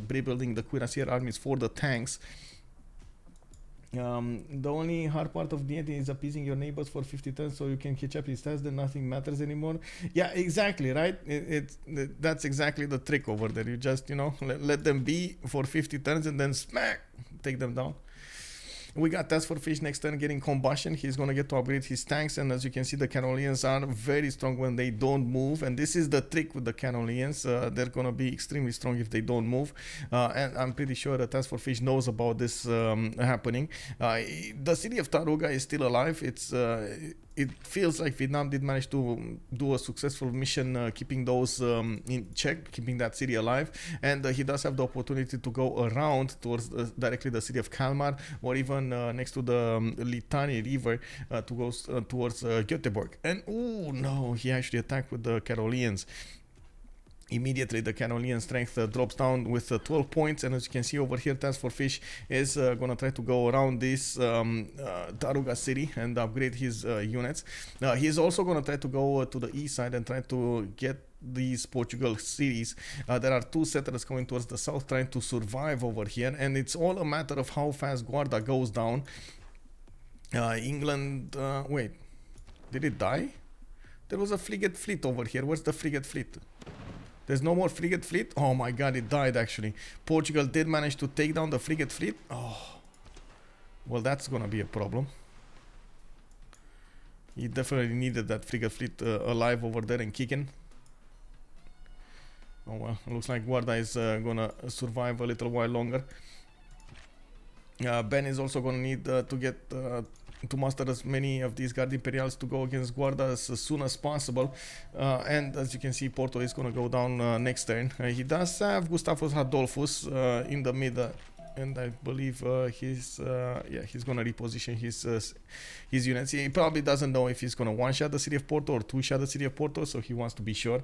rebuilding the cuirassier armies for the tanks. The only hard part of D&D is appeasing your neighbors for 50 turns so you can catch up his stats, then nothing matters anymore. Yeah, exactly, right? That's exactly the trick over there. You just, let them be for 50 turns and then smack, take them down. We got TaskForceFish next turn getting combustion. He's gonna get to upgrade his tanks, and as you can see, the Canolians are very strong when they don't move, and this is the trick with the Canolians. They're gonna be extremely strong if they don't move, and I'm pretty sure that TaskForceFish knows about this happening. The city of Taruga is still alive. It feels like Vietnam did manage to do a successful mission, keeping those in check, keeping that city alive, and he does have the opportunity to go around towards directly the city of Kalmar, or even next to the Litani River to go towards Göteborg. And oh no, he actually attacked with the Carolians. Immediately the Canolian strength drops down with 12 points, and as you can see over here, TaskForceFish is gonna try to go around this Taruga city and upgrade his units. He's also gonna try to go to the east side and try to get these Portugal cities. There are two settlers coming towards the south trying to survive over here, and it's all a matter of how fast Guarda goes down. England, wait, did it die? There was a frigate fleet over here. Where's the frigate fleet? There's no more frigate fleet? Oh my god, it died actually. Portugal did manage to take down the frigate fleet. Oh, well, that's gonna be a problem. He definitely needed that frigate fleet alive over there and kicking. Oh well, looks like Guarda is gonna survive a little while longer. Ben is also gonna need to get to muster as many of these Guard Imperials to go against Guarda as soon as possible, and as you can see, Porto is gonna go down next turn. He does have Gustavus Adolphus in the mid, and I believe he's gonna reposition his units. He probably doesn't know if he's gonna one-shot the city of Porto or two-shot the city of Porto, so he wants to be sure.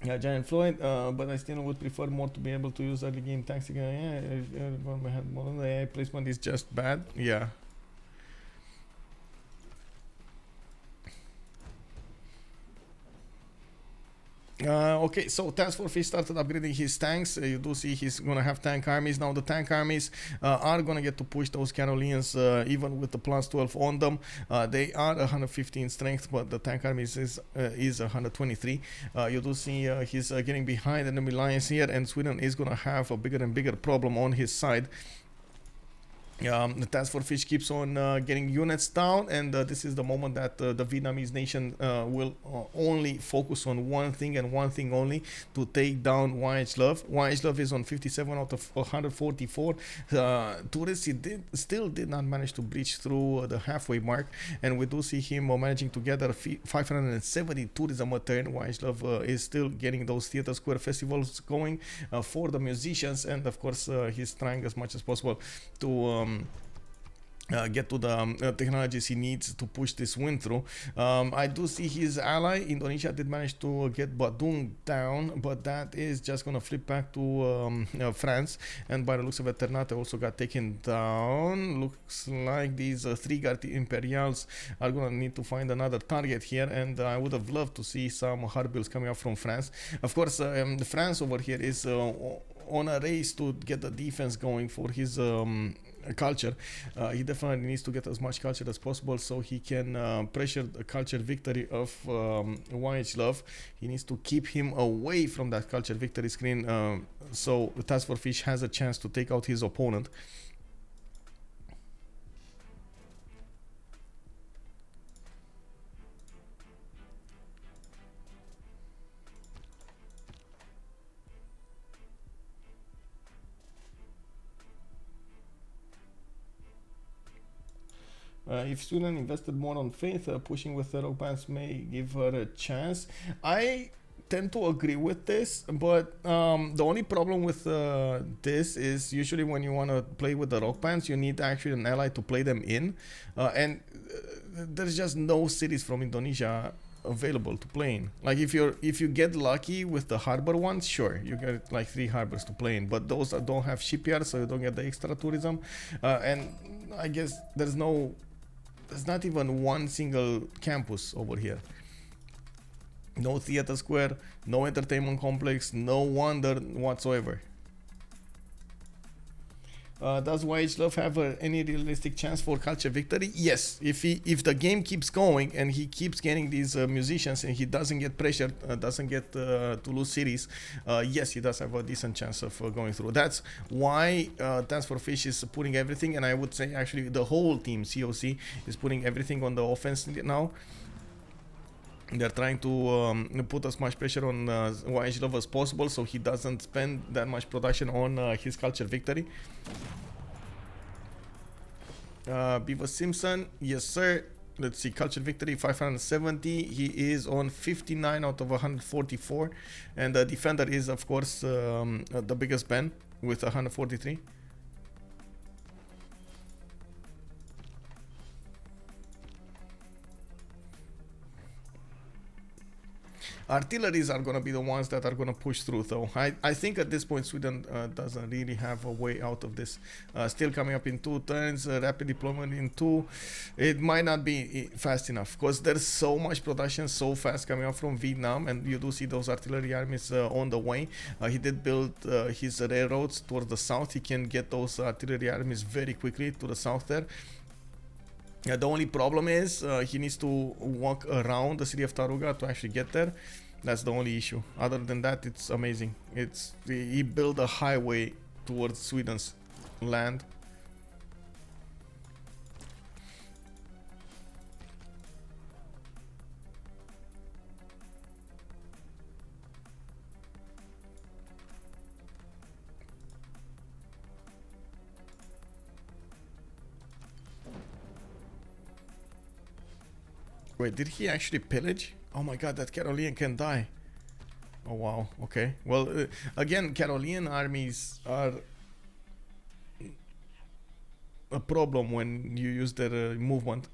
Giant Floyd, but I still would prefer more to be able to use early game tactics. The AI placement is just bad. Yeah. Okay, so TaskForceFish started upgrading his tanks. You do see he's gonna have tank armies now. The tank armies are gonna get to push those Carolians even with the plus 12 on them. They are 115 strength, but the tank armies is 123. You do see he's getting behind enemy lines here, and Sweden is gonna have a bigger and bigger problem on his side. The TaskForceFish keeps on getting units down, and this is the moment that the Vietnamese nation will only focus on one thing and one thing only: to take down YHLuv. YHLuv is on 57 out of 144. Tourists, he still did not manage to breach through the halfway mark, and we do see him managing to gather 570 tourism a turn. YHLuv is still getting those theater square festivals going for the musicians, and of course he's trying as much as possible to get to the technologies he needs to push this win through. I do see his ally Indonesia did manage to get Badung down, but that is just gonna flip back to France, and by the looks of it, Ternate also got taken down. Looks like these three Guard Imperials are gonna need to find another target here, and I would have loved to see some hard builds coming up from France. Of course, France over here is on a race to get the defense going for his culture. He definitely needs to get as much culture as possible so he can pressure the culture victory of YHLuv. He needs to keep him away from that culture victory screen, so TaskForceFish has a chance to take out his opponent. If Sweden invested more on faith, pushing with the rock bands may give her a chance. I tend to agree with this, but the only problem with this is usually when you want to play with the rock bands, you need actually an ally to play them in, and there's just no cities from Indonesia available to play in. Like if you get lucky with the harbor ones, sure, you get like 3 harbors to play in, but those don't have shipyards, so you don't get the extra tourism, and I guess there's not even one single campus over here. No theater square, no entertainment complex, no wonder whatsoever. Does YHLuv have any realistic chance for culture victory? Yes, if the game keeps going and he keeps getting these musicians and he doesn't get pressured, doesn't get to lose cities, yes, he does have a decent chance of going through. That's why TaskForceFish is putting everything, and I would say actually the whole team CoC is putting everything on the offense now. They're trying to put as much pressure on YHLuv as possible so he doesn't spend that much production on his culture victory. Beaver Simpson, yes sir. Let's see, culture victory 570. He is on 59 out of 144. And the defender is, of course, the biggest Ben with 143. Artilleries are going to be the ones that are going to push through, though. I think at this point Sweden doesn't really have a way out of this. Still coming up in 2 turns, rapid deployment in 2. It might not be fast enough because there's so much production so fast coming up from Vietnam, and you do see those artillery armies on the way. He did build his railroads towards the south. He can get those artillery armies very quickly to the south there. The only problem is he needs to walk around the city of Taruga to actually get there. That's the only issue. Other than that, it's amazing. He built a highway towards Sweden's land. Wait, did he actually pillage? Oh my god, that Carolean can die. Oh wow, okay. Well, again, Carolean armies are a problem when you use their movement.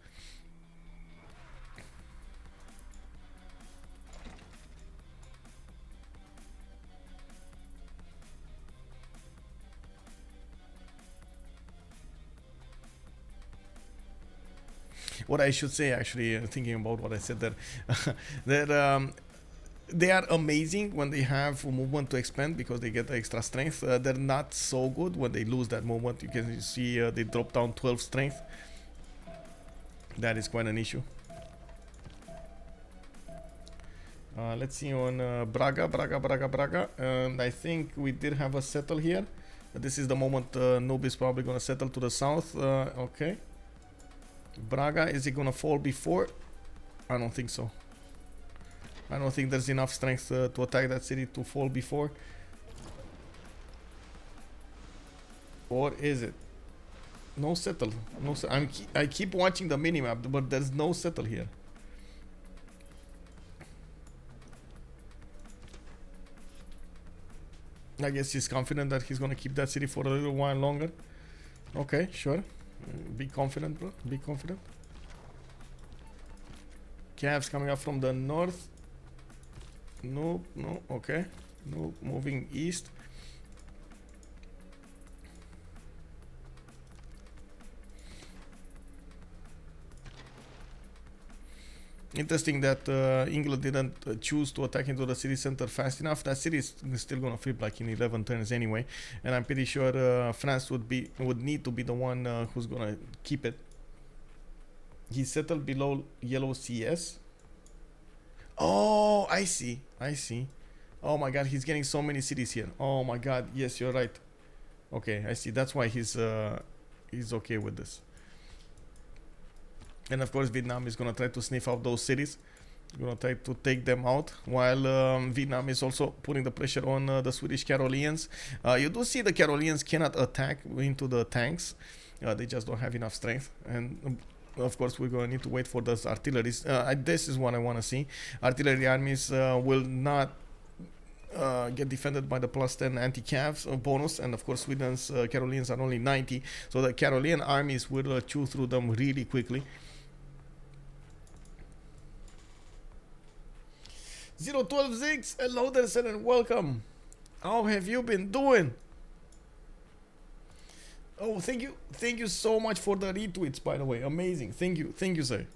What I should say, actually, thinking about what I said there, that they are amazing when they have movement to expand because they get extra strength. They're not so good when they lose that movement. You can see they drop down 12 strength. That is quite an issue. Let's see on Braga. And I think we did have a settle here. This is the moment Noob is probably going to settle to the south. Okay. Braga, is it gonna fall before? I don't think so. I don't think there's enough strength to attack that city to fall before. Or is it? No settle. No. I keep watching the minimap, but there's no settle here. I guess he's confident that he's gonna keep that city for a little while longer. Okay, sure. Be confident, bro. Be confident. Cavs coming up from the north. No, no, okay. No, moving east. Interesting that England didn't choose to attack into the city center fast enough. That city is still gonna flip like in 11 turns anyway, and I'm pretty sure France would need to be the one who's gonna keep it. He settled below yellow CS. Oh, I see. Oh my god, he's getting so many cities here. Oh my god, yes, you're right. Okay, I see. That's why he's okay with this. And of course, Vietnam is gonna try to sniff out those cities. Gonna try to take them out, while Vietnam is also putting the pressure on the Swedish Caroleans. You do see the Caroleans cannot attack into the tanks. They just don't have enough strength. And of course, we're gonna need to wait for those artilleries. This is what I want to see. Artillery armies will not get defended by the +10 anti-cavs bonus, and of course Sweden's Caroleans are only 90, so the Carolean armies will chew through them really quickly. 012 Ziggs, hello there, sir, and welcome. How have you been doing? Oh, thank you so much for the retweets, by the way. Amazing. Thank you, sir.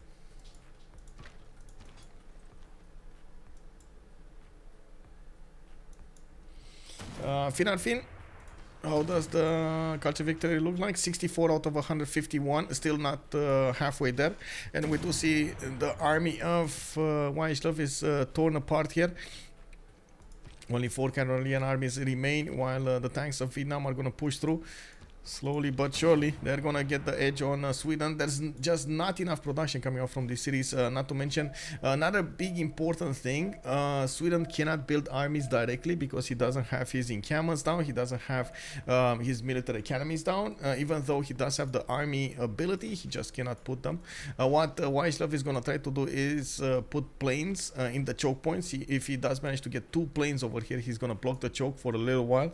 Finarfin, How does the culture victory look like? 64 out of 151, still not halfway there. And we do see the army of YHLuv is torn apart here. Only 4 Carolian armies remain, while the tanks of Vietnam are going to push through. Slowly but surely, they're gonna get the edge on Sweden. There's just not enough production coming out from these cities. Not to mention another big important thing: Sweden cannot build armies directly because he doesn't have his encampments down. He doesn't have his military academies down. Even though he does have the army ability, he just cannot put them. What YHLuv is gonna try to do is put planes in the choke points. If he does manage to get 2 planes over here, he's gonna block the choke for a little while.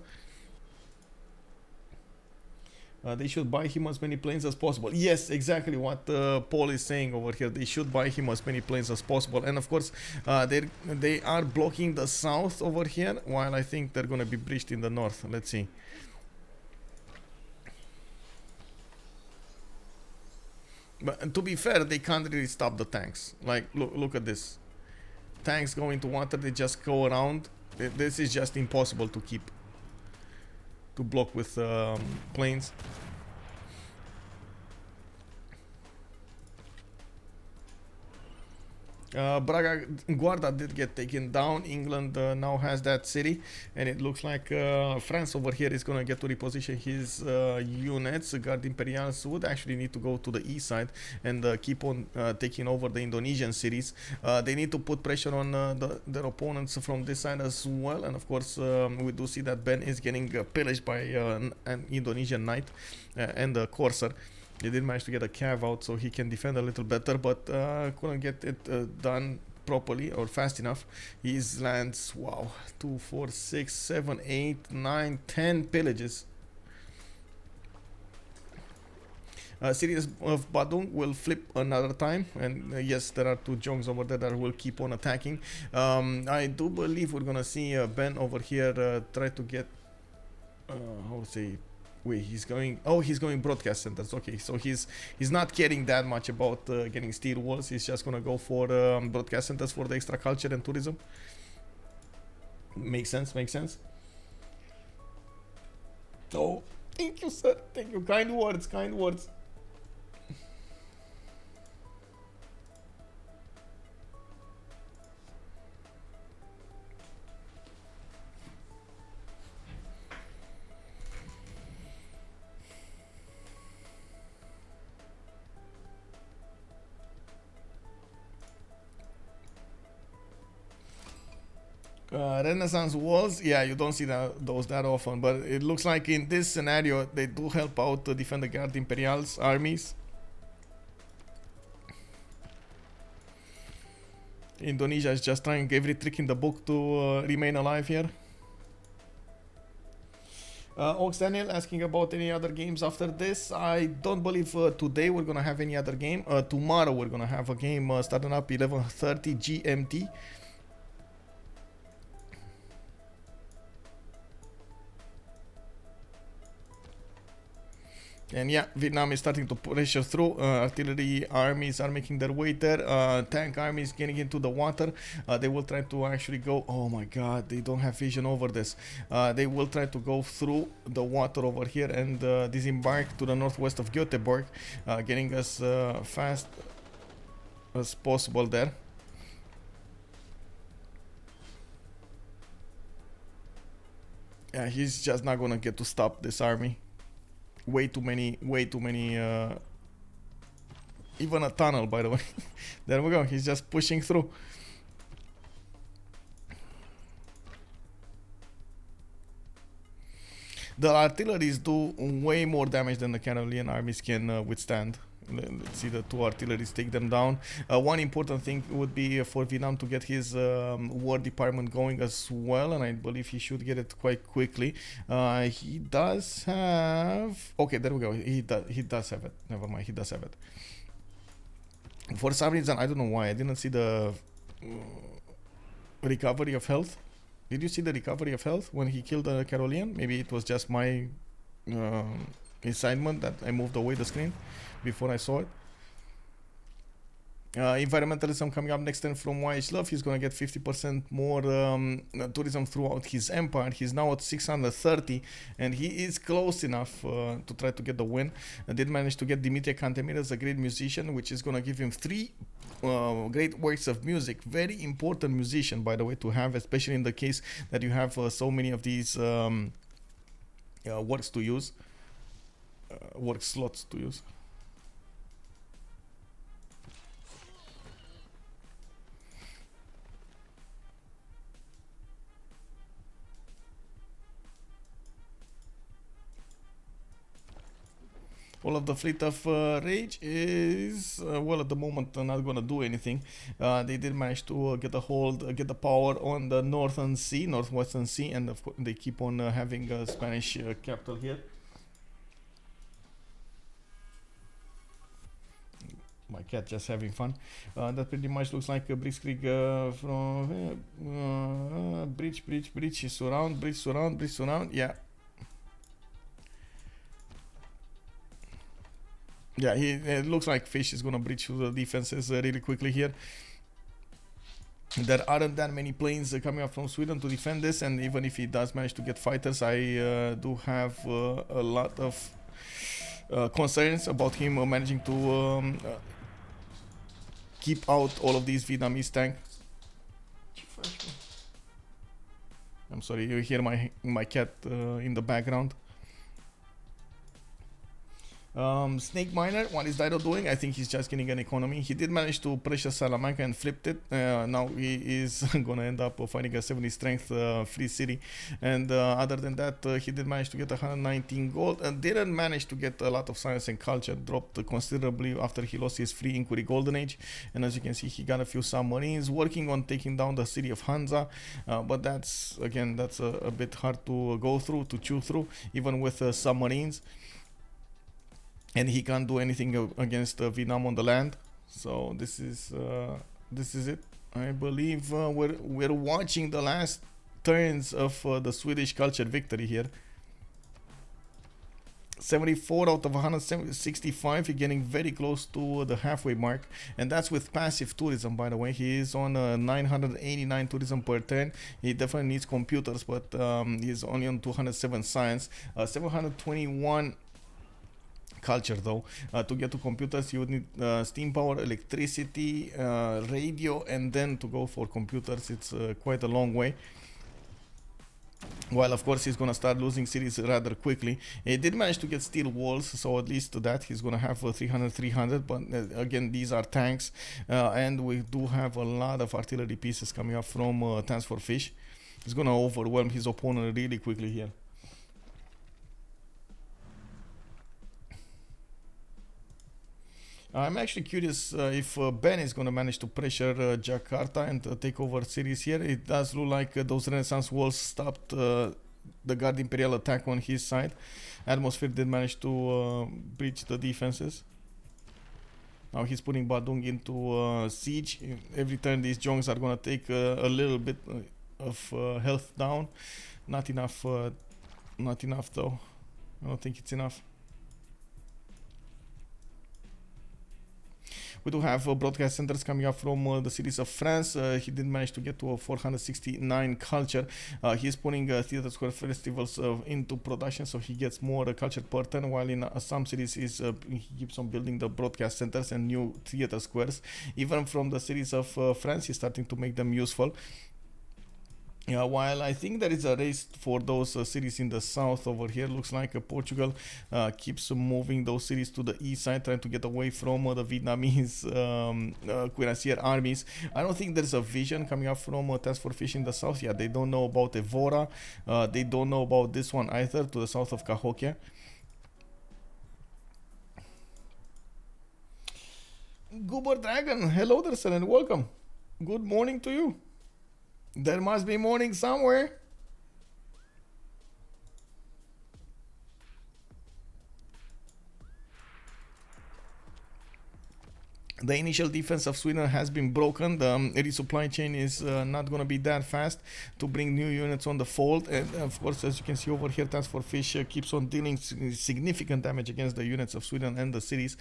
They should buy him as many planes as possible. Yes, exactly what Paul is saying over here. They should buy him as many planes as possible. And of course, they are blocking the south over here, while I think they're going to be breached in the north. Let's see. But to be fair, they can't really stop the tanks. Like, look at this. Tanks go into water, they just go around. This is just impossible to keep. To block with planes. Braga Guarda did get taken down. England now has that city, and it looks like France over here is gonna get to reposition his units. Guard Imperials would actually need to go to the east side and keep on taking over the Indonesian cities. They need to put pressure on their opponents from this side as well, and of course we do see that Ben is getting pillaged by an Indonesian knight and a courser. He did manage to get a cav out so he can defend a little better, but couldn't get it done properly or fast enough. His lands, wow, 2, 4, 6, 7, 8, 9, 10 pillages. Series of Badung will flip another time, and yes, there are 2 Jongs over there that will keep on attacking. I do believe we're gonna see Ben over here try to get, how to say, wait, he's going broadcast centers. Okay, so he's not caring that much about getting steel walls. He's just gonna go for broadcast centers for the extra culture and tourism. Makes sense. Oh, thank you, sir. Thank you. Kind words. Renaissance walls, yeah, you don't see those that often, but it looks like in this scenario they do help out to defend the Guard Imperials armies. Indonesia is just trying every trick in the book to remain alive here. Ox Daniel asking about any other games after this. I don't believe today we're gonna have any other game. Tomorrow we're gonna have a game starting up 11:30 GMT. And yeah, Vietnam is starting to pressure through. Artillery armies are making their way there. Tank armies getting into the water. They will try to actually go. Oh my god, they don't have vision over this. They will try to go through the water over here and disembark to the northwest of Göteborg, getting us fast as possible there. Yeah, he's just not gonna get to stop this army. Way too many, even a tunnel, by the way. There we go, he's just pushing through. The artilleries do way more damage than the Carolian armies can withstand. Let's see the 2 artilleries take them down. One important thing would be for Vietnam to get his war department going as well, and I believe he should get it quite quickly. He does have... Okay, there we go. He does have it. Never mind, he does have it. For some reason, I don't know why, I didn't see the recovery of health. Did you see the recovery of health when he killed the Carolian? Maybe it was just my assignment that I moved away the screen before I saw it. Environmentalism coming up next turn from YHLuv. He's going to get 50% more tourism throughout his empire. He's now at 630 and he is close enough to try to get the win. Did manage to get Dimitrie Cantemir as a great musician, which is going to give him 3 great works of music. Very important musician, by the way, to have, especially in the case that you have so many of these works to use, work slots to use. All of the fleet of Rage is, well, at the moment not gonna do anything. They did manage to get the power on the northwestern sea, and of course they keep on having a Spanish capital here. My cat just having fun. That pretty much looks like a blitzkrieg from bridge, surround, yeah. Yeah, it looks like Fish is gonna breach through the defenses really quickly here. There aren't that many planes coming up from Sweden to defend this, and even if he does manage to get fighters, I do have a lot of concerns about him managing to keep out all of these Vietnamese tanks. I'm sorry, you hear my cat in the background. Snake Miner, what is Dido doing? I think he's just getting an economy. He did manage to pressure Salamanca and flipped it. Now he is gonna end up fighting a 70 strength free city. And other than that, he did manage to get 119 gold and didn't manage to get a lot of science and culture. Dropped considerably after he lost his free inquiry golden age. And as you can see, he got a few submarines working on taking down the city of Hansa. But that's, again, that's a bit hard to go through, to chew through, even with submarines. And he can't do anything against Vietnam on the land. So this is it. I believe we're watching the last turns of the Swedish culture victory here. 74 out of 165. You're getting very close to the halfway mark, and that's with passive tourism, by the way. He is on 989 tourism per turn. He definitely needs computers, but he's only on 207 science, 721 culture though. To get to computers you would need steam power, electricity, radio, and then to go for computers it's quite a long way. While of course he's gonna start losing cities rather quickly. He did manage to get steel walls, so at least to that he's gonna have 300, but again these are tanks, and we do have a lot of artillery pieces coming up from TaskForceFish. He's gonna overwhelm his opponent really quickly here. I'm actually curious if Ben is going to manage to pressure Jakarta and take over cities here. It does look like those Renaissance walls stopped the Guard Imperial attack on his side. Atmosphere did manage to breach the defenses. Now he's putting Badung into siege. Every turn these Jongs are going to take a little bit of health down. Not enough though. I don't think it's enough. We do have broadcast centers coming up from the cities of France. He did manage to get to a 469 culture. He's putting theater square festivals into production, so he gets more culture per turn, while in some cities he keeps on building the broadcast centers and new theater squares. Even from the cities of France, he's starting to make them useful. While I think there is a race for those cities in the south over here. Looks like Portugal keeps moving those cities to the east side, trying to get away from the Vietnamese cuirassier armies. I don't think there's a vision coming up from TaskForceFish in the south. Yeah, they don't know about Evora. They don't know about this one either, to the south of Cahokia. Goober Dragon, hello there, sir, and welcome. Good morning to you. There must be morning somewhere. The initial defense of Sweden has been broken. The resupply chain is not going to be that fast to bring new units on the fold. And of course, as you can see over here, TaskForceFish keeps on dealing significant damage against the units of Sweden and the cities.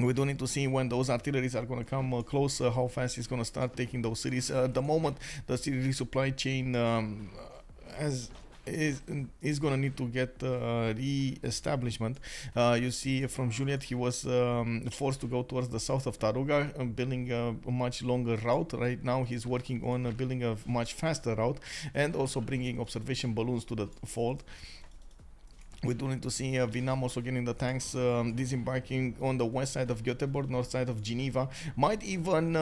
We do need to see when those artilleries are going to come closer, how fast he's going to start taking those cities. At the moment, the city supply chain is going to need to get re-establishment. You see from Juliet, he was forced to go towards the south of Taruga, building a much longer route. Right now he's working on building a much faster route and also bringing observation balloons to the fold. We do need to see Vietnam also getting the tanks disembarking on the west side of Göteborg, north side of Geneva. Might even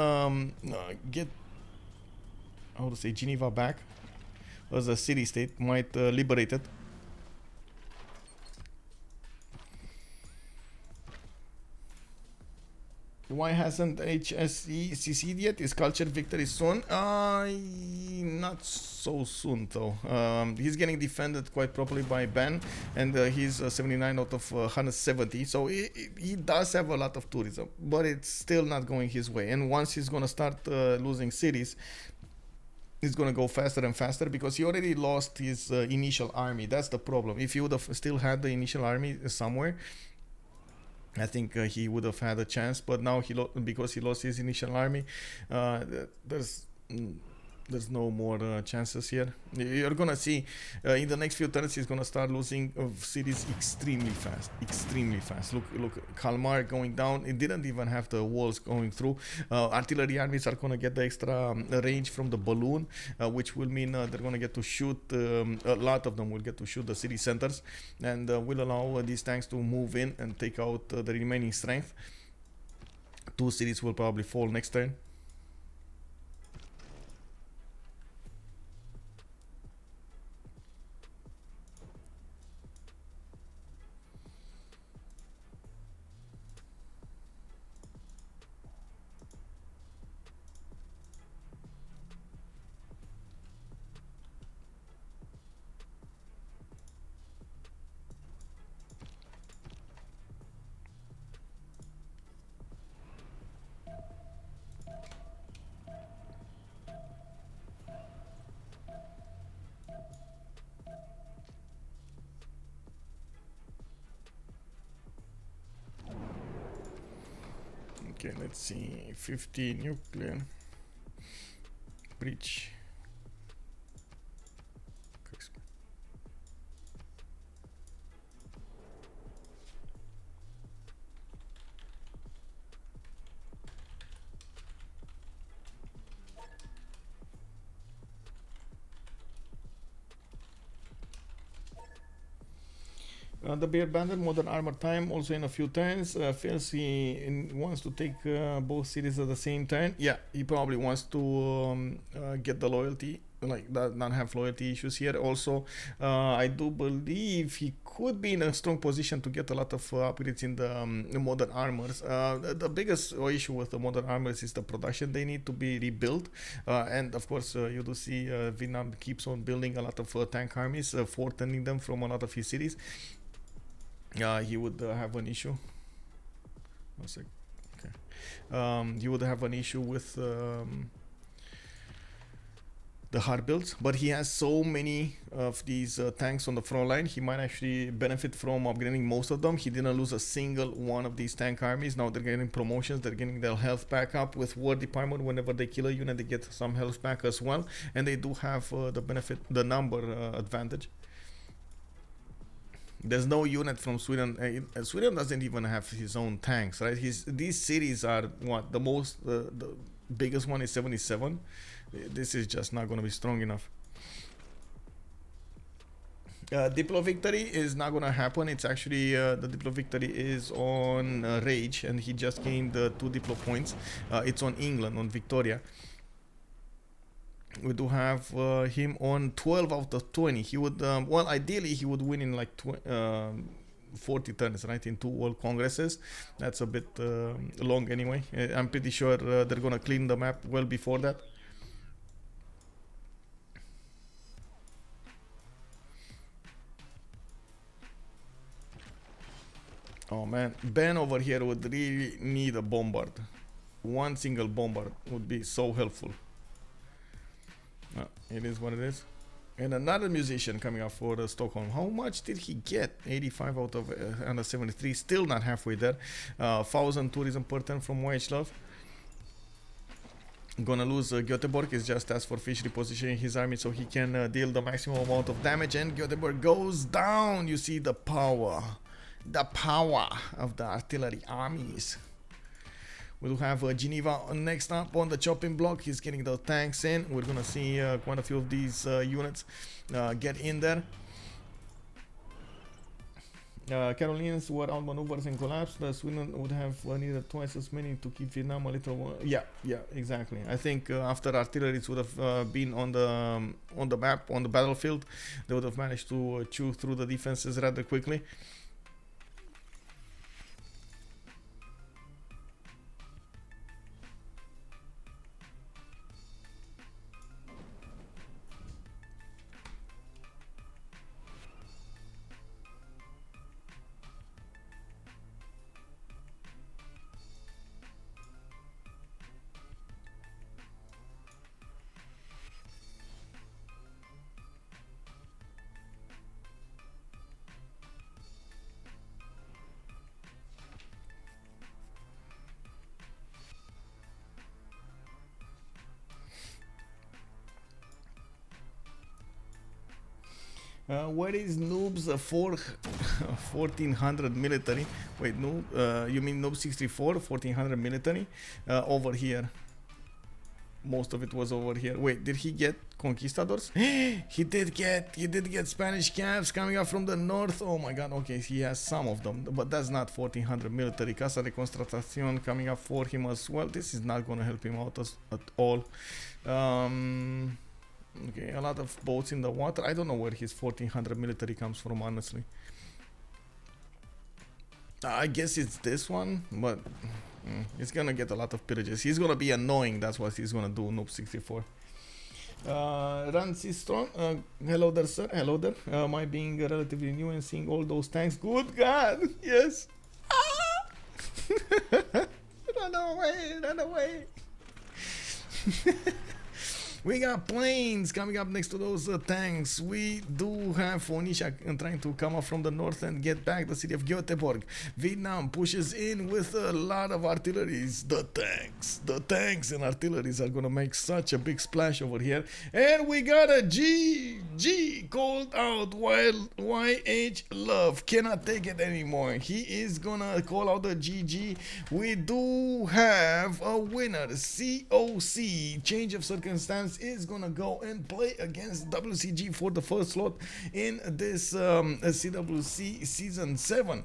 get, how to say, Geneva back as a city-state, might liberate it. Why hasn't HSE seceded yet? Is cultured victory soon? Not so soon though. He's getting defended quite properly by Ben, and he's 79 out of 170. So he does have a lot of tourism, but it's still not going his way. And once he's gonna start losing cities, it's gonna go faster and faster because he already lost his initial army. That's the problem. If he would have still had the initial army somewhere, I think he would have had a chance, but now because he lost his initial army, there's no more chances here. You're gonna see in the next few turns he's gonna start losing cities extremely fast. Look, Kalmar going down. It didn't even have the walls going through. Artillery armies are gonna get the extra range from the balloon, which will mean they're gonna get to shoot. A lot of them will get to shoot the city centers, and will allow these tanks to move in and take out the remaining strength. 2 cities will probably fall next turn. Okay, let's see. 50 nuclear breach. The Bear Bandit, modern armor time, also in a few turns. Feels he wants to take both cities at the same turn. Yeah, he probably wants to get the loyalty, like that, not have loyalty issues here. Also, I do believe he could be in a strong position to get a lot of upgrades in the modern armors. The biggest issue with the modern armors is the production. They need to be rebuilt, and of course you do see Vietnam keeps on building a lot of tank armies, forwarding them from a lot of his cities. He would have an issue. One sec. Okay. He would have an issue with the hard builds, but he has so many of these tanks on the front line. He might actually benefit from upgrading most of them. He didn't lose a single one of these tank armies. Now they're getting promotions. They're getting their health back up. With War Department, whenever they kill a unit, they get some health back as well, and they do have the benefit, the number advantage. There's no unit from Sweden. Sweden doesn't even have his own tanks, right? These cities are what the most. The biggest one is 77. This is just not going to be strong enough. Diplo victory is not going to happen. It's actually the Diplo victory is on Rage, and he just gained 2 Diplo points. It's on England, on Victoria. We do have him on 12 out of 20. He would, well, ideally he would win in like 40 turns, right? In 2 World Congresses. That's a bit long anyway. I'm pretty sure they're gonna clean the map well before that. Oh man, Ben over here would really need a bombard. One single bombard would be so helpful. It is what it is. And another musician coming up for Stockholm. How much did he get? 85 out of 173. Still not halfway there. 1,000 tourism per turn from YHLuv. Gonna lose Göteborg. Is just TaskForceFish repositioning his army so he can deal the maximum amount of damage. And Göteborg goes down. You see the power. The power of the artillery armies. We do have Geneva next up on the chopping block. He's getting the tanks in. We're gonna see quite a few of these units get in there. Carolinians were outmaneuvered and collapsed. Sweden would have needed twice as many to keep Vietnam a little. Yeah, exactly. I think after artillery would have been on the map, on the battlefield, they would have managed to chew through the defenses rather quickly. What is Noob's 1400 military? Wait, Noob, you mean Noob 64, 1400 military? Over here. Most of it was over here. Wait, did he get conquistadors? He did get Spanish camps coming up from the north. Oh my god, okay, he has some of them, but that's not 1400 military. Casa de Constatación coming up for him as well. This is not gonna help him out at all. Okay, a lot of boats in the water. I don't know where his 1400 military comes from, honestly. I guess it's this one, but it's gonna get a lot of pillages. He's gonna be annoying, that's what he's gonna do, Noob 64. Rancy Strong, hello there, sir. Hello there. My being relatively new and seeing all those tanks. Good God, yes. Ah! Run away, run away. We got planes coming up next to those tanks. We do have Phoenicia trying to come up from the north and get back the city of Göteborg. Vietnam pushes in with a lot of artilleries. The tanks and artilleries are gonna make such a big splash over here. And we got a GG called out while YHLuv cannot take it anymore. He is gonna call out the GG. We do have a winner. CoC, change of circumstance, is gonna go and play against WCG for the first slot in this CWC Season 7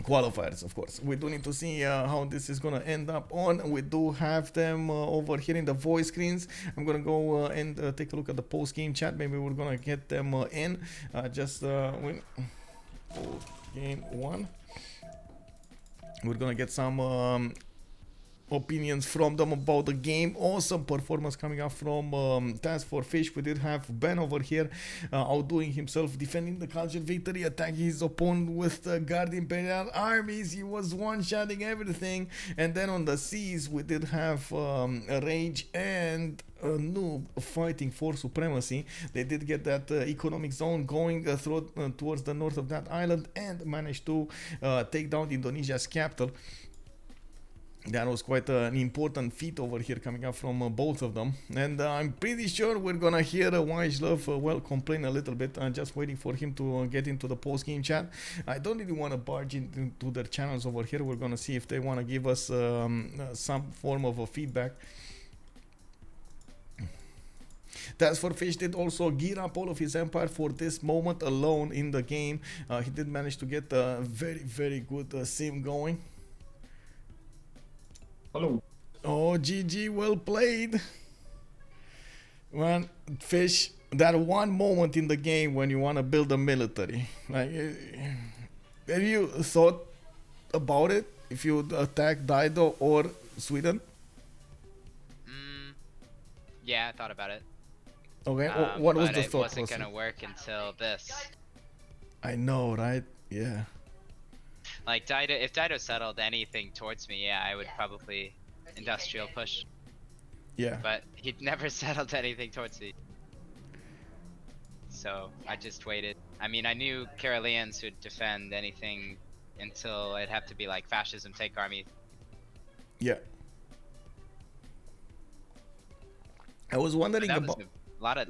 qualifiers. Of course, we do need to see how this is gonna end up on. We do have them over here in the voice screens. I'm gonna go and take a look at the post-game chat. Maybe we're gonna get them in. Just win game 1. We're gonna get some opinions from them about the game. Awesome performance coming up from TaskForceFish. We did have Ben over here outdoing himself, defending the culture victory, attacking his opponent with the Guard Imperial armies. He was one-shotting everything. And then on the seas we did have Rage and Noob fighting for supremacy. They did get that economic zone going towards the north of that island and managed to take down Indonesia's capital. That was quite an important feat over here coming up from both of them. And I'm pretty sure we're gonna hear YHLuv complain a little bit. I'm just waiting for him to get into the post-game chat. I don't really want to barge into their channels over here. We're gonna see if they want to give us some form of a feedback. TaskForceFish did also gear up all of his empire for this moment alone in the game. He did manage to get a very, very good sim going. Hello. Oh, GG, well played. Man, Fish, that one moment in the game when you want to build a military. Like, have you thought about it? If you would attack Dido or Sweden? Yeah, I thought about it. Okay, what was the thought process? It wasn't gonna work until this. I know, right? Yeah. Like Dido, if Dido settled anything towards me, yeah, I would probably industrial push. Yeah. But he'd never settled anything towards me. so I just waited. I mean, I knew Caroleans would defend anything until it'd have to be like fascism take army. Yeah. I was wondering That was about. a lot of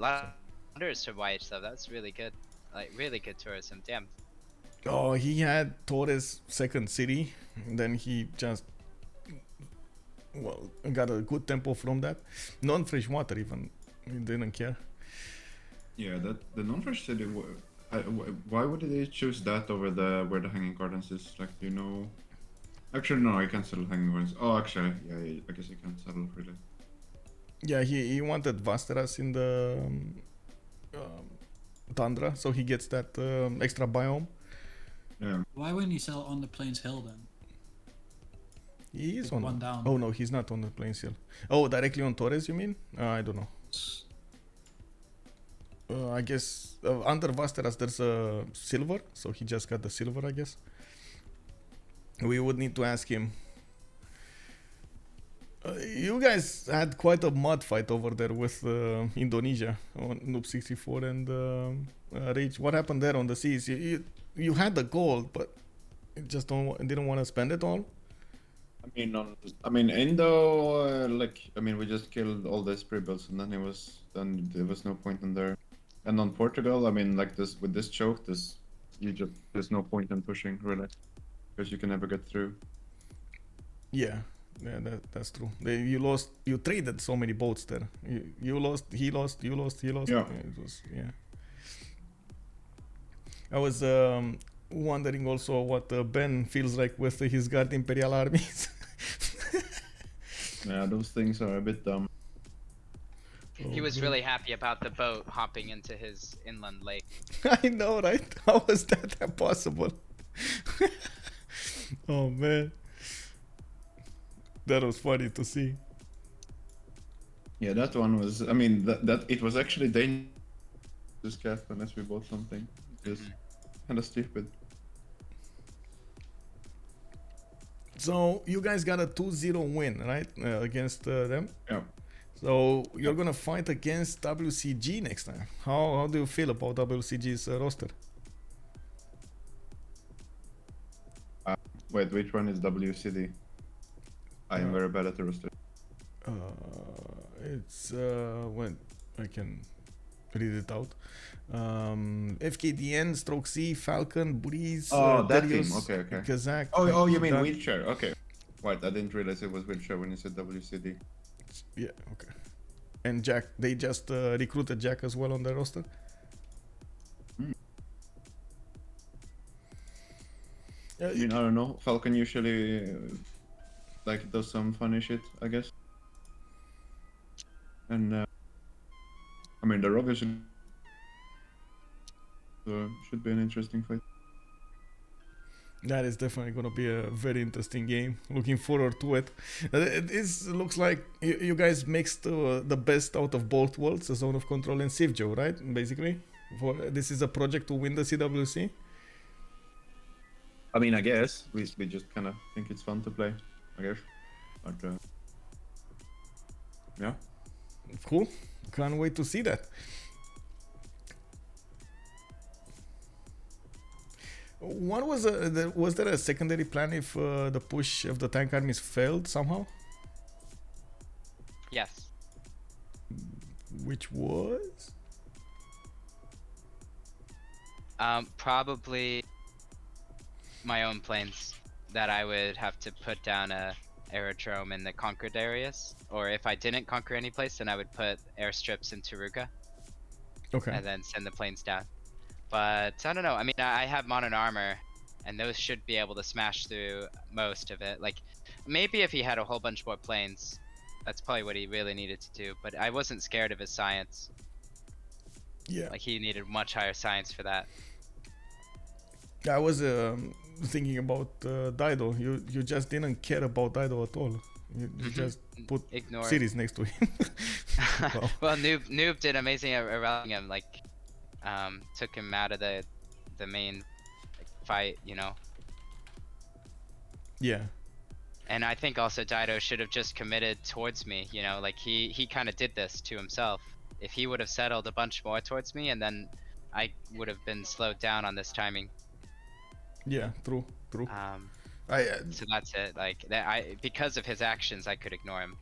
wonders for YHLuv. That's really good, like really good tourism. Damn. Oh, he had Torres second city, and then he just got a good tempo from that. Non-fresh water even, he didn't care. Yeah, that the non-fresh city. Why would they choose that over the where the Hanging Gardens is? Like, you know. Actually, no, I can't settle Hanging Gardens. Oh, actually, yeah, I guess I can't settle really. Yeah, he wanted Vasteras in the tundra, so he gets that extra biome. Yeah. Why wouldn't he sell on the Plains Hill then? He is Take on one the- down. Oh no, he's not on the Plains Hill. Oh, directly on Torres, you mean? I don't know. I guess under Vasteras there's a silver, so he just got the silver, I guess. We would need to ask him. You guys had quite a mud fight over there with Indonesia on Noob 64 and Rage. What happened there on the seas? You had the gold, but you just didn't want to spend it all. I mean, Indo, we just killed all the spree builds, and then there was no point in there. And on Portugal, I mean, like this with this choke, there's no point in pushing really, because you can never get through. Yeah, that's true. You traded so many boats there. You lost, he lost, you lost, he lost. Yeah. It was, yeah. I was wondering also what Ben feels like with his Guard Imperial armies. Yeah, those things are a bit dumb. He was really happy about the boat hopping into his inland lake. I know, right? How was that possible? Oh man, that was funny to see. Yeah, that one was. I mean, that it was actually dangerous to scaff unless we bought something. Just kind of stupid. So you guys got a 2-0 win, right, against them? Yeah. So you're gonna fight against WCG next time. How do you feel about WCG's roster? Wait, which one is WCD? I am very bad at the roster. It's when I can read it out. FKDN, Stroke C, Falcon, Breeze, That team. Darius, Okay. Kazakh. Oh, you mean Dan- wheelchair? Okay. Wait, I didn't realize it was wheelchair when you said WCD. Yeah, okay. And Jack, they just recruited Jack as well on their roster. I mean, I don't know. Falcon usually does some funny shit, I guess. And I mean, they're obviously should be an interesting fight. That is definitely going to be a very interesting game. Looking forward to it. This looks like you guys mixed the best out of both worlds, the Zone of Control and Sivjo, right? Basically, this is a project to win the CWC. I mean, I guess we just kind of think it's fun to play, I guess. But yeah. Cool. Can't wait to see that. What was there a secondary plan if the push of the tank armies failed somehow? Yes. Which was? Probably my own planes that I would have to put down a aerodrome in the conquered areas, or if I didn't conquer any place, then I would put airstrips in Taruga Okay. and then send the planes down. But I don't know. I mean, I have modern armor, and those should be able to smash through most of it. Like, maybe if he had a whole bunch more planes, that's probably what he really needed to do. But I wasn't scared of his science. Yeah. Like, he needed much higher science for that. I was thinking about Dido. You just didn't care about Dido at all. You just put Ignore. cities next to him. Wow. Well, Noob did amazing at rallying him. Like, took him out of the main fight, you know. Yeah. And I think also Dido should have just committed towards me, you know, like he kind of did this to himself. If he would have settled a bunch more towards me and then I would have been slowed down on this timing. Yeah, true. I So that's it. Like that, because of his actions, I could ignore him.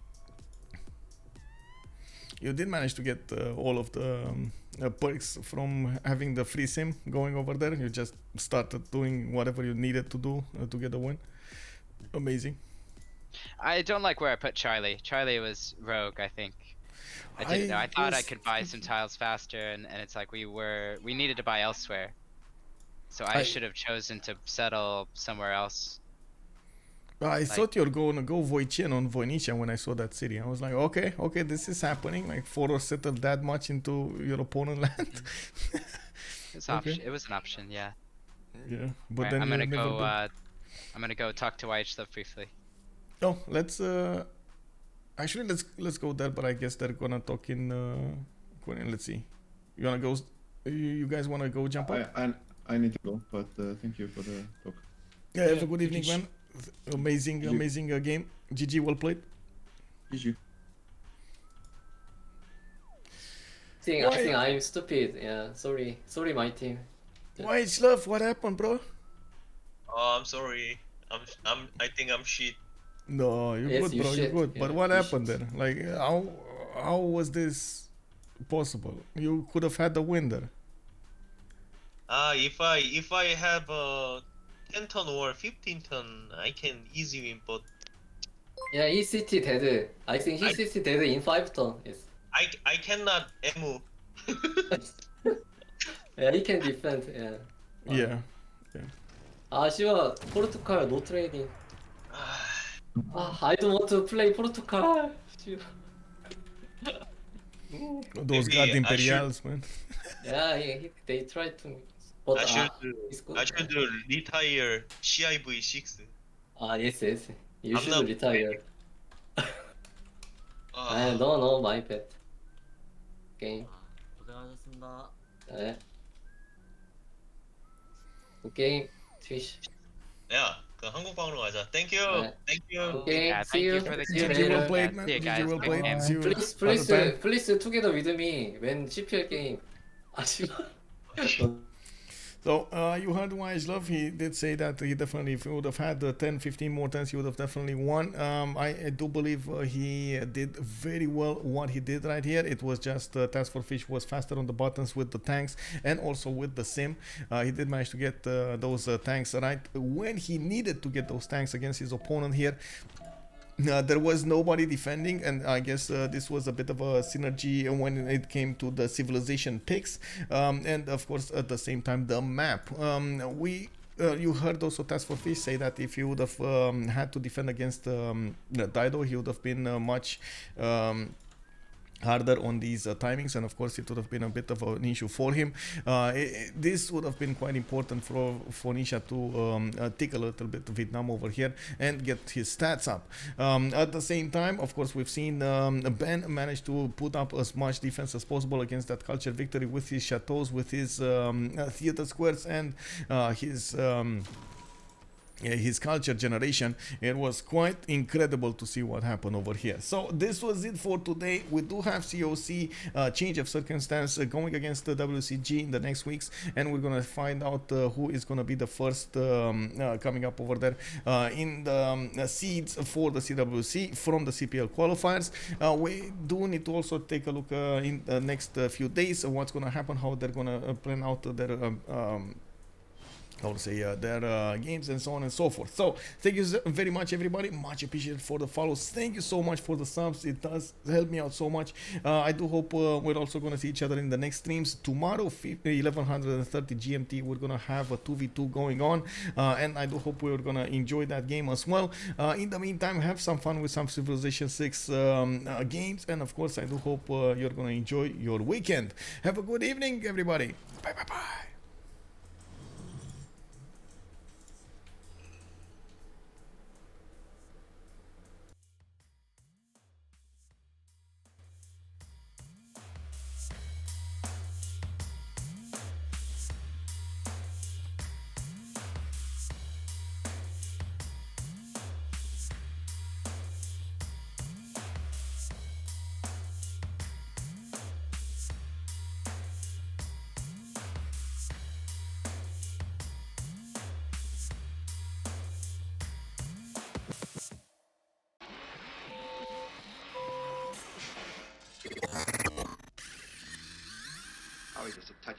You did manage to get all of the perks from having the free sim going over there. You just started doing whatever you needed to do to get the win. Amazing. I don't like where I put Charlie. Charlie was rogue, I think. I didn't know. I thought I could buy some tiles faster, and it's like we needed to buy elsewhere. So I should have chosen to settle somewhere else. I thought you were going to go Voichen on Phoenicia when I saw that city. I was like, okay, this is happening. Like, Foro settled that much into your opponent land. It was an option, yeah. Yeah, but Right, then I'm you gonna never go. did. I'm gonna go talk to YHLuv briefly. Oh, let's actually let's go there. But I guess they're gonna talk in Korean. Let's see. You wanna go? You guys wanna go jump up? I need to go, but thank you for the talk. Yeah, have a good evening, man. Amazing game. GG, well played. GG. I think I'm stupid. Yeah, sorry, my team. YHLuv, what happened, bro? Oh, I'm sorry. I think I'm shit. No, you're Yes, good, bro. You're should. good. Yeah, But what you happened should. there? Like, how was this possible? You could have had the win there. If I have 10 ton or 15 ton, I can easy win. But Yeah, ECT dead. I think ECT dead in 5 turn. Yes. I cannot emu. Yeah, he can defend. Yeah. Yeah. 아쉬워. 포르투갈 no trading. I don't want to play Portugal. Those Maybe god I imperials, man. Yeah, they tried to. But I should it's good. I should retire CIV6. Yes. You I'm should not retire. No, my bad. Game. 고생하셨습니다. 네. Good game. Fish. 야, 그 한국방으로 가자. Thank you. 네. Thank you. Good game. Yeah, See thank you you. for the See you GG, game. well later. played, man. See you GG, guys. well Good played. game. See you Please, other time. please together with me when CPL game. 아쉬워. So you heard YHLuv. He did say that he definitely, if he would have had 10, 15 more turns, he would have definitely won. I do believe he did very well what he did right here. It was just TaskForceFish was faster on the buttons with the tanks and also with the sim. He did manage to get those tanks right when he needed to get those tanks against his opponent here. There was nobody defending, and I guess this was a bit of a synergy when it came to the civilization picks, and of course at the same time the map. You heard also TaskForceFish say that if he would have had to defend against Dido, he would have been much harder on these timings, and of course it would have been a bit of an issue for him. This would have been quite important for Phoenicia to tick a little bit Vietnam over here and get his stats up. At the same time, of course, we've seen Ben manage to put up as much defense as possible against that culture victory with his chateaus, with his theater squares, and his culture generation. It was quite incredible to see what happened over here. So this was it for today. We do have CoC change of circumstance going against the WCG in the next weeks, and we're gonna find out who is gonna be the first coming up over there in the seeds for the CWC from the CPL qualifiers. We do need to also take a look in the next few days what's gonna happen, how they're gonna plan out their their games and so on and so forth. So thank you very much, everybody. Much appreciated for the follows. Thank you so much for the subs. It does help me out so much. I do hope we're also going to see each other in the next streams tomorrow, 1130 GMT. We're going to have a 2v2 going on, and I do hope we're going to enjoy that game as well. In the meantime, have some fun with some Civilization 6 games, and of course I do hope you're going to enjoy your weekend. Have a good evening, everybody. Bye.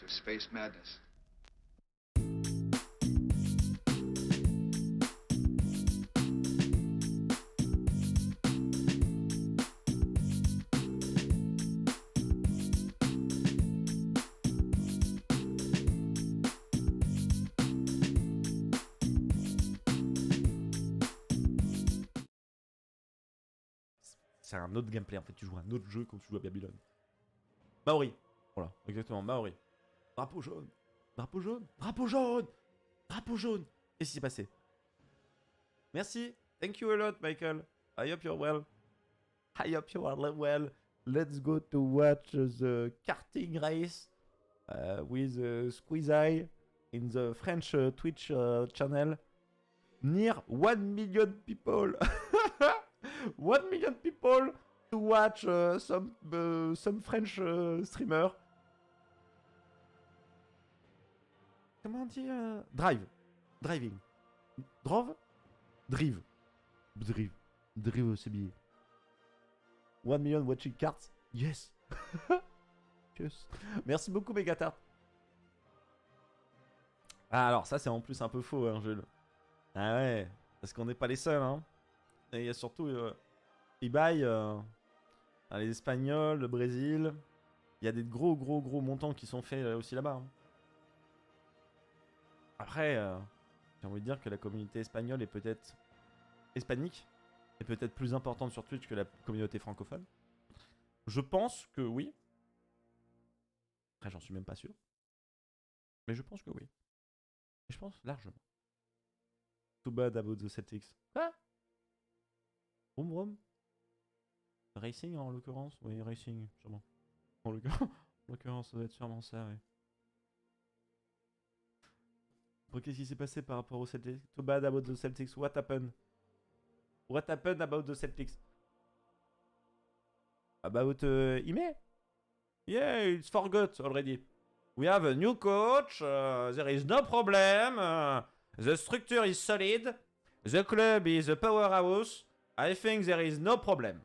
of space madness. C'est un autre gameplay en fait, tu joues un autre jeu quand tu joues à Babylone. Maori. Voilà, exactement, Maori. Drapeau jaune. Drapeau jaune. Drapeau jaune. Drapeau jaune. Qu'est-ce qui s'est passé? Merci. Thank you a lot, Michael. I hope you're well. I hope you are well. Let's go to watch the karting race with Squeeze Eye in the French Twitch channel. Near 1 million people. 1 million people to watch some French streamer. Comment on dit Driving. Drive, c'est bien. 1 million watching cards. Yes. Yes. Merci beaucoup, Megatart. Ah, alors ça, c'est en plus un peu faux, hein, Jules. Ah ouais, parce qu'on n'est pas les seuls, hein. Et il y a surtout eBay, les Espagnols, le Brésil. Il y a des gros montants qui sont faits aussi là-bas. Hein. Après, j'ai envie de dire que la communauté espagnole est peut-être hispanique. Et peut-être plus importante sur Twitch que la communauté francophone. Je pense que oui. Après, j'en suis même pas sûr. Mais je pense que oui. Et je pense largement. Too bad about the Celtics. Quoi? Rom. Racing en l'occurrence? Oui, Racing, sûrement. En l'occurrence, ça doit être sûrement ça, oui. Bon, qu'est-ce qui s'est passé par rapport aux Celtics? Too bad about the Celtics. What happened? What happened about the Celtics? About Ime? Yeah, it's forgot already. We have a new coach. There is no problem. The structure is solid. The club is a powerhouse. I think there is no problem.